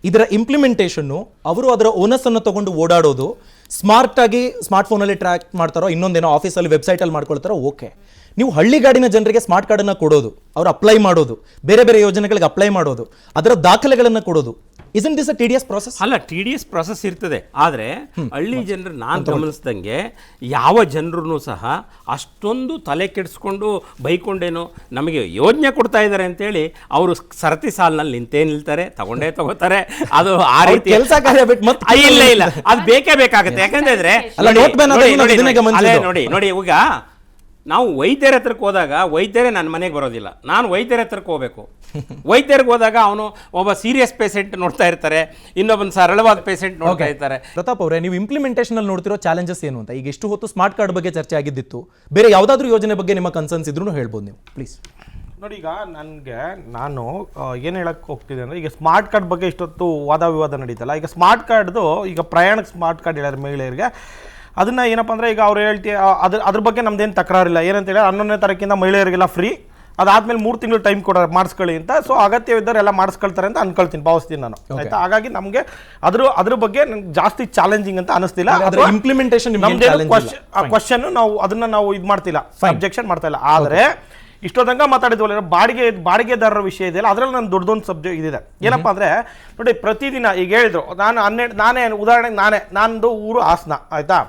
ಇದರ ಇಂಪ್ಲಿಮೆಂಟೇಷನ್ ಅವರು ಅದರ ಓನಸ್ ಅನ್ನು ತಗೊಂಡು ಓಡಾಡೋದು, ಸ್ಮಾರ್ಟ್ ಆಗಿ ಸ್ಮಾರ್ಟ್ ಫೋನ್ ಅಲ್ಲಿ ಟ್ರ್ಯಾಕ್ ಮಾಡ್ತಾರೋ, ಇನ್ನೊಂದೇನೋ ಆಫೀಸಲ್ಲಿ ವೆಬ್ಸೈಟ್ ಅಲ್ಲಿ ಮಾಡ್ಕೊಳ್ತಾರೋ, ಓಕೆ. ನೀವು ಹಳ್ಳಿಗಾಡಿನ ಜನರಿಗೆ ಸ್ಮಾರ್ಟ್ ಕಾರ್ಡ್ ಅನ್ನ ಕೊಡೋದು, ಅವ್ರು ಅಪ್ಲೈ ಮಾಡೋದು, ಬೇರೆ ಬೇರೆ ಯೋಜನೆಗಳಿಗೆ ಅಪ್ಲೈ ಮಾಡೋದು, ಅದರ ದಾಖಲೆಗಳನ್ನು ಕೊಡೋದು, isn't this a tedious process? ಅಲ್ಲ, tedious process ಇರ್ತದೆ. ಆದರೆ ಹಳ್ಳಿ ಜನರು ನಾನು ಗಮನಿಸ್ದಂಗೆ ಯಾವ ಜನರು ಸಹ ಅಷ್ಟೊಂದು ತಲೆ ಕೆಡಿಸ್ಕೊಂಡು ಬೈಕೊಂಡೇನೋ ನಮಗೆ ಯೋಜನೆ ಕೊಡ್ತಾ ಇದ್ದಾರೆ ಅಂತೇಳಿ ಅವರು ಸರತಿ ಸಾಲಿನಲ್ಲಿ ನಿಲ್ತಾರೆ, ತಗೋತಾರೆ. ಅದು ಆ ರೀತಿ ಕೆಲಸ ಕಾರ್ಯ ಬಿಟ್ಟು ಇಲ್ಲ ಅದು ಬೇಕೇ ಬೇಕಾಗುತ್ತೆ. ಯಾಕಂದ್ರೆ ನೋಡಿ ಈಗ ನಾವು ವೈದ್ಯರ ಹತ್ರಕ್ಕೆ ಹೋದಾಗ ವೈದ್ಯರೇ ನನ್ನ ಮನೆಗೆ ಬರೋದಿಲ್ಲ, ನಾನು ವೈದ್ಯರ ಹತ್ರಕ್ಕೆ ಹೋಗ್ಬೇಕು. ವೈದ್ಯರಿಗೆ ಹೋದಾಗ ಅವನು ಒಬ್ಬ ಸೀರಿಯಸ್ ಪೇಷೆಂಟ್ ನೋಡ್ತಾ ಇರ್ತಾರೆ, ಇನ್ನೊಬ್ಬನ ಸರಳವಾದ ಪೇಷೆಂಟ್ ನೋಡ್ತಾ ಇರ್ತಾರೆ. ಪ್ರತಾಪ್ ಅವರೇ, ನೀವು ಇಂಪ್ಲಿಮೆಂಟೇಷನ್ ಅಲ್ಲಿ ನೋಡ್ತಿರೋ ಚಾಲೆಂಜಸ್ ಏನು ಅಂತ? ಈಗ ಎಷ್ಟು ಹೊತ್ತು ಸ್ಮಾರ್ಟ್ ಕಾರ್ಡ್ ಬಗ್ಗೆ ಚರ್ಚೆ ಆಗಿದ್ದಿತ್ತು, ಬೇರೆ ಯಾವುದಾದ್ರೂ ಯೋಜನೆ ಬಗ್ಗೆ ನಿಮ್ಮ ಕನ್ಸರ್ನ್ಸ್ ಇದ್ರೂ ಹೇಳ್ಬೋದು ನೀವು, ಪ್ಲೀಸ್. ನೋಡಿ, ಈಗ ನಾನು ಏನು ಹೇಳಕ್ಕೆ ಹೋಗ್ತಿದ್ದೆ ಅಂದರೆ, ಈಗ ಸ್ಮಾರ್ಟ್ ಕಾರ್ಡ್ ಬಗ್ಗೆ ಇಷ್ಟೊತ್ತು ವಾದ ವಿವಾದ ನಡೀತಲ್ಲ. ಈಗ ಸ್ಮಾರ್ಟ್ ಕಾರ್ಡ್ದು ಈಗ ಪ್ರಯಾಣಕ್ಕೆ ಸ್ಮಾರ್ಟ್ ಕಾರ್ಡ್ ಹೇಳ್ಯಾರ ಮಹಿಳೆಯರಿಗೆ, ಅದನ್ನು ಏನಪ್ಪ ಅಂದರೆ, ಈಗ ಅವ್ರು ಅದ್ರ ಬಗ್ಗೆ ನಮ್ದೇನು ತಕರಾರಿಲ್ಲ. ಏನಂತ ಹೇಳಿ 11ನೇ ತಾರೀಕಿಂದ ಮಹಿಳೆಯರಿಗೆಲ್ಲ ಫ್ರೀ, ಅದಾದ್ಮೇಲೆ 3 ತಿಂಗಳು ಟೈಮ್ ಕೊಡೋರು ಮಾಡಿಸ್ಕೊಳ್ಳಿ ಅಂತ. ಸೊ ಅಗತ್ಯವಿದ್ದರೆ ಎಲ್ಲ ಮಾಡಿಸ್ಕೊಳ್ತಾರೆ ಅಂತ ಅನ್ಕೊಳ್ತೀನಿ, ಭಾವಿಸ್ತೀನಿ ನಾನು, ಆಯ್ತಾ. ಹಾಗಾಗಿ ನಮಗೆ ಅದ್ರ ಬಗ್ಗೆ ಜಾಸ್ತಿ ಚಾಲೆಂಜಿಂಗ್ ಅಂತ ಅನಿಸ್ತಿಲ್ಲ. ಇಂಪ್ಲಿಮೆಂಟೇಷನ್ ಕ್ವಶನ್ ನಾವು ಇದು ಮಾಡ್ತಿಲ್ಲ, ಅಬ್ಜೆಕ್ಷನ್ ಮಾಡ್ತಾ ಇಲ್ಲ. ಆದರೆ ಇಷ್ಟೊಂದಂಗ ಮಾತಾಡಿದ್ವಲ್ಲ, ಬಾಡಿಗೆದಾರರ ವಿಷಯ ಇದೆಯಲ್ಲ, ಅದರಲ್ಲಿ ನನ್ನ ದೊಡ್ಡದೊಂದು ಸಬ್ಜೆಕ್ಟ್ ಇದಿದೆ. ಏನಪ್ಪ ಅಂದರೆ, ನೋಡಿ, ಪ್ರತಿದಿನ ಈಗ ಹೇಳಿದ್ರು, ನಾನೇ ಉದಾಹರಣೆಗೆ ನಂದು ಊರು ಹಾಸನ, ಆಯ್ತಾ.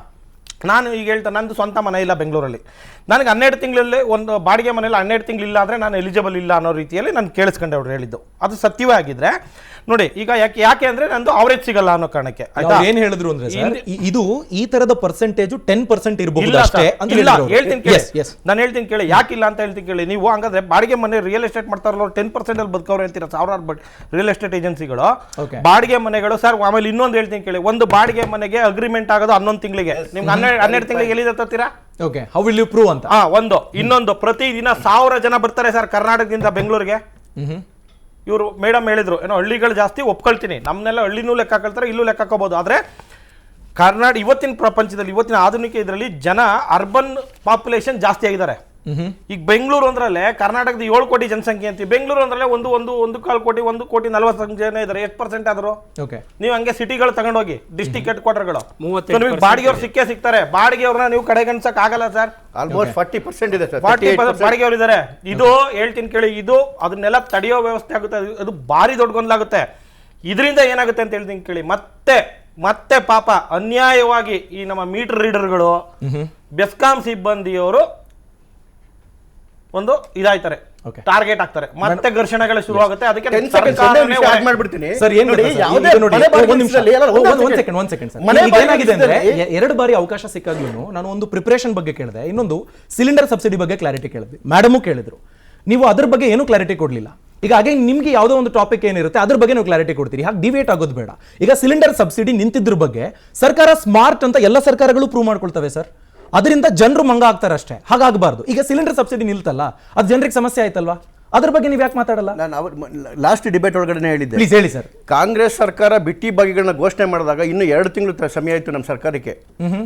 ನಾನು ಈಗ ಹೇಳ್ತಾ ನಂದು ಸ್ವಂತ ಮನೆ ಇಲ್ಲ ಬೆಂಗಳೂರಲ್ಲಿ, ನನಗೆ 12 ತಿಂಗಳಲ್ಲಿ ಒಂದು ಬಾಡಿಗೆ ಮನೆಯಲ್ಲಿ 12 ತಿಂಗಳಿಲ್ಲ ಅಂದರೆ ನಾನು ಎಲಿಜಿಬಲ್ ಇಲ್ಲ ಅನ್ನೋ ರೀತಿಯಲ್ಲಿ ನಾನು ಕೇಳಿಸ್ಕೊಂಡೆ ಅವ್ರು ಹೇಳಿದ್ದು. ಅದು ಸತ್ಯವೇ ಆಗಿದ್ರೆ ನೋಡಿ, ಈಗ ಯಾಕೆ ಅಂದರೆ ನಂದು ಅವರೇಜ್ ಸಿಗಲ್ಲ ಅನ್ನೋ ಕಾರಣಕ್ಕೆ ಏನು ಹೇಳಿದ್ರು ಅಂದ್ರೆ ಇದು ಈ ತರದ ಪರ್ಸೆಂಟೇಜ್ 10% ಇರಬಹುದು ಅಷ್ಟೇ ಅಂತ ಹೇಳ್ತೀನಿ ಕೇಳಿ. ನಾನು ಹೇಳ್ತೀನಿ ಕೇಳಿ, ಯಾಕಿಲ್ಲ ಅಂತ ಹೇಳ್ತೀನಿ ಕೇಳಿ. ನೀವು ಹಂಗಾದ್ರೆ ಬಾಡಿಗೆ ಮನೆ ರಿಯಲ್ ಎಸ್ಟೇಟ್ ಮಾಡ್ತಾರಲ್ಲ 10% ಅಲ್ಲಿ ಬದುಕವ್ರೆ ಅಂತೀರ ಸಾವಿರಾರು ರಿಯಲ್ ಎಸ್ಟೇಟ್ ಏಜೆನ್ಸಿಗಳು, ಬಾಡಿಗೆ ಮನೆಗಳು. ಸರ್ ಆಮೇಲೆ ಇನ್ನೊಂದು ಹೇಳ್ತೀನಿ ಕೇಳಿ, ಒಂದು ಬಾಡಿಗೆ ಮನೆಗೆ ಅಗ್ರಿಮೆಂಟ್ ಆಗೋದು 11 ತಿಂಗಳಿಗೆ, ನಿಮ್ಗೆ 12 ತಿಂಗಳಿಗೆ ಎಲ್ಲಿ ತರ್ತೀರಾ? Okay, how will you prove ಅಂತ. ಇನ್ನೊಂದು ಪ್ರತಿದಿನ 1000 ಜನ ಬರ್ತಾರೆ ಸರ್ ಕರ್ನಾಟಕದಿಂದ ಬೆಂಗಳೂರಿಗೆ. ಇವರು ಮೇಡಮ್ ಹೇಳಿದ್ರು ಏನೋ ಹಳ್ಳಿಗಳು ಜಾಸ್ತಿ, ಒಪ್ಕೊಳ್ತೀನಿ, ನಮ್ಮನ್ನೆಲ್ಲ ಹಳ್ಳಿನೂ ಲೆಕ್ಕ ಹಾಕೊಳ್ತಾರೆ, ಇಲ್ಲೂ ಲೆಕ್ಕ ಹಾಕೋಬಹುದು. ಆದರೆ ಕರ್ನಾಟಕ ಇವತ್ತಿನ ಪ್ರಪಂಚದಲ್ಲಿ, ಇವತ್ತಿನ ಆಧುನಿಕ ಇದರಲ್ಲಿ ಜನ ಅರ್ಬನ್ ಪಾಪ್ಯುಲೇಷನ್ ಜಾಸ್ತಿ ಆಗಿದ್ದಾರೆ. ಈಗ ಬೆಂಗಳೂರು ಅಂದ್ರಲ್ಲೇ ಕರ್ನಾಟಕದ 7 ಕೋಟಿ ಜನಸಂಖ್ಯೆ ಅಂತೀವಿ, ಬೆಂಗಳೂರು ಅಂದ್ರಲ್ಲೇ 1.25 ಕೋಟಿ 1.40 ಜನ ಇದ್ದಾರೆ. ಎಷ್ಟು ಪರ್ಸೆಂಟ್ ಆದ್ರು? ನೀವು ಹಂಗೆ ಸಿಟಿಗಳು ತಗೊಂಡೋಗಿ ಡಿಸ್ಟ್ರಿಕ್ಟ್ ಹೆಡ್ ಕ್ವಾರ್ಟರ್ಗಳು, ಬಾಡಿಗೆವ್ರು ಸಿಕ್ಕೇ ಸಿಗ್ತಾರೆ. ಬಾಡಿಗೆವ್ರನ್ನ ನೀವು ಕಡೆಗಣಿಸಕ್ ಆಗಲ್ಲ ಸರ್. ಆಲ್ಮೋಸ್ಟ್ 40% ಇದೆ ಸರ್, 40% ಬಾಡಿಗೆವ್ರು ಇದ್ದಾರೆ. ಇದು ಹೇಳ್ತೀನಿ ಕೇಳಿ, ಇದು ಅದನ್ನೆಲ್ಲ ತಡೆಯೋ ವ್ಯವಸ್ಥೆ ಆಗುತ್ತೆ, ಅದು ಭಾರಿ ದೊಡ್ಡ ಗೊಂದಲಾಗುತ್ತೆ. ಇದರಿಂದ ಏನಾಗುತ್ತೆ ಅಂತ ಹೇಳ್ತೀನಿ ಕೇಳಿ, ಮತ್ತೆ ಪಾಪ ಅನ್ಯಾಯವಾಗಿ ಈ ನಮ್ಮ ಮೀಟರ್ ರೀಡರ್ಗಳು, ಬೆಸ್ಕಾಂ ಸಿಬ್ಬಂದಿಯವರು ಒಂದು ಇದಾಯ್ತಾರೆ, ಟಾರ್ಗೆಟ್ ಆಗ್ತಾರೆ, ಮತ್ತೆ ಘರ್ಷಣೆಗಳು ಶುರು ಆಗುತ್ತೆ. ಅದಕ್ಕೆ ಮಾಡ್ಬಿಡ್ತೀನಿ ಸರ್. ಏನಾಗಿದೆ ಅಂದ್ರೆ 2 ಬಾರಿ ಅವಕಾಶ ಸಿಕ್ಕಾಗ್ಲೂ ನಾನು ಒಂದು ಪ್ರಿಪರೇಷನ್ ಬಗ್ಗೆ ಕೇಳಿದೆ, ಇನ್ನೊಂದು ಸಿಲಿಂಡರ್ ಸಬ್ಸಿಡಿ ಬಗ್ಗೆ ಕ್ಲಾರಿಟಿ ಕೇಳಿದ್ವಿ, ಮೇಡಮು ಕೇಳಿದ್ರು. ನೀವು ಅದ್ರ ಬಗ್ಗೆ ಏನು ಕ್ಲಾರಿಟಿ ಕೊಡ್ಲಿಲ್ಲ. ಈಗ ಹಾಗೆ ನಿಮ್ಗೆ ಯಾವುದೋ ಒಂದು ಟಾಪಿಕ್ ಏನಿರುತ್ತೆ ಅದ್ರ ಬಗ್ಗೆ ನೀವು ಕ್ಲಾರಿಟಿ ಕೊಡ್ತೀರಿ, ಹಾಗೆ ಡಿವೇಟ್ ಆಗೋದು ಬೇಡ. ಈಗ ಸಿಲಿಂಡರ್ ಸಬ್ಸಿಡಿ ನಿಂತಿದ್ರ ಬಗ್ಗೆ ಸರ್ಕಾರ ಸ್ಮಾರ್ಟ್ ಅಂತ ಎಲ್ಲ ಸರ್ಕಾರಗಳು ಪ್ರೂವ್ ಮಾಡ್ಕೊಳ್ತವೆ ಸರ್. ಅದರಿಂದ ಜನರು ಮಂಗ ಆಗ್ತಾರೆ ಅಷ್ಟೇ, ಹಾಗಾಗಬಾರ್ದು. ಈಗ ಸಿಲಿಂಡರ್ ಸಬ್ಸಿಡಿ ನಿಲ್ತಲ್ಲ, ಅದು ಜನರಿಗೆ ಸಮಸ್ಯೆ ಆಯ್ತಲ್ವಾ? ಅದ್ರ ಬಗ್ಗೆ ನೀವು ಯಾಕೆ ಮಾತಾಡಲ್ಲ? ನಾನು ಲಾಸ್ಟ್ ಡಿಬೇಟ್ ಒಳಗಡೆ ಹೇಳಿದ್ದೆ. ಪ್ಲೀಸ್ ಹೇಳಿ ಸರ್. ಕಾಂಗ್ರೆಸ್ ಸರ್ಕಾರ ಬಿಟ್ಟಿ ಬಾಗಿಗಳನ್ನ ಘೋಷಣೆ ಮಾಡಿದಾಗ ಇನ್ನು 2 ತಿಂಗಳು ಸಮಯ ಆಯಿತು ನಮ್ಮ ಸರ್ಕಾರಕ್ಕೆ.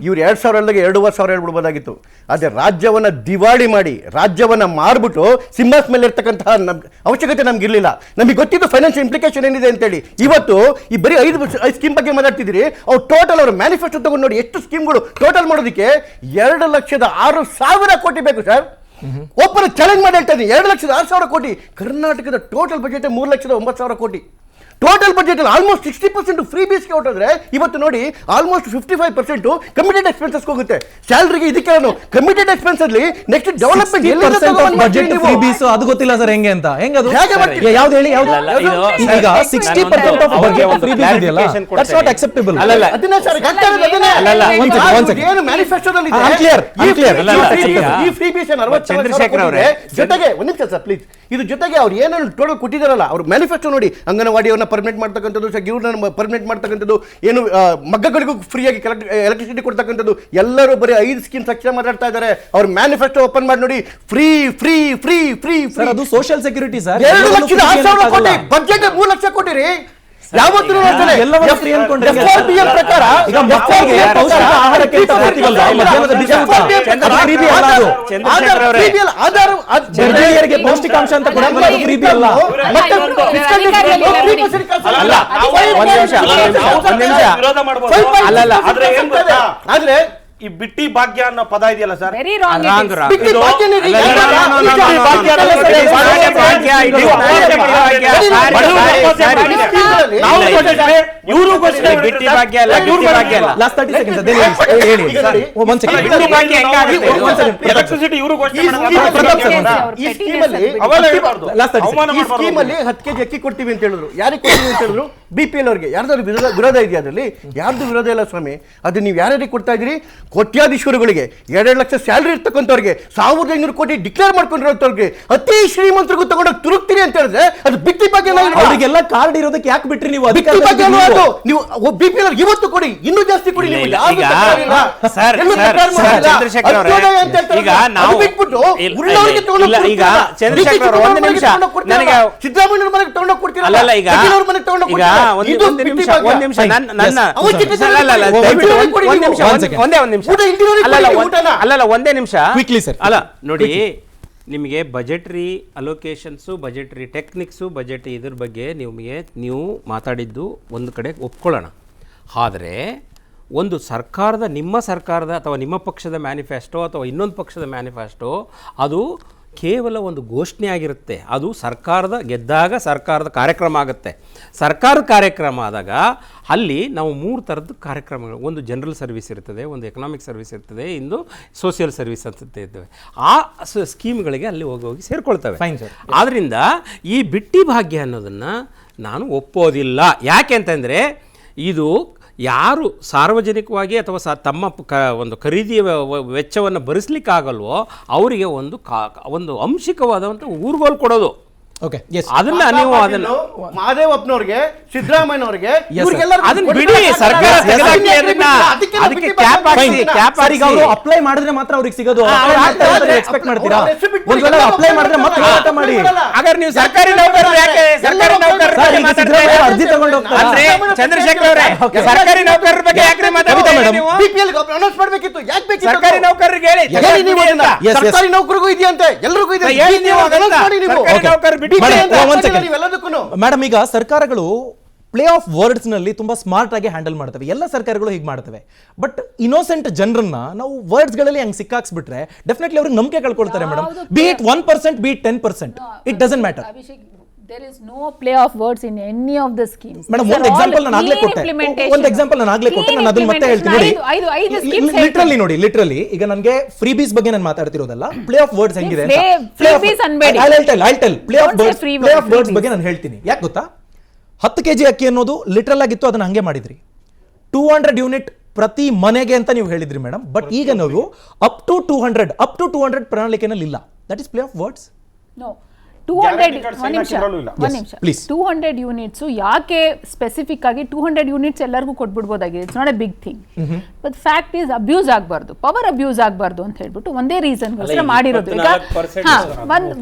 ಇವ್ರು 2000 2,500 ಹೇಳ್ಬಿಡ್ಬೋದಾಗಿತ್ತು. ಅದೇ ರಾಜ್ಯವನ್ನ ದಿವಾಳಿ ಮಾಡಿ, ರಾಜ್ಯವನ್ನ ಮಾರ್ಬಿಟ್ಟು ಸಿಂಹಾಸ್ ಮೇಲೆ ಇರ್ತಕ್ಕಂತಹ ಅವಶ್ಯಕತೆ ನಮ್ಗೆ ಇರಲಿಲ್ಲ. ನಮಗೆ ಗೊತ್ತಿದ್ದು ಫೈನಾನ್ಷಿಯಲ್ ಇಂಪ್ಲಿಕೇಶನ್ ಏನಿದೆ ಅಂತೇಳಿ. ಇವತ್ತು ಈ ಬರೀ 5 ಸ್ಕೀಮ್ ಬಗ್ಗೆ ಮಾತಾಡ್ತಿದ್ದೀರಿ. ಅವ್ರು ಟೋಟಲ್ ಅವ್ರ ಮ್ಯಾನಿಫೆಸ್ಟೋ ತಗೊಂಡು ನೋಡಿ, ಎಷ್ಟು ಸ್ಕೀಮ್ಗಳು ಟೋಟಲ್ ಮಾಡೋದಕ್ಕೆ 2,06,000 ಕೋಟಿ ಬೇಕು ಸರ್. ಒಬ್ಬರು ಚಾಲೆಂಜ್ ಮಾಡಿ ಹೇಳ್ತಾ ಇದ್ದೀನಿ, 2,06,000 ಕೋಟಿ. ಕರ್ನಾಟಕದ ಟೋಟಲ್ ಬಜೆಟ್ 3,09,000 ಕೋಟಿ. ಟೋಟಲ್ ಬಜೆಟ್ ಅಲ್ಲಿ ಆಲ್ಮೋಸ್ಟ್ 60% ಫ್ರೀ ಬೀಸ್ಗೆ ಹೊಟ್ಟೋದ್ರೆ ಇವತ್ತು ನೋಡಿ ಆಲ್ಮೋಸ್ಟ್ 55% ಕಮಿಟೆಡ್ ಎಕ್ಸ್ಪೆನ್ಸಸ್ ಹೋಗುತ್ತೆ. ಸ್ಯಾಲರಿಗೆ ಇದಕ್ಕೆ ಕಮಿಟೆಡ್ ಎಕ್ಸ್ಪೆನ್ಸ್ ಅಲ್ಲಿ ನೆಕ್ಸ್ಟ್ ಡೆವಲಪ್ಮೆಂಟ್ ಬಜೆಟ್ ಫ್ರೀ ಬೀಸ್ ಅದು ಗೊತ್ತಿಲ್ಲ ಸರ್ ಹೆಂಗೆ ಅಂತ. ಹೆಂಗೆ ಅದು ಯಾವ್ದು ಹೇಳಿ? ಯಾವ್ದು? ಈಗ 60% ಆಫ್ ಬಜೆಟ್ ಫ್ರೀ ಬೀಸ್ ಇದೆಯಲ್ಲ, ದಟ್ಸ್ ನಾಟ್ ಅಕ್ಸೆಪ್ಟಬಲ್. ಅಲ್ಲ ಅದನ್ನ ಸರ್ ಏನು ಮ್ಯಾನಿಫೆಸ್ಟೋದಲ್ಲಿ ಇದೆ ಅನ್ಕ್ಲಿಯರ್ ಈ ಫ್ರೀ ಬೀಸ್ 60,000 ಅವರೇ ಜೊತೆಗೆ ಒಂದು ನಿಮಿಷ ಸರ್ ಪ್ಲೀಸ್, ಇದು ಜೊತೆಗೆ ಅವ್ರು ಏನೇನು ಟೋಟಲ್ ಕೊಟ್ಟಿದಾರಲ್ಲ ಅವ್ರ ಮ್ಯಾನಿಫೆಸ್ಟೋ ನೋಡಿ, ಅಂಗನವಾಡಿಯವ್ರನ್ನ ಪರ್ಮನೆಂಟ್ ಮಾಡ್ತಕ್ಕಂಥದ್ದು, ಇವ್ರನ್ನ ಪರ್ಮನೆಂಟ್ ಮಾಡ್ತಕ್ಕಂಥದ್ದು, ಏನು ಮಗ್ಗಗಳಿಗೂ ಫ್ರೀಯಾಗಿ ಎಲೆಕ್ಟ್ರಿಸಿಟಿ ಕೊಡ್ತಕ್ಕಂಥದ್ದು, ಎಲ್ಲರೂ ಬರೀ 5 ಸ್ಕೀಮ್ಸ್ ಅಕ್ಷರ ಮಾತಾಡ್ತಾ ಇದ್ದಾರೆ. ಅವ್ರ ಮ್ಯಾನಿಫೆಸ್ಟೋ ಓಪನ್ ಮಾಡಿ ನೋಡಿ, free free free free free. ಅದು ಸೋಷಿಯಲ್ ಸೆಕ್ಯೂರಿಟಿ ಸರ್. 2,06,000 ಕೋಟಿ ಬಜೆಟ್ 3 ಲಕ್ಷ ಕೋಟಿ ರೀ. ಯಾವತ್ತೂ ಪ್ರಕಾರ ಈಗ ಮಕ್ಕಳಿಗೆ ಪೌಷ್ಟಿಕ ಆಹಾರಕ್ಕೆ ಪೌಷ್ಟಿಕಾಂಶ ಅಂತ ಫ್ರೀ ಬಿ ಅಲ್ಲ. ಆದ್ರೆ ಈ ಬಿಟ್ಟಿ ಭಾಗ್ಯ ಅನ್ನೋ ಪದ ಇದೆಯಲ್ಲ ಸರ್, ಇವರು ಬಿಟ್ಟಿ ಭಾಗ್ಯ ಅಲ್ಲ, ಎಲೆಕ್ಟ್ರಿಸಿಟಿ ಇವರು ಈ ಸ್ಕೀಮಲ್ಲಿ 10 ಕೆಜಿ ಅಕ್ಕಿ ಕೊಡ್ತೀವಿ ಅಂತ ಹೇಳಿದ್ರು. ಯಾರಿಗೆ ಕೊಡ್ತೀವಿ ಅಂತ ಹೇಳಿದ್ರು? BPL ಅವ್ರಿಗೆ. ಯಾರ್ದಾದ್ರು ವಿರೋಧ ಇದೆಯಾ ಅದರಲ್ಲಿ? ಯಾರ್ದು ವಿರೋಧ ಇಲ್ಲ ಸ್ವಾಮಿ. ಅದು ನೀವು ಯಾರ್ಯಾರಿಗೆ ಕೊಡ್ತಾ ಇದ್ದೀರಿ? ಕೋಟ್ಯಾಧೀಶ್ವರುಗಳಿಗೆ, 2 ಲಕ್ಷ ಸ್ಯಾಲರಿ ಇರ್ತಕ್ಕಂಥವ್ರಿಗೆ, 1,500 ಕೋಟಿ ಡಿಕ್ಲೇರ್ ಮಾಡ್ಕೊಂಡಿರೋಂಥವ್ರಿಗೆ, ಅತಿ ಶ್ರೀಮಂತರಿಗೂ ತಗೊಂಡೋಗಿ ತುರುಕ್ತೀರಿ ಅಂತ ಹೇಳಿದ್ರೆ ಅದು ಬಿಟ್ಟಿ ಬಗ್ಗೆ. ಅವರಿಗೆಲ್ಲ ಕಾರ್ಡ್ ಇರೋದಕ್ಕೆ ಯಾಕೆ ಬಿಟ್ರಿ ನೀವು? ನೀವು BPL ಇವತ್ತು ಕೊಡಿ, ಇನ್ನೂ ಜಾಸ್ತಿ ಕೊಡಿ. ಸಿದ್ದರಾಮಯ್ಯ ಮನೆಗೆ ತಗೊಂಡೋಗಿ ಕೊಡ್ತೀರಾ? ಒಂದೇ ನಿಮಿಷ ಅಲ್ಲ ನೋಡಿ, ನಿಮಗೆ ಬಜೆಟ್ರಿ ಅಲೋಕೇಶನ್ಸು, ಬಜೆಟ್ರಿ ಟೆಕ್ನಿಕ್ಸು, ಬಜೆಟ್ ಇದ್ರ ಬಗ್ಗೆ ನೀವು ಮಾತಾಡಿದ್ದು ಒಂದು ಕಡೆ ಒಪ್ಕೊಳ್ಳೋಣ. ಆದರೆ ಒಂದು ಸರ್ಕಾರದ, ನಿಮ್ಮ ಸರ್ಕಾರದ ಅಥವಾ ನಿಮ್ಮ ಪಕ್ಷದ ಮ್ಯಾನಿಫೆಸ್ಟೋ ಅಥವಾ ಇನ್ನೊಂದು ಪಕ್ಷದ ಮ್ಯಾನಿಫೆಸ್ಟೋ ಅದು ಕೇವಲ ಒಂದು ಘೋಷಣೆ ಆಗಿರುತ್ತೆ. ಅದು ಗೆದ್ದಾಗ ಸರ್ಕಾರದ ಕಾರ್ಯಕ್ರಮ ಆಗುತ್ತೆ. ಸರ್ಕಾರದ ಕಾರ್ಯಕ್ರಮ ಆದಾಗ ಅಲ್ಲಿ ನಾವು 3 ಥರದ ಕಾರ್ಯಕ್ರಮಗಳು, ಒಂದು ಜನರಲ್ ಸರ್ವಿಸ್ ಇರ್ತದೆ, ಒಂದು ಎಕನಾಮಿಕ್ ಸರ್ವಿಸ್ ಇರ್ತದೆ, ಇನ್ನು ಸೋಷಿಯಲ್ ಸರ್ವಿಸ್ ಅಂತ ಇರ್ತವೆ. ಆ ಸ್ಕೀಮ್ಗಳಿಗೆ ಅಲ್ಲಿ ಹೋಗಿ ಸೇರ್ಕೊಳ್ತವೆ. ಆದ್ದರಿಂದ ಈ ಬಿಟ್ಟಿ ಭಾಗ್ಯ ಅನ್ನೋದನ್ನು ನಾನು ಒಪ್ಪೋದಿಲ್ಲ. ಯಾಕೆ ಅಂತಂದರೆ ಇದು ಯಾರು ಸಾರ್ವಜನಿಕವಾಗಿ ಅಥವಾ ತಮ್ಮ ಒಂದು ಖರೀದಿಯ ವೆಚ್ಚವನ್ನು ಭರಿಸಲಿಕ್ಕಾಗಲ್ವೋ ಅವರಿಗೆ ಒಂದು ಅಂಶಿಕವಾದಂಥ ಊರುಗೋಲು ಕೊಡೋದು. ಅದನ್ನ ನೀವು ಅದನ್ನ ಮಹದೇವಪ್ಪನವ್ರಿಗೆ, ಸಿದ್ದರಾಮಯ್ಯನವ್ರಿಗೆ ಅದನ್ನ ಬಿಡಿ, ಸರ್ಕಾರ ಅಪ್ಲೈ ಮಾಡಿದ್ರೆ ಮಾತ್ರ ಅವ್ರಿಗೆ ಸಿಗೋದು. ಎಕ್ಸ್ಪೆಕ್ಟ್ ಮಾಡ್ತೀರಾ? ಅಪ್ಲೈ ಮಾಡಿದ್ರೆ ಮತ್ತೆ ಹೋರಾಟ ಮಾಡಿ. ಹಾಗಾದ್ರೆ ನೀವು ಸರ್ಕಾರಿ ನೌಕರರು ಯಾಕೆ ಸರ್ಕಾರಿ ನೌಕರರು ಅರ್ಜಿ ತಗೊಂಡು ಹೋಗ್ತಾರೆ? ಚಂದ್ರಶೇಖರ್ ಅವರೇ, ಸರ್ಕಾರಿ ನೌಕರರ ಬಗ್ಗೆ ಯಾಕೆ ಮಾತಾಡ್ತೀರಾ? ಬಿಪಿಎಲ್ ಅನೌನ್ಸ್ ಮಾಡಬೇಕಿತ್ತು. ಯಾಕೆ ಬೇಕಿತ್ತು? ಸರ್ಕಾರಿ ನೌಕರರಿಗೆ ಹೇಳಿ. ಸರ್ಕಾರಿ ನೌಕರಿಗೂ ಇದೆಯಂತೆ, ಎಲ್ರಿಗೂ ಇದೆ. ಮೇಡಮ್, ಈಗ ಸರ್ಕಾರಗಳು ಪ್ಲೇ ಆಫ್ ವರ್ಡ್ಸ್ ನಲ್ಲಿ ತುಂಬಾ ಸ್ಮಾರ್ಟ್ ಆಗಿ ಹ್ಯಾಂಡಲ್ ಮಾಡ್ತವೆ. ಎಲ್ಲ ಸರ್ಕಾರಗಳು ಹೀಗೆ ಮಾಡ್ತವೆ. ಬಟ್ ಇನ್ನೋಸೆಂಟ್ ಜನರನ್ನ ನಾವು ವರ್ಡ್ಸ್ ಗಳಲ್ಲಿ ಹಂಗೆ ಸಿಕ್ಕಾಕ್ಸ್ಬಿಟ್ರೆ ಡೆಫಿನೆಟ್ಲಿ ಅವ್ರಿಗೆ ನಂಬಿಕೆ ಕಳ್ಕೊಳ್ತಾರೆ madam. Be it 1%, be it 10%, it doesn't matter. There is no play of words in any of the schemes. Madam, ಒಂದು ಎಕ್ಸಾಂಪಲ್ ನಾನು ಆಗ್ಲೇ ಕೊಟ್ಟೆ. ನಾನು ಅದನ್ನ ಮತ್ತೆ ಹೇಳ್ತೀನಿ. ಲಿಟ್ರಲಿ ಈಗ ನನಗೆ ಫ್ರೀ ಬೀಸ್ ಬಗ್ಗೆ ನಾನು ಮಾತಾಡ್ತಿರೋದಲ್ಲ, ಪ್ಲೇ ಆಫ್ ವರ್ಡ್ಸ್ ಹೆಂಗಿದೆ ಅಂತ. ಪ್ಲೇ ಆಫ್ ವರ್ಡ್ಸ್ ಬಗ್ಗೆ ನಾನು ಹೇಳ್ತೀನಿ. ಯಾಕೆ ಗೊತ್ತಾ? 10 kg ಅಕ್ಕಿ ಅನ್ನೋದು ಲಿಟ್ರಲ್ ಆಗಿತ್ತು, ಅದನ್ನ ಹಂಗೆ ಮಾಡಿದ್ರಿ. 200 ಯೂನಿಟ್ ಪ್ರತಿ ಮನೆಗೆ ಅಂತ ನೀವು ಹೇಳಿದ್ರಿ ಮೇಡಮ್. ಬಟ್ ಈಗ ನಾವು ಅಪ್ ಟು 200 ಪ್ರಣಾಳಿಕೆನಲ್ಲಿ ಇಲ್ಲ. That is play of words. No, 200 units ಯಾಕೆ ಸ್ಪೆಸಿಫಿಕ್ ಆಗಿ 200 ಯೂನಿಟ್ಸ್ ಎಲ್ಲರಿಗೂ ಕೊಟ್ಬಿಡ್ಬೋದಾಗಿದೆ. It's not a big thing. But fact is abuse ಆಗಬಾರ್ದು, ಪವರ್ ಅಬ್ಯೂಸ್ ಆಗಬಾರ್ದು ಅಂತ ಹೇಳ್ಬಿಟ್ಟು ಒಂದೇ ರೀಸನ್ಗೋಸ್ಕರ ಮಾಡಿರೋದು. ಈಗ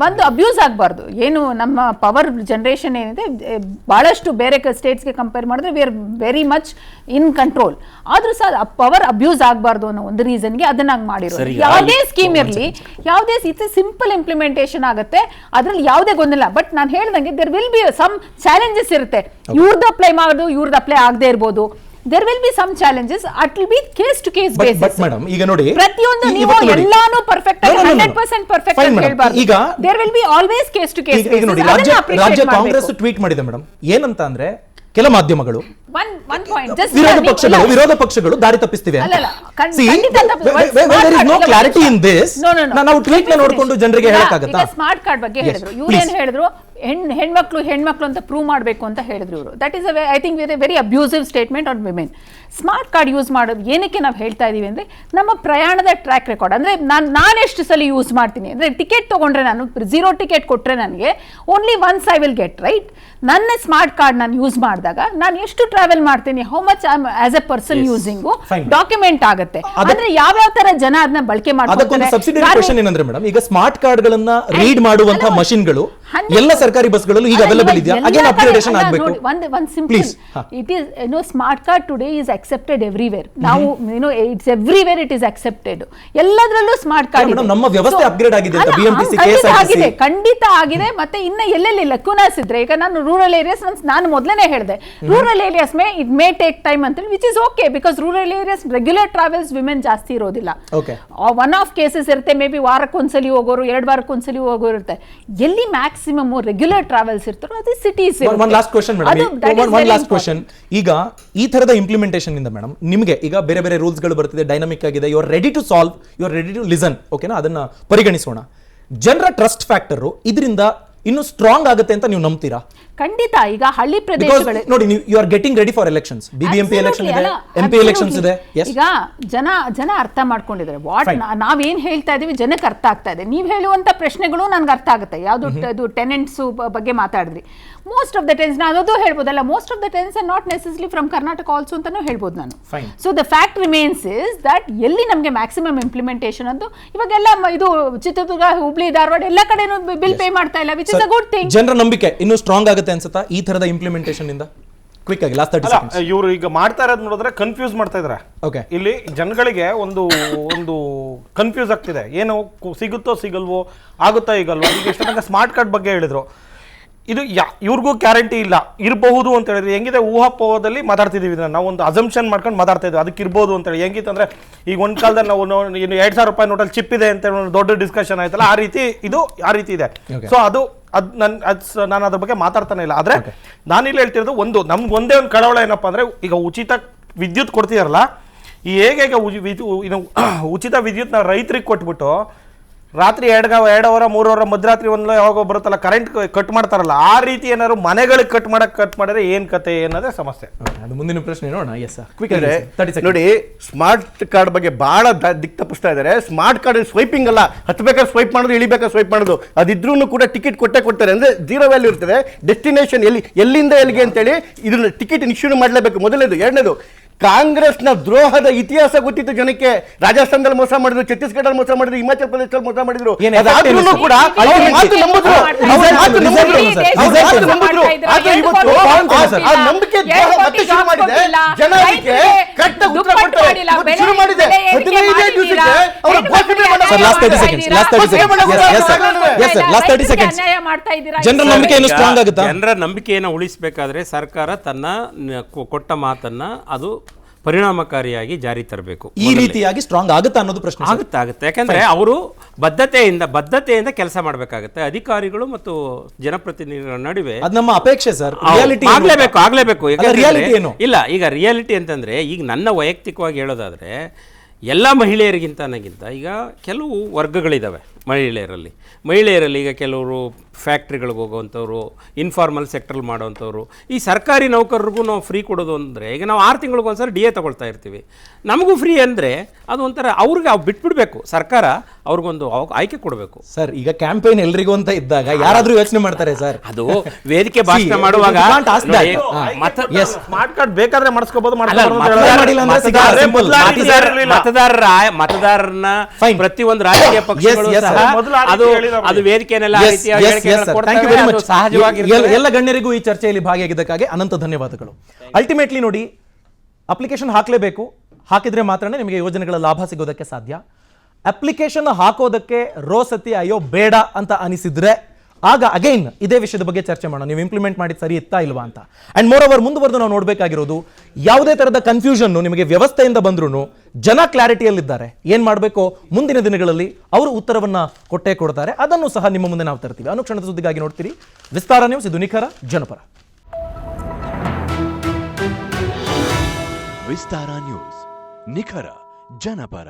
ಒಂದು ಅಬ್ಯೂಸ್ ಆಗಬಾರ್ದು. ಏನು ನಮ್ಮ ಪವರ್ ಜನರೇಷನ್ ಏನಿದೆ ಬಹಳಷ್ಟು ಬೇರೆ ಸ್ಟೇಟ್ಸ್ಗೆ ಕಂಪೇರ್ ಮಾಡಿದ್ರೆ we are very much in control. ಆದ್ರೂ ಸಹ ಪವರ್ ಅಬ್ಯೂಸ್ ಆಗಬಾರ್ದು ಅನ್ನೋ ಒಂದು ರೀಸನ್ಗೆ ಅದನ್ನ ಮಾಡಿರೋದು. ಯಾವುದೇ ಸ್ಕೀಮ್ ಇರಲಿ, ಯಾವುದೇ ಸಿಂಪಲ್ ಇಂಪ್ಲಿಮೆಂಟೇಷನ್ ಆಗುತ್ತೆ, ಅದ್ರಲ್ಲಿ ಯಾವುದೇ ಗೊಂದಲ. ಬಟ್ ನಾನು ಹೇಳ್ದಂಗೆ there will be some challenges ಇರುತ್ತೆ. ಇವ್ರದ್ದು ಅಪ್ಲೈ ಮಾಡೋದು, ಇವ್ರದ್ದು ಅಪ್ಲೈ ಆಗದೆ ಇರ್ಬೋದು. there will be some challenges. It will be case to case basis. But madam, ಈಗ ನೋಡಿ, ಪ್ರತಿಯೊಂದು ನೀವು ಎಲ್ಲಾನು ಪರ್ಫೆಕ್ಟ್ ಆಗಿ 100% ಪರ್ಫೆಕ್ಟ್ ಆಗಿ ಹೇಳ್ಬಾರ್ದು. ಈಗ there will be always case to case basis. ಈಗ ನೋಡಿ, ರಾಜ್ಯ ಕಾಂಗ್ರೆಸ್ ಟ್ವೀಟ್ ಮಾಡಿದೆ ಮೇಡಮ್. ಏನಂತ ಅಂದ್ರೆ, ಕೆಲ ಮಾಧ್ಯಮಗಳು ವಿರೋಧ ಪಕ್ಷಗಳು ದಾರಿ ತಪ್ಪಿಸ್ತಿವೆ. ನಾವು ಟ್ವೀಟ್ ನೋಡ್ಕೊಂಡು ಜನರಿಗೆ ಹೇಳಕ್ಕಾಗತ್ತಾ? ಸ್ಮಾರ್ಟ್ ಕಾರ್ಡ್ ಬಗ್ಗೆ ಹೇಳಿದ್ರು. ಇವ್ರು ಏನ್ ಹೇಳಿದ್ರು, ಹೆಣ್ಮಕ್ಳು ಅಂತ ಪ್ರೂವ್ ಮಾಡಬೇಕು ಅಂತ ಹೇಳಿದ್ರು ಇವರು. That is I think very abusive statement on women. Smart card use ಮಾಡೋದು ಏನಕ್ಕೆ ನಾವು ಹೇಳ್ತಾ ಇದೀವಿ ಅಂದ್ರೆ, ನಮ್ಮ ಪ್ರಯಾಣದ ಟ್ರ್ಯಾಕ್ ರೆಕಾರ್ಡ್ ಅಂದ್ರೆ ನಾನು ಎಷ್ಟು ಸಲ ಯೂಸ್ ಮಾಡ್ತೀನಿ ಅಂದ್ರೆ, ಟಿಕೆಟ್ ತಗೊಂಡ್ರೆ ನಾನು 0 ಟಿಕೆಟ್ ಕೊಟ್ರೆ ನನಗೆ only once I will get right. ನನ್ನ ಸ್ಮಾರ್ಟ್ ಕಾರ್ಡ್ ನಾನು ಯೂಸ್ ಮಾಡಿದಾಗ ನಾನು ಎಷ್ಟು ಟ್ರಾವೆಲ್ ಮಾಡ್ತೀನಿ, how much I am as a person using document ಆಗುತ್ತೆ. ಅಂದ್ರೆ ಯಾವ ತರ ಜನ ಅದನ್ನ ಬಳಕೆ ಮಾಡ್ತಾರೆ. ಈಗ ಸ್ಮಾರ್ಟ್ ಕಾರ್ಡ್ ಗಳನ್ನ ರೀಡ್ ಮಾಡುವಂತಹ ಮಷಿನ್ಗಳು ಎಲ್ಲ ಸರ್ಕಾರಿ ಬಸ್ಗಳಲ್ಲೂ ಈಗ ಅವೈಲೇಬಲ್ ಇದೆಯಾ? ಅಗೇನ್ ಅಪ್ಗ್ರೇಡೇಷನ್ ಆಗಬೇಕು. one simple, it is, smart card today is accepted everywhere. ನಾವು it's everywhere it is accepted. ಎಲ್ಲದರಲ್ಲೂ ಸ್ಮಾರ್ಟ್ ಕಾರ್ಡ್ ಇದೆ. ನಮ್ಮ ವ್ಯವಸ್ಥೆ ಅಪ್ಗ್ರೇಡ್ ಆಗಿದೆ ಅಂತ BMTC ಕೇಸ್ ಆಗಿದೆ, ಖಂಡಿತ ಆಗಿದೆ. ಮತ್ತೆ ಇನ್ನ ಎಲ್ಲೆಲ್ಲಿ ಲಕುನಾಸ್ ಇದ್ರೆ, ಈಗ ನಾನು ರೂರಲ್ ಏರಿಯಾಸ್ ನಾನು ಮೊದಲನೇ ಹೇಳಿದೆ, rural areas it may take time ಅಂತ, which is okay, because rural areas regular travels women ಜಾಸ್ತಿ ಇರೋದಿಲ್ಲ. ಒನ್ ಆಫ್ ಕೇಸಸ್ ಇರುತ್ತೆ, ಮೇ ಬಿ ವಾರಕ್ಕೊಂದ್ಸಲಿ ಹೋಗೋರು, 2 ವಾರಕ್ಕೊಂದ್ಸಲಿ ಹೋಗೋರು ಇರುತ್ತೆ. ಎಲ್ಲಿ ಮ್ಯಾಕ್ಸಿಮಮ್ ರೆಗ್ಯುಲರ್ ಟ್ರಾವೆಲ್ಸ್ ಇರ್ತಾರೋ ಅದು ಸಿಟೀಸ್. One last question. ಈಗ ಈ ತರದ ಇಂಪ್ಲಿಮೆಂಟೇಷನ್ ಇಂದ ಮೇಡಮ್ ನಿಮಗೆ ಈಗ ಬೇರೆ ಬೇರೆ ರೂಲ್ಸ್ ಗಳು ಬರ್ತಿದೆ, ಡೈನಾಮಿಕ್ ಆಗಿದೆ, you are ready to solve, you are ready to listen. ಓಕೆನಾ? ಅದನ್ನ ಪರಿಗಣಿಸೋಣ. ಜನರ ಟ್ರಸ್ಟ್ ಫ್ಯಾಕ್ಟರ್ ಇದರಿಂದ ಇನ್ನು ಸ್ಟ್ರಾಂಗ್ ಆಗುತ್ತೆ ಅಂತ ನೀವು ನಂಬ್ತೀರಾ? ಖಂಡಿತ. ಈಗ ಹಳ್ಳಿ ಪ್ರದೇಶಗಳು ನೋಡಿ, you are getting ready for elections. BBMP election ಇದೆ, MP ಎಲೆಕ್ಷನ್ಸ್ ಇದೆ. ಈಗ ಜನ ಅರ್ಥ ಮಾಡ್ಕೊಂಡಿದ್ದಾರೆ ವಾಟ್ ನಾವೇನ್ ಹೇಳ್ತಾ ಇದೀವಿ, ಜನಕ್ಕೆ ಅರ್ಥ ಆಗ್ತಾ ಇದೆ. ನೀವು ಹೇಳುವಂತ ಪ್ರಶ್ನೆಗಳು ನನ್ಗೆ ಅರ್ಥ ಆಗುತ್ತೆ. ಯಾವ್ದು ಟೆನೆಂಟ್ಸ್ ಬಗ್ಗೆ ಮಾತಾಡಿದ್ರಿ, ಮೋಸ್ಟ್ ಆಫ್ ದ ಟೆನ್ಸ್ ನಾನು ಅದು ಹೇಳ್ಬೋದಲ್ಲ, most of the tens are not necessary from Karnataka also ಅಂತಾನು ಹೇಳ್ಬೋದು ನಾನು. So the fact remains is that ಎಲ್ಲಿ ನಮಗೆ ಮ್ಯಾಕ್ಸಿಮಮ್ ಇಂಪ್ಲಿಮೆಂಟೇಷನ್ ಅಂತ ಇವಾಗೆಲ್ಲ ಇದು ಚಿತ್ರದುರ್ಗ, ಹುಬ್ಳಿ, ಧಾರವಾಡ ಎಲ್ಲ ಕಡೆನೂ ಬಿಲ್ ಪೇ ಮಾಡ್ತಾ ಇಲ್ಲ, which is a good thing. ಜನರ ನಂಬಿಕೆ ಇನ್ನೂ ಸ್ಟ್ರಾಂಗ್ ಆಗುತ್ತೆ ಅನ್ಸುತ್ತಾ ಈ ತರದ ಇಂಪ್ಲಿಮೆಂಟೇಷನ್ ಇಂದ? ಕ್ವಿಕ್ ಆಗಿ ಲಾಸ್ಟ್ 30 ಸೆಕೆಂಡ್ಸ್. ಇವರು ಈಗ ಮಾಡ್ತಾ ಇರೋದು ನೋಡಿದ್ರೆ ಕನ್ಫ್ಯೂಸ್ ಮಾಡ್ತಾ ಇದ್ದಾರೆ. ಇಲ್ಲಿ ಜನಗಳಿಗೆ ಒಂದು ಕನ್ಫ್ಯೂಸ್ ಆಗ್ತಿದೆ, ಏನು ಸಿಗುತ್ತೋ ಸಿಗಲ್ವೋ, ಆಗುತ್ತೋ ಈಗಲ್ವೋ. ಈಗ ಎಷ್ಟು ತನಕ ಸ್ಮಾರ್ಟ್ ಕಾರ್ಡ್ ಬಗ್ಗೆ ಹೇಳಿದ್ರು, ಇದು ಇವ್ರಿಗೂ ಗ್ಯಾರಂಟಿ ಇಲ್ಲ, ಇರಬಹುದು ಅಂತ ಹೇಳಿದ್ರೆ ಹೆಂಗಿದೆ ಊಹಾಪೋಹದಲ್ಲಿ ಮಾತಾಡ್ತಿದ್ದೀವಿ. ನಾವು ಒಂದು ಅಸಂಪ್ಷನ್ ಮಾಡ್ಕೊಂಡು ಮಾತಾಡ್ತಾ ಇದ್ವಿ, ಅದಕ್ಕೆ ಇರ್ಬೋದು ಅಂತ ಹೇಳಿ. ಹೆಂಗಿತ್ತಂದ್ರೆ ಈಗ ಒಂದು ಕಾಲದಲ್ಲಿ ನಾವು ಇನ್ನು 2,000 ರೂಪಾಯಿ ನೋಟಲ್ಲಿ ಚಿಪ್ ಇದೆ ಅಂತ ಒಂದು ದೊಡ್ಡ ಡಿಸ್ಕಷನ್ ಆಯ್ತಲ್ಲ, ಆ ರೀತಿ ಇದೆ. ಸೊ ನಾನು ಅದ್ರ ಬಗ್ಗೆ ಮಾತಾಡ್ತಾನೆ ಇಲ್ಲ. ಆದ್ರೆ ನಾನಿಲ್ಲಿ ಹೇಳ್ತಿರೋದು ನಮ್ಗೆ ಒಂದೇ ಒಂದು ಕಳವಳ ಏನಪ್ಪಾ ಅಂದ್ರೆ, ಈಗ ಉಚಿತ ವಿದ್ಯುತ್ ಕೊಡ್ತೀರಲ್ಲ, ಈ ಹೇಗೆ ಉಚಿತ ವಿದ್ಯುತ್ನ ರೈತರಿಗೆ ಕೊಟ್ಬಿಟ್ಟು ರಾತ್ರಿ 2 ಅವರ್ 3 ಅವರ್ ಮಧ್ಯರಾತ್ರಿ ಒಂದು ಯಾವಾಗ ಬರುತ್ತಲ್ಲ ಕರೆಂಟ್ ಕಟ್ ಮಾಡ್ತಾರಲ್ಲ, ಆ ರೀತಿ ಏನಾದ್ರು ಮನೆಗಳಿಗೆ ಕಟ್ ಮಾಡಿದ್ರೆ ಏನ್ ಕತೆ ಅನ್ನೋದೇ ಸಮಸ್ಯೆ. ಅದು ಮುಂದಿನ ಪ್ರಶ್ನೆ ನೋಡೋಣ. ನೋಡಿ, ಸ್ಮಾರ್ಟ್ ಕಾರ್ಡ್ ಬಗ್ಗೆ ಬಹಳ ದಿಕ್ ತಪ್ಪಿಸ್ತಾ ಇದ್ದಾರೆ. ಸ್ಮಾರ್ಟ್ ಕಾರ್ಡ್ ಸ್ವೈಪಿಂಗ್ ಅಲ್ಲ, ಹತ್ಬೇಕಾದ್ರೆ ಸ್ವೈಪ್ ಮಾಡೋದು, ಇಳಿಬೇಕಾದ್ರೆ ಸ್ವೈಪ್ ಮಾಡೋದು. ಅದಿದ್ರೂ ಕೂಡ ಟಿಕೆಟ್ ಕೊಡ್ತಾರೆ. ಅಂದ್ರೆ 0 ವ್ಯಾಲ್ಯೂ ಇರ್ತದೆ. ಡೆಸ್ಟಿನೇಷನ್ ಎಲ್ಲಿಂದ ಎಲ್ಲಿಗೆ ಅಂತೇಳಿ ಇದನ್ನ ಟಿಕೆಟ್ ಇಶ್ಯೂ ಮಾಡಲೇಬೇಕು. ಮೊದಲನೇದು. ಎರಡನೇದು, ಕಾಂಗ್ರೆಸ್ನ ದ್ರೋಹದ ಇತಿಹಾಸ ಗೊತ್ತಿತ್ತು ಜನಕ್ಕೆ. ರಾಜಸ್ಥಾನದಲ್ಲಿ ಮೋಸ ಮಾಡಿದ್ರು, ಛತ್ತೀಸ್ಗಢಲ್ಲಿ ಮೋಸ ಮಾಡಿದ್ರು, ಹಿಮಾಚಲ ಪ್ರದೇಶದಲ್ಲಿ ಮೋಸ ಮಾಡಿದ್ರು. ಅದಾದ್ರೂ ಕೂಡ ಅವ್ರ ಮಾತು ನಂಬಿದ್ರು. ಆದ್ರೆ ಇವತ್ತು ಆ ನಂಬಿಕೆ ದ್ರೋಹ ಮತ್ತೆ ಶುರು ಮಾಡಿದೆ. ಜನ ಅದಕ್ಕೆ ಕಟ್ಟ ಉತ್ತರ ಕೊಡ್ತಾರೆ. ಶುರು ಮಾಡಿದೆ 15 ದಿವಸಕ್ಕೆ ಅವರ ಘೋಷಣೆ ಜನರ ನಂಬಿಕೆಯನ್ನು ಉಳಿಸಬೇಕಾದ್ರೆ ಸರ್ಕಾರ ತನ್ನ ಕೊಟ್ಟ ಮಾತನ್ನ ಅದು ಪರಿಣಾಮಕಾರಿಯಾಗಿ ಜಾರಿ ತರಬೇಕು. ಈ ರೀತಿಯಾಗಿ ಸ್ಟ್ರಾಂಗ್ ಆಗುತ್ತಾ ಅನ್ನೋದು ಪ್ರಶ್ನೆ. ಆಗುತ್ತೆ. ಯಾಕಂದ್ರೆ ಅವರು ಬದ್ಧತೆಯಿಂದ ಕೆಲಸ ಮಾಡಬೇಕಾಗುತ್ತೆ. ಅಧಿಕಾರಿಗಳು ಮತ್ತು ಜನಪ್ರತಿನಿಧಿಗಳ ನಡುವೆ ಅದು ನಮ್ಮ ಅಪೇಕ್ಷೆ ಸರ್. ಆಗ್ಲೇಬೇಕು. ರಿಯಾಲಿಟಿ ಏನು ಇಲ್ಲ, ಈಗ ರಿಯಾಲಿಟಿ ಅಂತಂದ್ರೆ, ಈಗ ನನ್ನ ವೈಯಕ್ತಿಕವಾಗಿ ಹೇಳೋದಾದ್ರೆ, ಎಲ್ಲ ಮಹಿಳೆಯರಿಗಿಂತ ಈಗ ಕೆಲವು ವರ್ಗಗಳಿದ್ದಾವೆ ಮಹಿಳೆಯರಲ್ಲಿ ಈಗ ಕೆಲವರು ಫ್ಯಾಕ್ಟ್ರಿಗಳಿಗೆ ಹೋಗುವಂಥವ್ರು, ಇನ್ಫಾರ್ಮಲ್ ಸೆಕ್ಟರ್ ಮಾಡೋವಂಥವ್ರು. ಈ ಸರ್ಕಾರಿ ನೌಕರರಿಗೂ ನಾವು ಫ್ರೀ ಕೊಡೋದು ಅಂದರೆ, ಈಗ ನಾವು 6 ತಿಂಗಳಿಗೊಂದ್ಸರಿ DA ತಗೊಳ್ತಾ ಇರ್ತೀವಿ. ನಮಗೂ ಫ್ರೀ ಅಂದರೆ ಅದು ಒಂಥರ ಅವ್ರಿಗೆ ಬಿಟ್ಬಿಡ್ಬೇಕು. ಸರ್ಕಾರ ಅವ್ರಿಗೊಂದು ಆಯ್ಕೆ ಕೊಡಬೇಕು ಸರ್. ಈಗ ಕ್ಯಾಂಪೇನ್ ಎಲ್ರಿಗೂ ಅಂತ ಇದ್ದಾಗ ಯಾರಾದ್ರೂ ಯೋಚನೆ ಮಾಡ್ತಾರೆ ಸರ್. ಅದು ವೇದಿಕೆ ಭಾಷಣ ಮಾಡುವಾಗ ಸ್ಮಾರ್ಟ್ ಕಾರ್ಡ್ ಬೇಕಾದ್ರೆ ಮಾಡಿಸ್ಕೋಬಹುದು. ಮತದಾರರನ್ನ ಪ್ರತಿಯೊಂದು ರಾಜಕೀಯ ಪಕ್ಷಗಳು ಅದು ವೇದಿಕೆನೆಲ್ಲ ಸಹಜವಾಗಿ ಎಲ್ಲ ಗಣ್ಯರಿಗೂ ಈ ಚರ್ಚೆಯಲ್ಲಿ ಭಾಗಿಯಾಗಿದ್ದಕ್ಕಾಗಿ ಅನಂತ ಧನ್ಯವಾದಗಳು. ಅಲ್ಟಿಮೇಟ್ಲಿ ನೋಡಿ, ಅಪ್ಲಿಕೇಶನ್ ಹಾಕಲೇಬೇಕು. ಹಾಕಿದ್ರೆ ಮಾತ್ರ ನಿಮಗೆ ಯೋಜನೆಗಳ ಲಾಭ ಸಿಗೋದಕ್ಕೆ ಸಾಧ್ಯ. ಅಪ್ಲಿಕೇಶನ್ ಹಾಕೋದಕ್ಕೆ ರೋಸತಿ ಅಯ್ಯೋ ಬೇಡ ಅಂತ ಅನಿಸಿದ್ರೆ ಆಗ ಅಗೈನ್ ಇದೇ ವಿಷಯದ ಬಗ್ಗೆ ಚರ್ಚೆ ಮಾಡೋಣ. ನೀವು ಇಂಪ್ಲಿಮೆಂಟ್ ಮಾಡಿದ ಸರಿ ಇತ್ತಾ ಇಲ್ವಾ ಅಂತ. ಅಂಡ್ ಮೋರ್ ಓವರ್ ಮುಂದುವರೆದು ನಾವು ನೋಡಬೇಕಾಗಿರೋದು, ಯಾವುದೇ ತರದ ಕನ್ಫ್ಯೂಷನ್ ನಿಮಗೆ ವ್ಯವಸ್ಥೆಯಿಂದ ಬಂದ್ರೂ ಜನ ಕ್ಲಾರಿಟಿಯಲ್ಲಿದ್ದಾರೆ. ಏನ್ ಮಾಡಬೇಕೋ ಮುಂದಿನ ದಿನಗಳಲ್ಲಿ ಅವರು ಉತ್ತರವನ್ನ ಕೊಟ್ಟೇ ಕೊಡ್ತಾರೆ. ಅದನ್ನು ಸಹ ನಿಮ್ಮ ಮುಂದೆ ನಾವು ತರ್ತೀವಿ. ಅನುಕ್ಷಣದ ಸುದ್ದಿಗಾಗಿ ನೋಡ್ತೀರಿ ವಿಸ್ತಾರ ನ್ಯೂಸ್. ಇದು ನಿಖರ ಜನಪರ. ವಿಸ್ತಾರ ನ್ಯೂಸ್, ನಿಖರ ಜನಪರ.